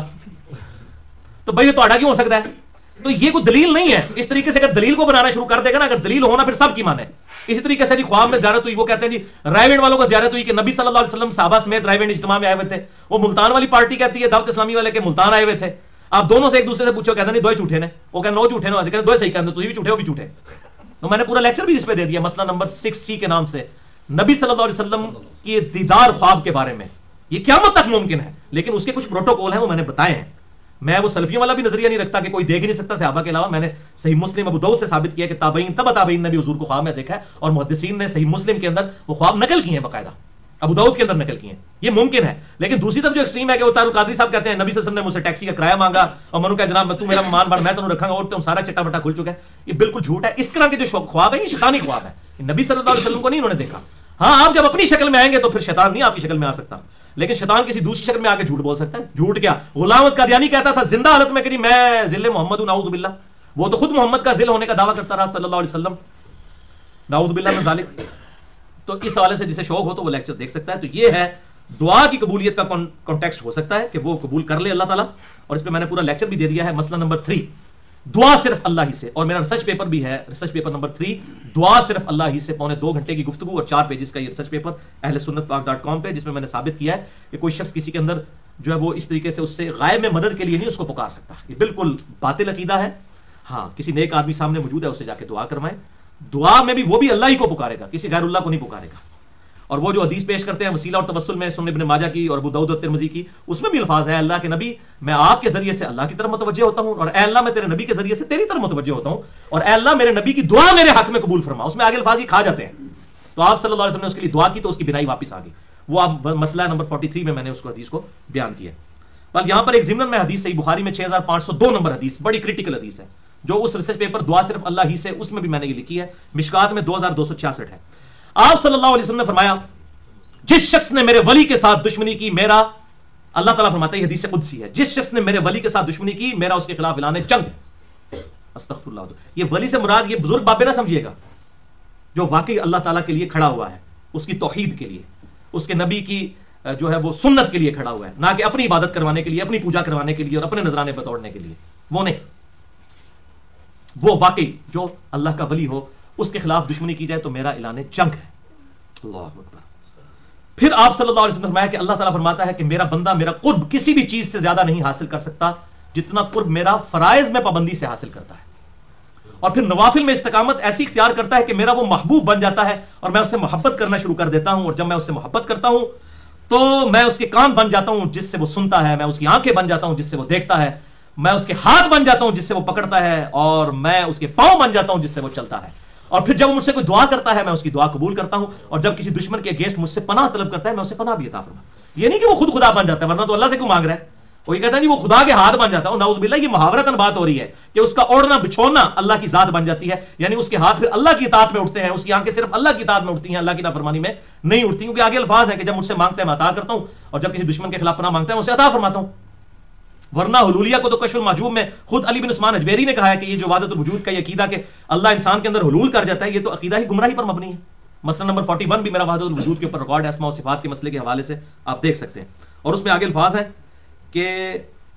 تو بھائی تو کیوں ہو سکتا ہے؟ تو یہ کوئی دلیل نہیں ہے. اس طریقے سے اگر دلیل کو بنانا شروع کر دے گا نا، اگر دلیل ہونا پھر سب کی مانے. اسی طریقے سے خواب میں زیارت ہوئی، وہ کہتے ہیں جی رائے والوں کو زیارت ہوئی کہ نبی صلی اللہ علیہ وسلم صحابہ سمیت رائے اجتماع میں آئے ہوئے تھے. وہ ملتان والی پارٹی کہتی ہے دعوت اسلامی والے کے ملتان آئے ہوئے تھے. آپ دونوں سے ایک دوسرے سے پوچھو، کہتے ہیں دو جھوٹے نے، وہ کہتے ہیں نو جھوٹے نے، کہتے ہیں دو صحیح کہتے ہیں، تجھے بھی جھوٹے ہو بھی جھوٹے. تو میں نے پورا لیکچر بھی اس پہ دے دیا، مسئلہ نمبر 6C کے نام سے، نبی صلی اللہ علیہ وسلم کی دیدار خواب کے بارے میں. یہ قیامت تک ممکن ہے، لیکن اس کے کچھ پروٹوکول ہیں، وہ میں نے بتائے ہیں. میں وہ سلفیوں والا بھی نظریہ نہیں رکھتا کہ کوئی دیکھ ہی نہیں سکتا صحابہ کے علاوہ. میں نے صحیح مسلم ابو داؤد سے ثابت کیا کہ تابعین تابعین نے بھی حضور کو خواب میں دیکھا ہے، اور محدثین نے صحیح مسلم کے اندر وہ خواب نقل کیے ہیں، باقاعدہ ابو داؤد کے اندر نقل کیے ہیں. یہ ممکن ہے. لیکن دوسری طرف جو ایکسٹریم ہے کہ وہ طاہر القادری صاحب کہتے ہیں نبی صلی اللہ علیہ وسلم نے مجھ سے ٹیکسی کا کرایہ مانگا اور میں نے کہا جناب تو میرا مان بڑھ میں تمہیں رکھاں گا اور تم سارا چٹا بٹا کھل چکا ہے. یہ بالکل جھوٹ ہے. اس طرح کے جو خواب ہیں یہ شیطانی خواب ہے. نبی صلی اللہ علیہ وسلم کو نہیں انہوں نے دیکھا. ہاں آپ جب اپنی شکل میں آئیں گے تو پھر شیطان نہیں آپ کی شکل میں آ سکتا، لیکن شیطان کسی دوسری شکل میں آ کے جھوٹ بول سکتا ہے. جھوٹ کیا، غلام احمد قادیانی کہتا تھا زندہ حالت میں کہ میں ذل محمد ہوں، نعوذ باللہ. وہ تو خود محمد کا ذل ہونے کا دعویٰ کرتا رہا صلی اللہ علیہ وسلم، نعوذ باللہ من ذالک. تو اس حوالے سے جسے شوق ہو تو وہ لیکچر دیکھ سکتا ہے. تو یہ ہے دعا کی قبولیت کا کانٹیکسٹ ہو سکتا ہے کہ وہ قبول کر لے اللہ تعالیٰ. اور اس پہ میں نے پورا لیکچر بھی دے دیا ہے. مسئلہ نمبر 3 دعا صرف اللہ ہی سے، اور میرا ریسرچ پیپر بھی ہے، ریسرچ پیپر نمبر 3 دعا صرف اللہ ہی سے، 2.25 گھنٹے کی گفتگو اور 4 پیجز کا یہ ریسرچ پیپر اہل سنت پاک.com پہ، جس میں نے ثابت کیا ہے کہ کوئی شخص کسی کے اندر جو ہے وہ اس طریقے سے اس سے غائب میں مدد کے لیے نہیں اس کو پکار سکتا. یہ بالکل باطل عقیدہ ہے. ہاں کسی نیک آدمی سامنے موجود ہے، اس سے جا کے دعا کروائیں. دعا میں بھی وہ بھی اللہ ہی کو پکارے گا، کسی غیر اللہ کو نہیں پکارے گا. اور وہ جو حدیث پیش کرتے ہیں وسیلہ اور توسل میں سنن ابن ماجہ کی اور ابو داؤد اور ترمذی کی، اس میں بھی الفاظ ہیں اللہ کے نبی میں آپ کے ذریعے سے اللہ کی طرف متوجہ ہوتا ہوں، اور اے اللہ میں تیرے نبی کے ذریعے سے تیری طرف متوجہ ہوتا ہوں، اور اے اللہ میرے نبی کی دعا میرے حق میں قبول فرما. اس میں آگے الفاظ ہی کھا جاتے ہیں. تو آپ صلی اللہ علیہ وسلم نے اس کے لیے دعا کی تو اس کی بنائی واپس آ گئی. وہ آپ مسئلہ نمبر 43 میں نے اس کو حدیث کو بیان کیا. بل یہاں پر ایک ضمن میں حدیث صحیح بخاری میں 6502 نمبر حدیث بڑی کریٹیکل حدیث ہے، جو اس ریسرچ پیپر دعا صرف اللہ ہی سے، اس میں بھی میں نے یہ لکھی ہے، مشکات میں 2266 ہے. آپ صلی اللہ علیہ وسلم نے فرمایا جس شخص نے میرے ولی کے ساتھ دشمنی کی، میرا اللہ تعالیٰ فرماتا ہے یہ حدیث قدسی ہے، جس شخص نے میرے ولی کے ساتھ دشمنی کی میرا اس کے خلاف اعلان جنگ. استغفر اللہ. یہ ولی سے مراد یہ بزرگ بابے نہ سمجھیے گا، جو واقعی اللہ تعالیٰ کے لیے کھڑا ہوا ہے، اس کی توحید کے لیے، اس کے نبی کی جو ہے وہ سنت کے لیے کھڑا ہوا ہے، نہ کہ اپنی عبادت کروانے کے لیے، اپنی پوجا کروانے کے لیے اور اپنے نذرانے بتوڑنے کے لیے. وہ نہیں، وہ واقعی جو اللہ کا ولی ہو اس کے خلاف دشمنی کی جائے تو میرا اعلان جنگ ہے. اللہ اکبر. پھر آپ صلی اللہ علیہ وسلم نے فرمایا کہ اللہ تعالیٰ فرماتا ہے کہ میرا بندہ میرا قرب کسی بھی چیز سے زیادہ نہیں حاصل کر سکتا جتنا قرب میرا فرائض میں پابندی سے حاصل کرتا ہے، اور پھر نوافل میں استقامت ایسی اختیار کرتا ہے کہ میرا وہ محبوب بن جاتا ہے اور میں اس سے محبت کرنا شروع کر دیتا ہوں، اور جب میں اس سے محبت کرتا ہوں تو میں اس کے کان بن جاتا ہوں جس سے وہ سنتا ہے، میں اس کی آنکھیں بن جاتا ہوں جس سے وہ دیکھتا ہے، میں اس کے ہاتھ بن جاتا ہوں جس سے وہ پکڑتا ہے، اور میں اس کے پاؤں بن جاتا ہوں جس سے وہ چلتا ہے. اور پھر جب وہ مجھ سے کوئی دعا کرتا ہے میں اس کی دعا قبول کرتا ہوں، اور جب کسی دشمن کے اگینسٹ مجھ سے پناہ طلب کرتا ہے میں اسے پناہ بھی عطا فرما. یہ نہیں کہ وہ خود خدا بن جاتا ہے، ورنہ تو اللہ سے کیوں مانگ رہا ہے. وہ یہ کہتا ہے نہیں وہ خدا کے ہاتھ بن جاتا ہے. نعوذ باللہ، یہ محاورتاً بات ہو رہی ہے کہ اس کا اوڑھنا بچھونا اللہ کی ذات بن جاتی ہے، یعنی اس کے ہاتھ پھر اللہ کی اطاعت میں اٹھتے ہیں، اس کی آنکھیں صرف اللہ کی اطاعت میں اٹھتی ہیں، اللہ کی نافرمانی میں نہیں اٹھتی. کیونکہ آگے الفاظ ہیں کہ جب مجھ سے مانگتا ہے میں عطا کرتا ہوں، اور جب کسی دشمن کے خلاف پناہ مانگتا ہے میں اسے عطا فرماتا ہوں. ورنہ حلولیہ کو تو کشف المحجوب میں خود علی بن عثمان اجویری نے کہا ہے کہ یہ جو وحدت الوجود کا یہ عقیدہ کہ اللہ انسان کے اندر حلول کر جاتا ہے، یہ تو عقیدہ ہی گمراہی پر مبنی ہے. مسئلہ نمبر 41 بھی میرا وحدت الوجود کے اوپر ریکارڈ ہے، اسماء و صفات کے مسئلے کے حوالے سے آپ دیکھ سکتے ہیں. اور اس میں آگے الفاظ ہیں کہ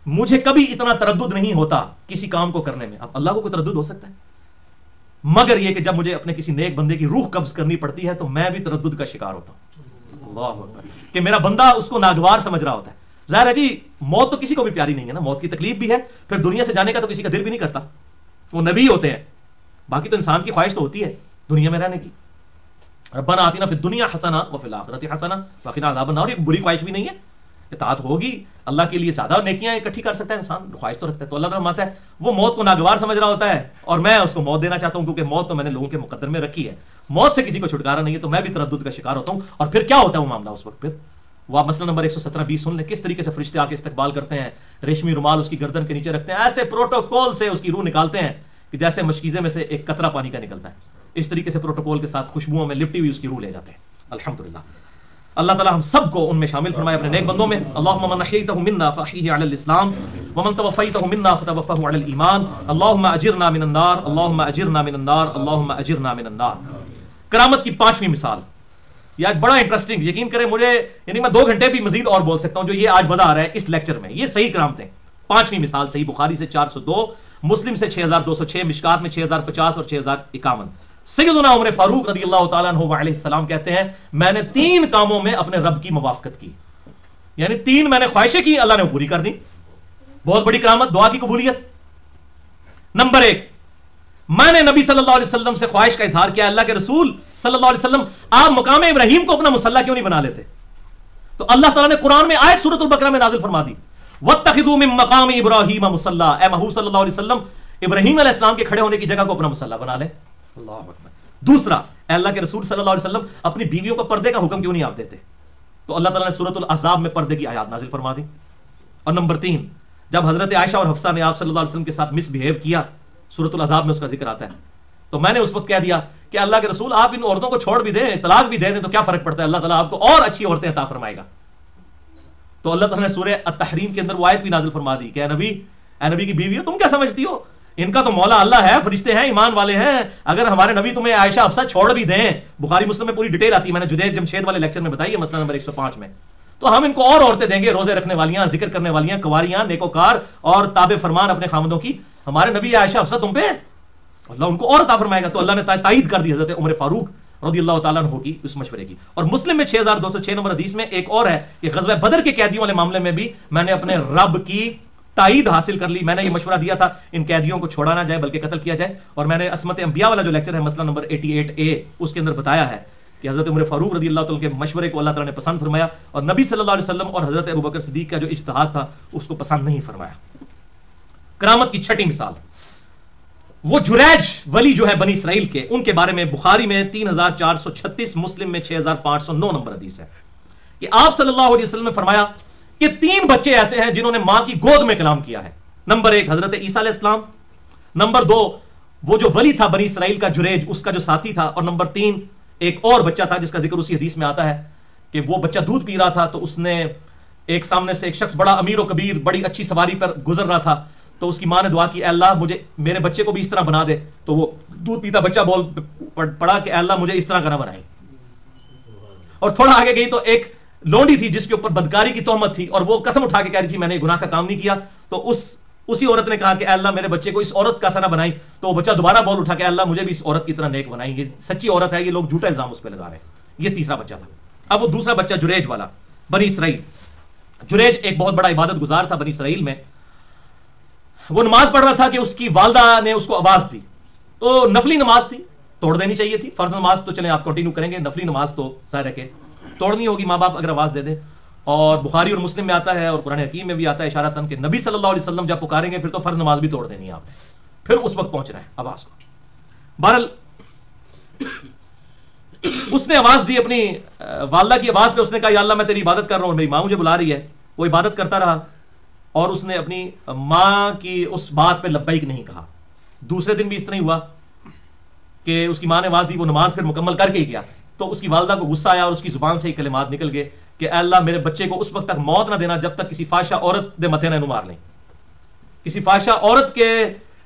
مجھے کبھی اتنا تردد نہیں ہوتا کسی کام کو کرنے میں. اب اللہ کو کوئی تردد ہو سکتا ہے؟ مگر یہ کہ جب مجھے اپنے کسی نیک بندے کی روح قبض کرنی پڑتی ہے تو میں بھی تردد کا شکار ہوتا ہوں. اللہ اکبر. کہ میرا بندہ اس کو ناگوار سمجھ رہا ہوتا ہے. ظاہر ہے جی موت تو کسی کو بھی پیاری نہیں ہے نا، موت کی تکلیف بھی ہے، پھر دنیا سے جانے کا تو کسی کا دل بھی نہیں کرتا. وہ نبی ہوتے ہیں، باقی تو انسان کی خواہش تو ہوتی ہے دنیا میں رہنے کی. ربنا آتنا فی الدنیا حسنہ وفی الآخرۃ حسنہ وقنا عذاب النار. یہ بری خواہش بھی نہیں ہے، اطاعت ہوگی اللہ کے لیے زیادہ نیکیاں اکٹھی کر سکتا ہے انسان، خواہش تو رکھتا ہے. تو اللہ تعالیٰ فرماتا ہے وہ موت کو ناگوار سمجھ رہا ہوتا ہے اور میں اس کو موت دینا چاہتا ہوں، کیونکہ موت تو میں نے لوگوں کے مقدر میں رکھی ہے، موت سے کسی کو چھٹکارا نہیں ہے. تو میں بھی تردد کا شکار ہوتا ہوں. اور پھر کیا ہوتا ہے وہ معاملہ اس وقت؟ پھر وہ آپ مسئلہ نمبر 117-20 سن لیں کس طریقے سے فرشتے آ کے استقبال کرتے ہیں، ریشمی رومال اس کی گردن کے نیچے رکھتے ہیں، ایسے پروٹوکول سے اس کی روح نکالتے ہیں کہ جیسے مشکیزے میں سے ایک قطرہ پانی کا نکلتا ہے، اس طریقے سے پروٹوکول کے ساتھ خوشبوؤں میں لپٹی ہوئی اس کی روح لے جاتے ہیں. الحمدللہ. اللہ تعالیٰ ہم سب کو ان میں شامل فرمائے اپنے نیک بندوں میں. اللہم من احییتہ منا فاحیہ علی الاسلام ومن توفیتہ منا فتوفہ علی الایمان. اللہم اجرنا من النار، اللہم اجرنا من النار، اللہم اجرنا من النار. کرامت کی 5ویں مثال. یہ آج بڑا انٹرسٹنگ، یقین کریں مجھے یعنی میں 2 گھنٹے بھی مزید اور بول سکتا ہوں جو یہ آج وضع آ رہا ہے اس لیکچر میں. یہ صحیح کرامتیں. 5ویں مثال صحیح بخاری سے 402، مسلم سے 6206، مشکات میں 6050 اور 6051. سیدنا عمر فاروق رضی اللہ تعالیٰ عنہ علیہ السلام کہتے ہیں میں نے 3 کاموں میں اپنے رب کی موافقت کی، یعنی 3 میں نے خواہشیں کی اللہ نے وہ پوری کر دی. بہت بڑی کرامت، دعا کی قبولیت. نمبر 1، میں نے نبی صلی اللہ علیہ وسلم سے خواہش کا اظہار کیا، اللہ کے رسول صلی اللہ علیہ وسلم آپ مقام ابراہیم کو اپنا مصلی کیوں نہیں بنا لیتے؟ تو اللہ تعالیٰ نے قرآن میں آیت سورۃ البقرہ میں نازل فرما دی وَاتَّخِذُوا مِن مَّقَامِ إِبْرَاهِيمَ مُصَلًّى. اے محبوب صلی اللہ علیہ وسلم ابراہیم علیہ السلام کے کھڑے ہونے کی جگہ کو اپنا مصلی بنا لیں. اللہ اکبر. دوسرا، اے اللہ کے رسول صلی اللہ علیہ وسلم اپنی بیویوں کو پردے کا حکم کیوں نہیں آپ دیتے؟ تو اللہ تعالیٰ نے سورۃ الاحزاب میں پردے کی آیات نازل فرما دی. اور نمبر 3، جب حضرت عائشہ اور حفصہ نے آپ صلی اللہ علیہ وسلم کے ساتھ مس بہیو کیا، سورۃ الاحزاب میں اس کا ذکر آتا ہے، تو میں نے اس وقت کہہ دیا کہ اللہ کے رسول آپ ان عورتوں کو چھوڑ بھی دیں، طلاق بھی دے دیں تو کیا فرق پڑتا ہے، اللہ تعالیٰ آپ کو اور اچھی عورتیں عطا فرمائے گا. تو اللہ تعالیٰ نے سورہ التحریم کے اندر وہ آیت بھی نازل فرما دی کہ اے نبی کی بیوی ہو، تم کیا سمجھتی ہو، ان کا تو مولا اللہ ہے، فرشتے ہیں، ایمان والے ہیں، اگر ہمارے نبی تمہیں عائشہ حفصہ چھوڑ بھی دیں، بخاری مسلم میں پوری ڈیٹیل آتی ہے، میں نے جدید جمشید والے لیکچر میں بتائی ہے مسئلہ نمبر 105 میں، تو ہم ان کو اور عورتیں دیں گے، روزے رکھنے والیاں، ذکر کرنے والیاں، کنواریاں، نیکوکار اور تابع فرمان اپنے خامدوں کی. ہمارے نبی عائشہ حفصہ تم پہ، اللہ ان کو اور عطا فرمائے گا. تو اللہ نے تائید کر دی حضرت عمر فاروق رضی اللہ تعالیٰ عنہ کی اس مشورے کی. اور مسلم میں 6206 نمبر حدیث میں ایک اور ہے کہ غزوہ بدر کے قیدیوں والے معاملے میں بھی میں نے اپنے رب کی تائید حاصل کر لی. میں نے یہ مشورہ دیا تھا ان قیدیوں کو چھوڑا نہ جائے بلکہ قتل کیا جائے. اور میں نے عصمت انبیاء والا جو لیکچر ہے مسئلہ نمبر 88A اس کے اندر بتایا ہے کہ حضرت عمر فاروق رضی اللہ تعالیٰ کے مشورے کو اللہ تعالیٰ نے پسند فرمایا اور نبی صلی اللہ علیہ وسلم اور حضرت ابوبکر صدیق کا جو اجتہاد تھا اس کو پسند نہیں فرمایا. کرامت کی چھٹی مثال وہ جریج ولی جو ہے بنی اسرائیل کے، ان کے بارے میں بخاری میں 3436، مسلم میں 6509 نمبر حدیث ہے کہ آپ صلی اللہ علیہ وسلم نے فرمایا کہ 3 بچے ایسے ہیں جنہوں نے ماں کی گود میں کلام کیا ہے. نمبر 1 حضرت عیسیٰ علیہ السلام، نمبر 2 وہ جو ولی تھا بنی اسرائیل کا جریج، اس کا جو ساتھی تھا، اور نمبر 3 ایک اور بچہ تھا جس کا ذکر اسی حدیث میں آتا ہے کہ وہ بچہ دودھ پی رہا تھا تو اس نے ایک سامنے سے ایک شخص بڑا امیر و کبیر بڑی اچھی سواری پر گزر رہا تھا تو اس کی ماں نے دعا کی اے اللہ مجھے میرے بچے کو بھی اس طرح بنا دے. تو وہ دودھ پیتا بچہ بول پڑا کہ اے اللہ مجھے اس طرح کا نہ بنائے. اور تھوڑا آگے گئی تو ایک لونڈی تھی جس کے اوپر بدکاری کی تہمت تھی اور وہ قسم اٹھا کے کہہ رہی تھی میں نے گناہ کا کام نہیں کیا. تو اسی عورت نے کہا کہ اے اللہ میرے بچے کو اس عورت کا سا نہ بنائی. تو وہ بچہ دوبارہ بول اٹھا کہ اے اللہ مجھے بھی اس عورت کی طرح نیک بنائی. یہ سچی عورت ہے، یہ لوگ جھوٹا الزام اس پہ لگا رہے ہیں. یہ تیسرا بچہ تھا. اب وہ دوسرا بچہ جریج والا بنی اسرائیل. جریج ایک بہت بڑا عبادت گزار تھا بنی اسرائیل میں. وہ نماز پڑھ رہا تھا کہ اس کی والدہ نے اس کو آواز دی. تو نفلی نماز تھی، توڑ دینی چاہیے تھی. فرض نماز تو چلیں آپ کنٹینیو کریں گے، نفلی نماز تو ظاہر ہے کہ توڑنی ہوگی ماں باپ اگر آواز دے دیں. اور بخاری اور مسلم میں آتا ہے اور قرآن حکیم میں بھی آتا ہے اشارتاً کہ نبی صلی اللہ علیہ وسلم جب پکاریں گے پھر تو فرض نماز بھی توڑ دینی ہے آپ نے، پھر اس وقت پہنچنا ہے آواز کو. بہرحال اس نے آواز دی اپنی والدہ کی آواز پہ. اس نے کہا یا اللہ میں تیری عبادت کر رہا ہوں، میری ماں مجھے بلا رہی ہے. وہ عبادت کرتا رہا اور اس نے اپنی ماں کی اس بات پہ لبیک نہیں کہا. دوسرے دن بھی اس طرح ہی ہوا کہ اس کی ماں نے آواز دی، وہ نماز پھر مکمل کر کے ہی گیا. تو اس کی والدہ کو غصہ آیا اور اس کی زبان سے ہی کلمات نکل گئے کہ اے اللہ میرے بچے کو اس وقت تک موت نہ دینا جب تک کسی فاحشہ عورت دے متھے نہ مار لیں. کسی فاحشہ عورت کے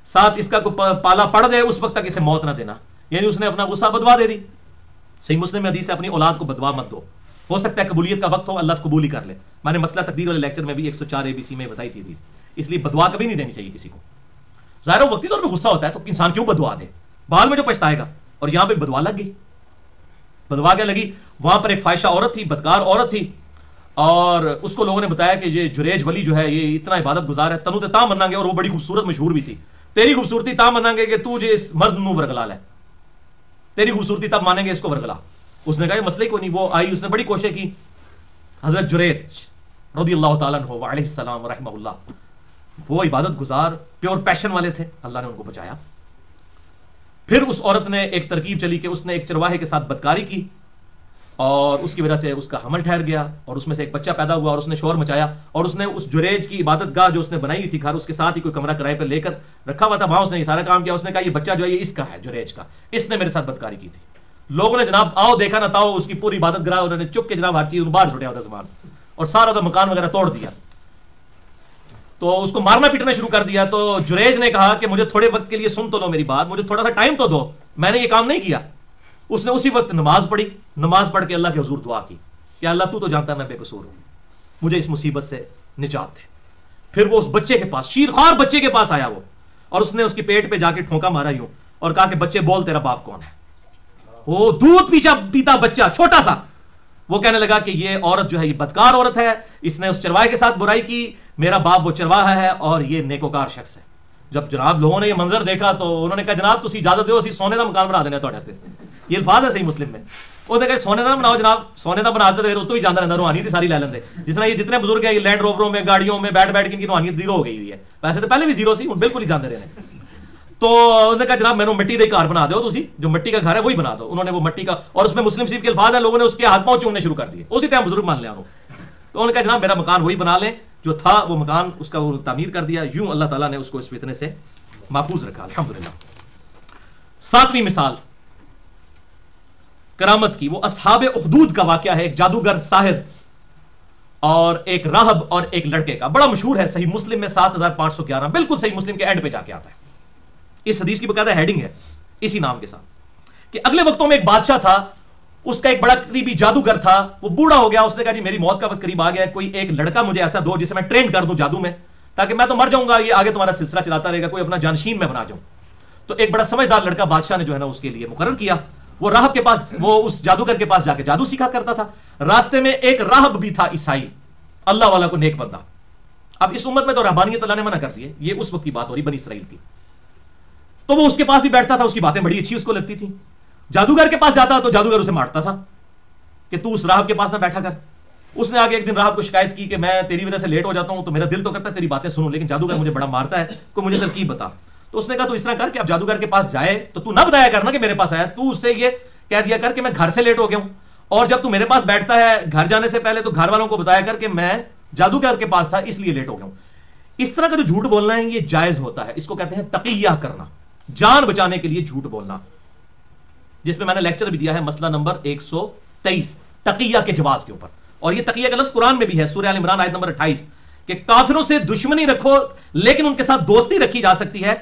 ساتھ اس کا کوئی پالا پڑ دے اس وقت تک اسے موت نہ دینا. یعنی اس نے اپنا غصہ بدوا دے دی. صحیح مسلم میں حدیث ہے اپنی اولاد کو بدوا مت دو. ہو سکتا ہے قبولیت کا وقت ہو، اللہ قبول ہی کر لے. میں نے مسئلہ تقدیر والے لیکچر میں بھی 104 ABC میں بتائی تھی حدیث. اس لیے بدوا کبھی نہیں دینی چاہیے کسی کو. ظاہر ہے وقتی طور پہ غصہ ہوتا ہے تو انسان کیوں بدوا دے، بعد میں جو پچھتائے گا. اور یہاں پہ بدوا لگ گئی. بدوا کیا لگی؟ وہاں پر ایک فاحشہ عورت تھی، بدکار عورت تھی، اور اس کو لوگوں نے بتایا کہ یہ جریج ولی جو ہے یہ اتنا عبادت گزار ہے، تنو تے تا منیں گے. اور وہ بڑی خوبصورت مشہور بھی تھی. تیری خوبصورتی تا منیں گے کہ تو جو اس مرد نو ورگلا لے، تیری خوبصورتی تب مانیں گے اس کو ورگلا. اس نے کہا یہ مسئلے کو نہیں. وہ آئی، اس نے بڑی کوشش کی. حضرت جریج رضی اللہ تعالیٰ عنہ علیہ السلام رحمہ اللہ، وہ عبادت گزار پیور پیشن والے تھے، اللہ نے ان کو بچایا. پھر اس عورت نے ایک ترکیب چلی کہ اس نے ایک چرواہے کے ساتھ بدکاری کی اور اس کی وجہ سے اس کا حمل ٹھہر گیا اور اس میں سے ایک بچہ پیدا ہوا اور اس نے شور مچایا. اور اس نے اس جریج کی عبادت گاہ جو اس نے بنائی تھی گھر، اس کے ساتھ ہی کوئی کمرہ کرائے پہ لے کر رکھا ہوا تھا، وہاں اس نے یہ سارا کام کیا. اس نے کہا یہ بچہ جو ہے یہ اس کا ہے، جریج کا، اس نے میرے ساتھ بدکاری کی تھی. لوگوں نے جناب آؤ دیکھا نہ تاؤ اس کی پوری عبادت گاہ انہوں نے چپ کے جناب ہر چیز باہر چھوڑیا ہوتا سامان اور سارا تو مکان وغیرہ توڑ دیا. تو اس کو مارنا پیٹنا شروع کر دیا. تو جریج نے کہا کہ مجھے تھوڑے وقت کے لیے سن تو لو میری بات، مجھے تھوڑا سا ٹائم تو دو، میں نے یہ کام نہیں کیا. اس نے اسی وقت نماز پڑھی. نماز پڑھ کے اللہ کے حضور دعا کی کہ اللہ تو جانتا ہے میں بے قصور ہوں، مجھے اس مصیبت سے نجات دے. پھر وہ اس بچے کے پاس، شیرخوار بچے کے پاس آیا وہ، اور اس نے اس کی پیٹ پہ جا کے ٹھونکا مارا یوں اور کہا کہ بچے بول تیرا باپ کون ہے. وہ دودھ پیتا بچہ چھوٹا سا، وہ کہنے لگا کہ یہ عورت جو ہے یہ بدکار عورت ہے، اس نے اس چرواہے کے ساتھ برائی کی، میرا باپ وہ چرواہا ہے اور یہ نیکوکار شخص ہے. جب جناب لوگوں نے یہ منظر دیکھا تو انہوں نے کہا جناب تسی اجازت دو اسی سونے کا مکان بنا دینا تھوڑے سے. یہ الفاظ ہے صحیح مسلم میں. وہ کہا سونے کا بناؤ جناب، سونے کا بناتے تھے تو ہی جانتا رہتا، روحانیت ساری لے لیندے. جس طرح یہ جتنے بزرگ ہیں یہ لینڈ رووروں میں گاڑیوں میں بیٹھ کے ان کی روحانیت زیرو ہو گئی ہوئی ہے. ویسے تو پہلے بھی زیرو سی، بالکل ہی جانتے رہے. تو انہوں نے کہا جناب میں نے مٹی دے گھر بنا دو، تسی جو مٹی کا گھر ہے وہی بنا دو. انہوں نے وہ مٹی کا، اور اس میں مسلم شریف کے الفاظ ہیں، لوگوں نے اس کے ہاتھ پاؤں چومنے شروع کر دیے. اسی ٹائم بزرگ مان لیا انہوں. تو انہوں نے کہا جناب میرا مکان وہی بنا لیں جو تھا، وہ مکان اس کا وہ تعمیر کر دیا. یوں اللہ تعالیٰ نے اس کو اس فتنے سے محفوظ رکھا الحمدللہ. 7ویں مثال کرامت کی وہ اصحاب اخدود کا واقعہ ہے. ایک جادوگر ساحر اور ایک راہب اور ایک لڑکے کا، بڑا مشہور ہے. صحیح مسلم میں 7511، بالکل صحیح مسلم کے اینڈ پہ جا کے آتا ہے. اس حدیث کی باقاعدہ ہیڈنگ ہے اسی نام کے ساتھ کہ اگلے وقتوں میں ایک بادشاہ تھا، اس کا ایک بڑا قریبی جادوگر تھا. وہ بوڑھا ہو گیا. اس نے کہا جی میری موت کا وقت قریب آ گیا ہے، کوئی ایک لڑکا مجھے ایسا دو جسے میں ٹرین کر دوں جادو میں، تاکہ میں تو مر جاؤں گا، یہ آگے تمہارا سلسلہ چلاتا رہے گا، کوئی اپنا جانشین میں بنا جاؤں. تو ایک بڑا سمجھدار لڑکا بادشاہ نے جو ہے نا اس کے لیے مقرر کیا. وہ راہب کے پاس، وہ اس جادوگر کے پاس جا کے جادو سیکھا کرتا تھا. راستے میں ایک راہب بھی تھا عیسائی، اللہ والا کو نیک بندہ. اب اس امت میں تو رہبانیت اللہ نے منع کر دی ہے، یہ اس وقت کی بات ہو رہی بنی اسرائیل کی. تو وہ اس کے پاس بھی بیٹھتا تھا، اس کی باتیں بڑی اچھی اس کو لگتی تھی. جادوگر کے پاس جاتا تو جادوگر اسے مارتا تھا کہ تو اس راہب کے پاس نہ بیٹھا کر. اس نے آگے ایک دن راہب کو شکایت کی کہ میں تیری وجہ سے لیٹ ہو جاتا ہوں تو میرا دل تو کرتا ہے تیری باتیں سنوں لیکن جادوگر مجھے بڑا مارتا ہے, کوئی مجھے ترکیب بتا. تو اس نے کہا تو اس طرح کر کہ اب جادوگر کے پاس جائے تو نہ بتایا کرنا کہ میرے پاس آیا, تو اس سے یہ کہہ دیا کر کہ میں گھر سے لیٹ ہو گیا ہوں, اور جب تو میرے پاس بیٹھتا ہے گھر جانے سے پہلے تو گھر والوں کو بتایا کر کہ میں جادوگر کے پاس تھا اس لیے لیٹ ہو گیا ہوں. اس طرح کا جو جھوٹ بولنا ہے یہ جائز ہوتا ہے, اس کو کہتے ہیں تقیہ کرنا, جان بچانے کے لیے جھوٹ بولنا, جس پہ میں نے لیکچر بھی دیا ہے مسئلہ نمبر 123 تقیہ کے جواز کے اوپر. اور یہ تقیہ کا لفظ قرآن میں بھی ہے, سورہ آل عمران آیت نمبر 28, کہ کافروں سے دشمنی رکھو لیکن ان کے ساتھ دوستی رکھی جا سکتی ہے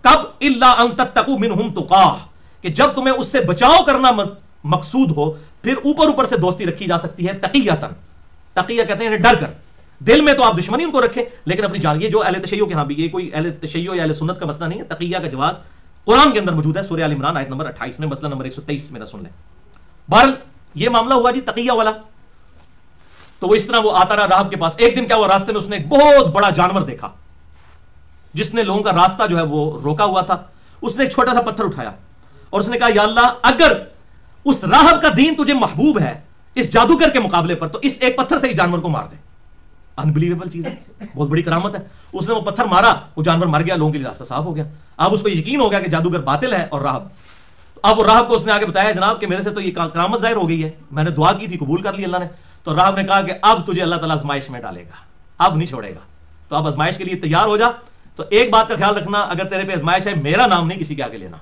کب الا ان تتقوا منہم تقاہ, کہ جب تمہیں اس سے بچاؤ کرنا مقصود ہو پھر اوپر اوپر سے دوستی رکھی جا سکتی ہے تقیۃً. تقیہ کہتے ہیں ڈر کر, دل میں تو آپ دشمنی ان کو رکھیں لیکن اپنی جان. یہ جو اہل تشیع کے ہاں بھی, یہ کوئی اہل تشیع یا اہل سنت کا مسئلہ نہیں ہے, تقیہ کا جواز قرآن کے اندر موجود ہے, سورہ آل عمران آیت نمبر 28 میں, مسئلہ نمبر 123 میرا سن لیں. بہرحال یہ معاملہ ہوا جی تقیہ والا. تو وہ اس طرح وہ آتا رہا راہب کے پاس. ایک دن کیا ہوا, راستے میں اس نے ایک بہت بڑا جانور دیکھا جس نے لوگوں کا راستہ جو ہے وہ روکا ہوا تھا. اس نے ایک چھوٹا سا پتھر اٹھایا اور اس نے کہا یا اللہ اگر اس راہب کا دین تجھے محبوب ہے اس جادوگر کے مقابلے پر تو اس ایک پتھر سے اس جانور کو مار دے. انبلیویبل چیز ہے, بہت بڑی کرامت ہے. اس نے وہ پتھر مارا, وہ جانور مر گیا, لوگوں کے لیے راستہ صاف ہو گیا. اب اس کو یقین ہو گیا کہ جادوگر باطل ہے اور راہب. اب وہ راہب کو اس نے آگے بتایا جناب کہ میرے سے تو یہ کرامت ظاہر ہو گئی ہے, میں نے دعا کی تھی قبول کر لی اللہ نے. تو راہب نے کہا کہ اب تجھے اللہ تعالیٰ آزمائش میں ڈالے گا, اب نہیں چھوڑے گا, تو اب آزمائش کے لیے تیار ہو جا. تو ایک بات کا خیال رکھنا, اگر تیرے پہ آزمائش ہے میرا نام نہیں کسی کے آگے لینا.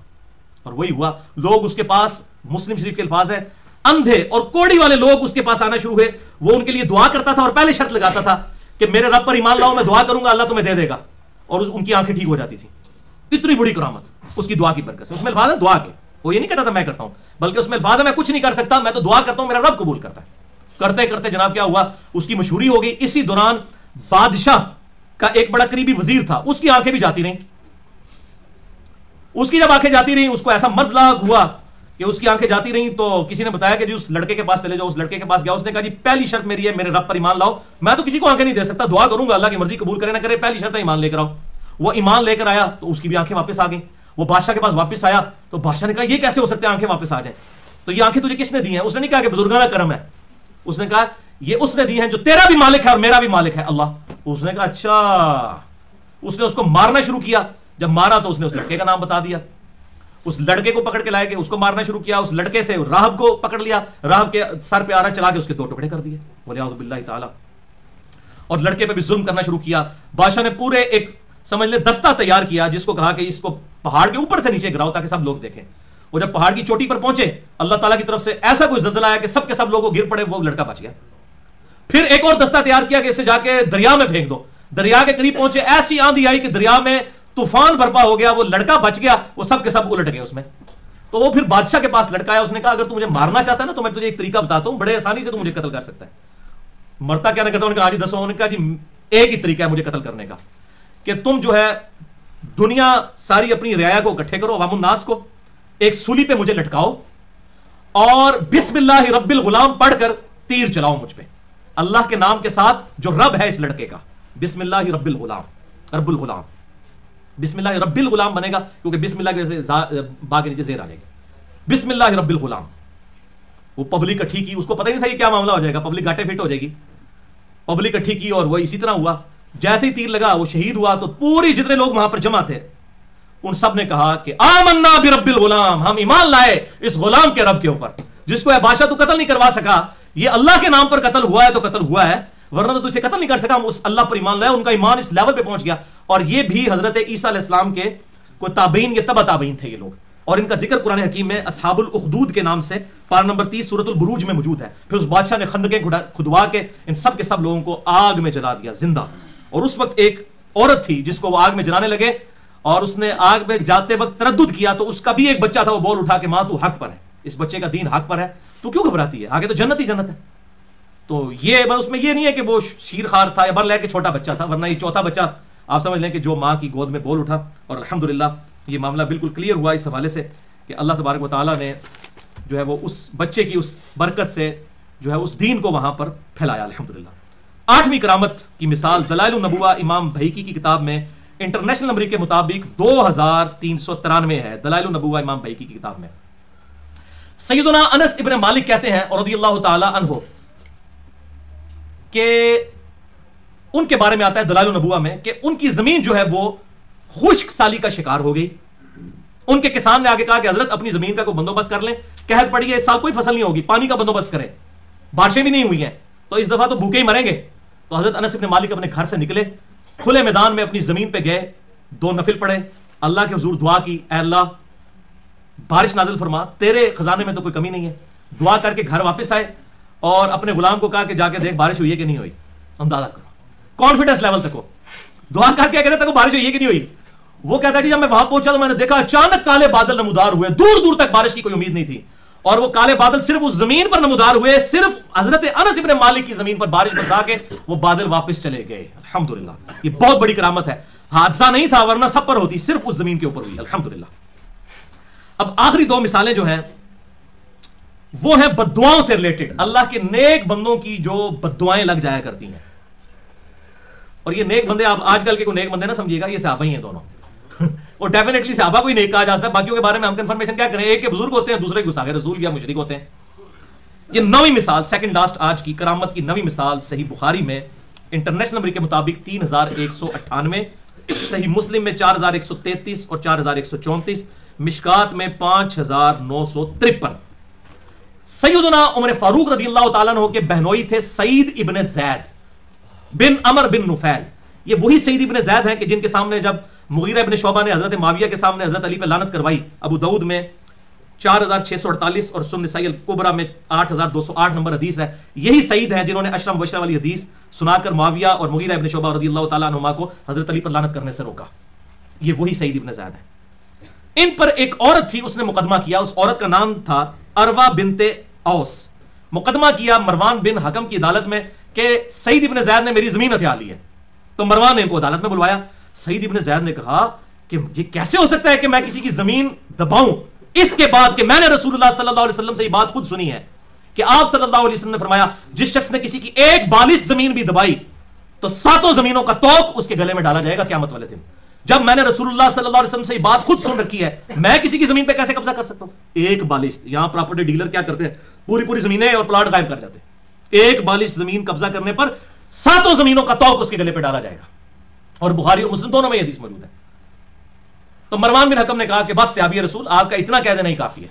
اور وہی ہوا. لوگ اس کے پاس, مسلم شریف کے الفاظ ہے, اندھے اور کوڑی والے لوگ اس کے پاس آنا شروع ہوئے. وہ ان کے لیے دعا کرتا تھا اور پہلے شرط لگاتا تھا کہ میرے رب پر ایمان لاؤ, میں دعا کروں گا اللہ تمہیں دے دے گا, اور ان کی آنکھیں ٹھیک ہو جاتی تھی. اتنی بڑی کرامت اس کی دعا کی برکت سے. اس میں الفاظ ہے دعا کے, وہ یہ نہیں کہتا تھا میں کرتا ہوں, بلکہ اس میں الفاظ ہے میں کچھ نہیں کر سکتا, میں تو دعا کرتا ہوں میرا رب قبول کرتا ہے. کرتے کرتے جناب کیا ہوا, اس کی مشہوری ہو گئی. اسی دوران بادشاہ کا ایک بڑا قریبی وزیر تھا, اس کی آنکھیں بھی جاتی رہیں. اس کی جب آنکھیں جاتی رہیں اس کو ایسا مرض لاحق ہوا کہ اس کی آنکھیں جاتی رہیں. تو کسی نے بتایا کہ جی اس لڑکے کے پاس چلے جاؤ. اس لڑکے کے پاس گیا, اس نے کہا جی پہلی شرط میری ہے میرے رب پر ایمان لاؤ, میں تو کسی کو آنکھیں نہیں دے سکتا, دعا کروں گا اللہ کی مرضی قبول کرے نہ کرے, پہلی شرط ہے ایمان لے کر آؤ. وہ ایمان لے کر آیا تو اس کی بھی آنکھیں واپس آ گئیں. وہ بادشاہ کے پاس واپس آیا تو بادشاہ نے کہا یہ کیسے ہو سکتے ہیں آنکھیں واپس آ جائیں, تو یہ آنکھیں تجھے کس نے دی ہیں؟ اس نے نہیں کہا کہ بزرگانہ کرم ہے, اس نے کہا یہ اس نے دی ہیں جو تیرا بھی مالک ہے اور میرا بھی مالک ہے اللہ. اس نے کہا اچھا. اس نے اس کو مارنا شروع کیا. جب مارا تو اس نے اس لڑکے کا نام بتا دیا. اس لڑکے کو پکڑ کے لائے کہ اس کو مارنا شروع کیا. اس لڑکے سے راہب کو پکڑ لیا, راہب کے سر پہ آرا چلا کے اس کے 2 ٹکڑے کر دیے والعیاذ باللہ تعالی. اور لڑکے پہ بھی ظلم کرنا شروع کیا. بادشاہ نے پورے ایک سمجھ لے دستہ تیار کیا جس کو کہا کہ اس کو پہاڑ کے اوپر سے نیچے گراؤ تاکہ سب لوگ دیکھیں. وہ جب پہاڑ کی چوٹی پر پہنچے اللہ تعالیٰ کی طرف سے ایسا کوئی زلزلہ آیا کہ سب کے سب لوگوں گر پڑے, وہ لڑکا بچ گیا. پھر ایک اور دستہ تیار کیا کہ اسے جا کے دریا میں پھینک دو. دریا کے قریب پہنچے, ایسی آندھی آئی کہ دریا میں طوفان برپا ہو گیا. وہ لڑکا بچ گیا, وہ سب کے سب الٹ گئے اس میں. تو وہ پھر بادشاہ کے پاس لڑکا آیا. اس نے کہا اگر تو مجھے مارنا چاہتا ہے نا تو میں تجھے ایک طریقہ بتاتا ہوں, بڑے آسانی سے تو مجھے قتل کر سکتا ہے. مرتا کیا نہ کرتا, انہوں نے کہا جی دسو. انہوں نے کہا جی ایک ہی طریقہ ہے مجھے قتل کرنے کا, کہ تم جو ہے دنیا ساری اپنی رعایا کو اکٹھے کرو, عوام الناس کو, ایک سولی پہ مجھے لٹکاؤ اور بسم اللہ رب الغلام پڑھ کر تیر چلاؤ مجھ پہ, اللہ کے نام کے ساتھ جو رب ہے اس لڑکے کا, بسم اللہ رب الغلام, رب الغلام, بسم اللہ رب الغلام بنے گا کیونکہ بسم اللہ کے با کے نیچے زیر آ جائے گا, بسم اللہ رب الغلام. وہ پبلک اکٹھی کی, اس کو پتہ ہی نہیں تھا یہ کیا معاملہ ہو جائے گا, پبلک گاٹے فٹ ہو جائے گی. پبلک اکٹھی کی اور وہ اسی طرح ہوا. جیسے ہی تیر لگا وہ شہید ہوا تو پوری جتنے لوگ وہاں پر جمع تھے ان سب نے کہا کہ آمنا برب الغلام, ہم ایمان لائے اس غلام کے رب کے اوپر, جس کو اے بادشاہ تو قتل نہیں کروا سکا, یہ اللہ کے نام پر قتل ہوا ہے تو قتل ہوا ہے, ورنہ تو اسے قتل نہیں کر سکا. ہم اس اللہ پر ایمان لائے. ان کا ایمان اس لیول پہ پہنچ گیا. اور یہ بھی حضرت عیسیٰ علیہ السلام کے کوئی تابعین یا تبع تابعین تھے یہ لوگ, اور ان کا ذکر قرآن حکیم میں اصحاب الاخدود کے نام سے پارہ نمبر 30 سورۃ البروج میں موجود ہے. پھر اس بادشاہ نے خندقیں کھدوا کے ان سب کے سب لوگوں کو آگ میں جلا دیا زندہ. اور اس وقت ایک عورت تھی جس کو وہ آگ میں جلانے لگے, اور اس نے آگ میں جاتے وقت تردد کیا, تو اس کا بھی ایک بچہ تھا, وہ بول اٹھا کہ ماں تو حق پر ہے, اس بچے کا دین حق پر ہے, تو کیوں گھبراتی ہے, آگے تو جنت ہی جنت ہے. تو یہ اس میں یہ نہیں ہے کہ وہ شیر خار تھا یا بر لے کے چھوٹا بچہ تھا, ورنہ یہ چوتھا بچہ آپ سمجھ لیں کہ جو ماں کی گود میں بول اٹھا. اور الحمدللہ یہ معاملہ بالکل کلیئر ہوا اس حوالے سے کہ اللہ تبارک و تعالیٰ نے جو ہے وہ اس بچے کی اس برکت سے جو ہے اس دین کو وہاں پر پھیلایا الحمدللہ. 8ویں کرامت کی مثال دلائل النبوہ امام بھیکی کی کتاب میں انٹرنیشنل نمبر کے مطابق 2393 ہے. دلائل النبوہ امام بھیکی کی کتاب میں سیدنا انس ابن مالک کہتے ہیں رضی اللہ تعالی عنہ کہ ان کے بارے میں آتا ہے دلائل النبوہ میں کہ ان کی زمین جو ہے وہ خشک سالی کا شکار ہو گئی. ان کے کسان نے آگے کہا کہ حضرت اپنی زمین کا کوئی بندوبست کر لیں, قحط پڑی ہے, اس سال کوئی فصل نہیں ہوگی, پانی کا بندوبست کریں, بارشیں بھی نہیں ہوئی ہیں تو اس دفعہ تو بھوکے ہی مریں گے. تو حضرت انس ابن مالک اپنے گھر سے نکلے, کھلے میدان میں اپنی زمین پہ گئے, 2 نفل پڑھے, اللہ کے حضور دعا کی, اے اللہ بارش نازل فرما, تیرے خزانے میں تو کوئی کمی نہیں ہے. دعا کر کے گھر واپس آئے اور اپنے غلام کو کہا کہ جا کے دیکھ بارش ہوئی ہے کہ نہیں ہوئی. اندازہ کرو کانفیڈنس لیول تک ہو, دعا کر کے کہتے تک بارش ہوئی ہے کہ نہیں ہوئی. وہ کہتا ہے کہ جب میں وہاں پہنچا تو میں نے دیکھا اچانک کالے بادل نمودار ہوئے, دور دور تک بارش کی کوئی امید نہیں تھی, اور وہ کالے بادل صرف اس زمین پر نمودار ہوئے, صرف حضرت انس ابن مالک کی زمین پر بارش برسا کے وہ بادل واپس چلے گئے. الحمدللہ, یہ بہت بڑی کرامت ہے, حادثہ نہیں تھا ورنہ سب پر ہوتی, صرف اس زمین کے اوپر ہوئی. الحمدللہ. اب آخری 2 مثالیں جو ہیں وہ ہیں بد دعاؤں سے ریلیٹڈ, اللہ کے نیک بندوں کی جو بد دعائیں لگ جایا کرتی ہیں. اور یہ نیک بندے, آپ آج کل کے کوئی نیک بندے نہ سمجھیے گا, یہ صحابہ ہی ہیں دونوں. اور ڈیفینیٹلی صحابہ کوئی نیک کہا جا سکتا ہے, باقیوں کے بارے میں ہم کنفرمیشن کیا کریں, ایک کے بزرگ ہوتے ہیں, دوسرے گستاخ رسول یا مشرک ہوتے ہیں. یہ 9ویں مثال, سیکنڈ لاسٹ آج کی کرامت کی 9ویں مثال صحیح بخاری میں انٹرنیشنل نمبر کے مطابق 3198, صحیح مسلم میں 4133 اور 4134, مشکات میں 5953. سیدنا عمر فاروق رضی اللہ تعالیٰ عنہ کے بہنوئی تھے سعید ابن زید بن عمر بن نفیل. یہ وہی سعید ابن زید ہیں کہ جن کے سامنے جب مغیرہ ابن شعبہ نے حضرت معاویہ کے سامنے حضرت علی پہ لعنت کروائی, ابو داؤد میں 4648 اور سنن نسائی الکبریٰ میں 8208 نمبر حدیث ہے. یہی سعید ہیں جنہوں نے اشرم مبشرہ والی حدیث سنا کر معاویہ اور مغیرہ ابن شعبہ رضی اللہ تعالیٰ عنہما کو حضرت علی پر لعنت کرنے سے روکا. یہ وہی سعید ابن زید ہیں. ان پر ایک عورت تھی, اس نے مقدمہ کیا, اس عورت کا نام تھا اروا بنت اوس. مقدمہ کیا مروان بن حکم کی عدالت میں کہ سعید ابن زید نے میری زمین ہتھیا لی ہے. تو مروان نے ان کو عدالت میں بلوایا. سعید ابن زید نے کہا کہ یہ کیسے ہو سکتا ہے کہ میں کسی کی زمین دباؤں, اس کے بعد کہ میں نے رسول اللہ صلی اللہ علیہ وسلم سے یہ بات خود سنی ہے کہ آپ صلی اللہ علیہ وسلم نے فرمایا جس شخص نے کسی کی ایک بالش زمین بھی دبائی تو 7 زمینوں کا توق اس کے گلے میں ڈالا جائے گا قیامت والے دن. جب میں نے رسول اللہ صلی اللہ علیہ وسلم سے یہ بات خود سن رکھی ہے, میں کسی کی زمین پہ کیسے قبضہ کر سکتا ہوں؟ ایک بالش, یہاں پراپرٹی ڈیلر کیا کرتے ہیں, پوری زمینیں اور پلاٹ غائب کر جاتے ہیں. ایک بالش زمین قبضہ کرنے پر 7 زمینوں کا توق اس کے گلے پہ ڈالا جائے گا, اور بخاری اور مسلم دونوں میں یہ حدیث موجود ہے. تو مروان بن حکم نے کہا کہ بس صحابی رسول آپ کا اتنا کہہ دینا ہی کافی ہے.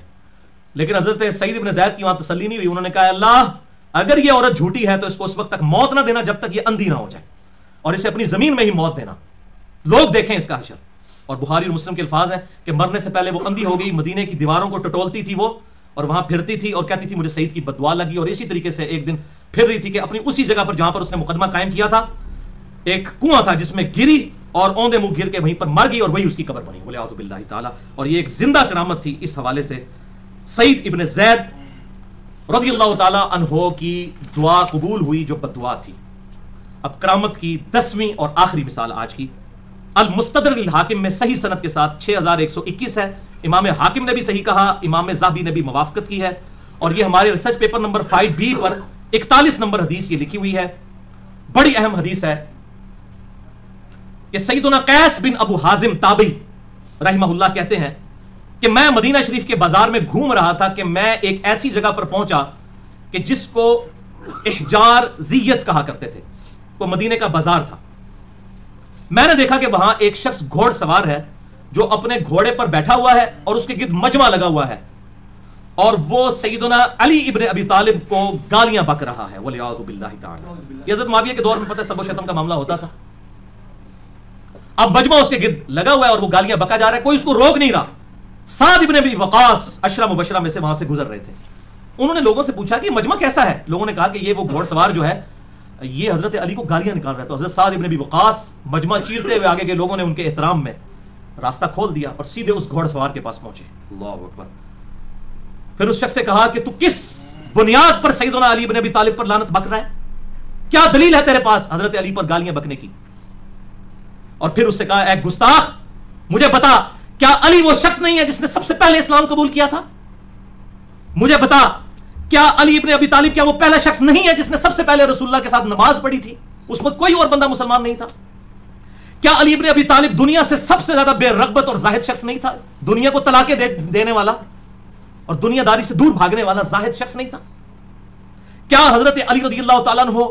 لیکن حضرت سعید ابن زید کی وہاں تسلی نہیں ہوئی. انہوں نے کہا اللہ اگر یہ عورت جھوٹی ہے تو اس کو اس وقت تک موت نہ دینا جب تک یہ اندھی نہ ہو جائے, اور اسے اپنی زمین میں ہی موت دینا, لوگ دیکھیں اس کا حشر. اور بخاری اور مسلم کے الفاظ ہیں کہ مرنے سے پہلے وہ اندھی ہو گئی, مدینے کی دیواروں کو ٹٹولتی تھی وہ, اور وہاں پھرتی تھی اور کہتی تھی مجھے سعید کی بددعا لگی. اور اسی طریقے سے ایک دن پھر رہی تھی کہ اپنی اسی جگہ پر جہاں پر اس نے مقدمہ قائم کیا تھا ایک کنواں تھا جس میں گری اور اوندے منہ گر کے وہیں پر مر گئی اور وہی اس کی قبر بنی. بولے اعوذ باللہ تعالی. اور یہ ایک زندہ کرامت تھی. اس حوالے سے سعید ابن زید رضی اللہ تعالی عنہ کی دعا قبول ہوئی جو بددعا تھی. اب کرامت کی 10ویں اور آخری مثال آج کی, المستدرک للحاکم میں صحیح سند کے ساتھ 6121 ہے. امام حاکم نے بھی صحیح کہا, امام ذہبی نے بھی موافقت کی ہے, اور یہ ہمارے ریسرچ پیپر نمبر 5B پر 41 نمبر حدیث یہ لکھی ہوئی ہے. بڑی اہم حدیث ہے. کہ سیدنا قیس بن ابو حازم تابعی رحمہ اللہ کہتے ہیں کہ میں مدینہ شریف کے بازار میں گھوم رہا تھا کہ میں ایک ایسی جگہ پر پہنچا کہ جس کو احجار زیت کہا کرتے تھے. وہ مدینے کا بازار تھا. میں نے دیکھا کہ وہاں ایک شخص گھوڑ سوار ہے جو اپنے گھوڑے پر بیٹھا ہوا ہے اور اس کے گرد مجمع لگا ہوا ہے, اور وہ سیدنا علی ابن ابی طالب کو گالیاں بک رہا ہے. وَلِعَاذُ بِاللَّهِ تَعَالَى. یہ حضرت معاویہ کے دور میں پتہ ہے سب و شتم کا معاملہ ہوتا تھا. اب مجمع اس کے گرد لگا ہوا ہے اور وہ گالیاں بکا جا رہا ہے, کوئی اس کو روک نہیں رہا. سعد ابن ابی وقاص عشرہ مبشرہ میں سے وہاں سے گزر رہے تھے. انہوں نے لوگوں سے پوچھا کہ مجمع کیسا ہے. لوگوں نے کہا کہ یہ وہ گھوڑ سوار جو ہے یہ حضرت علی کو گالیاں نکال رہا ہے. تو حضرت سعد ابن ابی وقاص مجمع چیرتے ہوئے آگے کے لوگوں نے ان کے احترام میں راستہ کھول دیا اور سیدھے اس گھوڑ سوار کے پاس پہنچے. اللہ اکبر. پھر اس شخص سے کہا کہ تو کس بنیاد پر سیدنا علی ابن ابی طالب پر لعنت بک رہا ہے, کیا دلیل ہے تیرے پاس حضرت علی پر گالیاں بکنے کی؟ اور پھر اس سے کہا اے گستاخ مجھے بتا کیا علی وہ شخص نہیں ہے جس نے سب سے پہلے اسلام قبول کیا تھا؟ مجھے بتا کیا علی ابن ابی طالب کیا وہ پہلا شخص نہیں ہے جس نے سب سے پہلے رسول اللہ کے ساتھ نماز پڑھی تھی؟ اس وقت کوئی اور بندہ مسلمان نہیں تھا. کیا علی ابن ابی طالب دنیا سے سب سے زیادہ بے رغبت اور زاہد شخص نہیں تھا, دنیا کو طلاقیں دینے والا؟ اور دنیا داری سے دور بھاگنے والا زاہد شخص نہیں تھا؟ کیا حضرت علی رضی اللہ تعالیٰ عنہ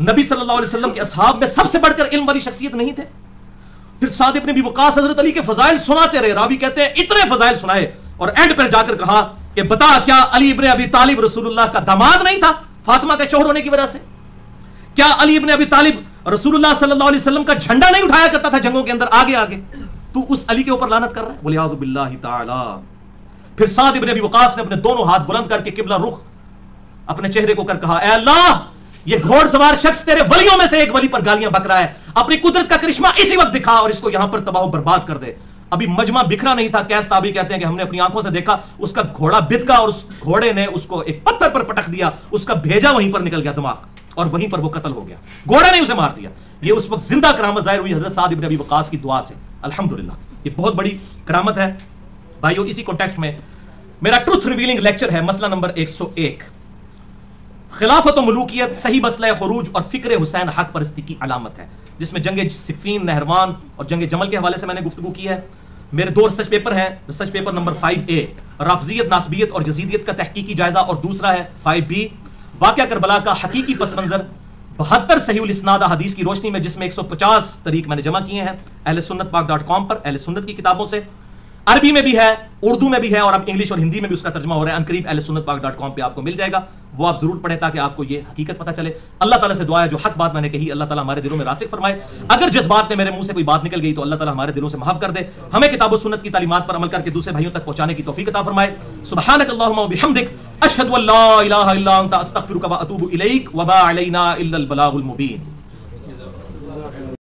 نبی صلی اللہ علیہ وسلم کے اصحاب میں سب سے بڑھ کر علم والی شخصیت نہیں تھے؟ پھر سعد بن ابی وقاص حضرت علی کے فضائل سناتے رہے، راوی کہتے ہیں اتنے فضائل سنائے اور اینڈ پر جا کر کہا کہ بتا کیا علی ابن ابی طالب رسول اللہ کا داماد نہیں تھا فاطمہ کے شوہر ہونے کی وجہ سے؟ کیا علی ابن ابی طالب رسول اللہ صلی اللہ علیہ وسلم کا جھنڈا نہیں اٹھایا کرتا تھا جنگوں کے اندر آگے آگے؟ تو اس علی کے اوپر لعنت کر رہا ہے، وَلِعَاذُ بِاللَّهِ تعالی۔ پھر سعد ابن ابی وقاص نے اپنے دونوں ہاتھ بلند کر کے قبلہ رخ اپنے چہرے کو کر کہا، اے اللہ یہ گھوڑ سوار شخص تیرے ولیوں میں سے ایک ولی پر گالیاں بک رہا ہے، اپنی قدرت کا کرشمہ اسی وقت دکھا اور اس کو یہاں پر تباہ و برباد کر دے۔ ابھی مجمع بکھرا نہیں تھا، کیس صحابی کہتے ہیں کہ ہم نے اپنی آنکھوں سے دیکھا اس کا گھوڑا بتکا اور اس گھوڑے نے اس کو ایک پتھر پر پٹک دیا، اس کا بھیجا وہیں پر نکل گیا دماغ اور وہیں پر وہ قتل ہو گیا، گھوڑے نے اسے مار دیا۔ یہ اس وقت زندہ کرامت ظاہر ہوئی حضرت سعد ابن ابی وقاص کی دعا سے، الحمدللہ یہ بہت بڑی کرامت ہے بھائیو۔ اسی کانٹیکسٹ میں میرا ٹروتھ ریویلنگ لیکچر ہے، مسئلہ نمبر 101، خلافت و ملوکیت، صحیح مسئلہ خروج اور فکر حسین حق پرستی کی علامت ہے، جس میں جنگ صفین، نہروان اور جنگ جمل کے حوالے سے میں نے گفتگو کی ہے۔ میرے دو ریسرچ پیپر ہیں، ریسرچ پیپر نمبر 5A رافضیت، ناسبیت اور یزیدیت کا تحقیقی جائزہ، اور دوسرا ہے 5B واقعہ کربلا کا حقیقی پس منظر 72 صحیح الاسناد حدیث کی روشنی میں، جس میں 150 طریق میں نے جمع کیے ہیں اہل سنت پاک.com پر، اہل سنت کی کتابوں سے، عربی میں بھی ہے، اردو میں بھی ہے، اور اب انگلش اور ہندی میں بھی اس کا ترجمہ ہو رہا ہے، عنقریب اہل سنت پاک.com پہ آپ کو مل جائے گا، وہ آپ ضرور پڑھیں تاکہ آپ کو یہ حقیقت پتہ چلے۔ اللہ تعالیٰ سے دعا ہے جو حق بات میں نے کہی اللہ تعالیٰ ہمارے دلوں میں راسخ فرمائے، اگر جس بات میں میرے منہ سے کوئی بات نکل گئی تو اللہ تعالیٰ ہمارے دلوں سے معاف کر دے، ہمیں کتاب و سنت کی تعلیمات پر عمل کر کے دوسرے بھائیوں تک پہنچانے کی توفیق عطا فرمائے۔ سبحانک اللہم و بحمدک، اشہد ان لا الہ الا انت، استغفرک و اتوب الیک، وما علینا الا البلاغ المبین۔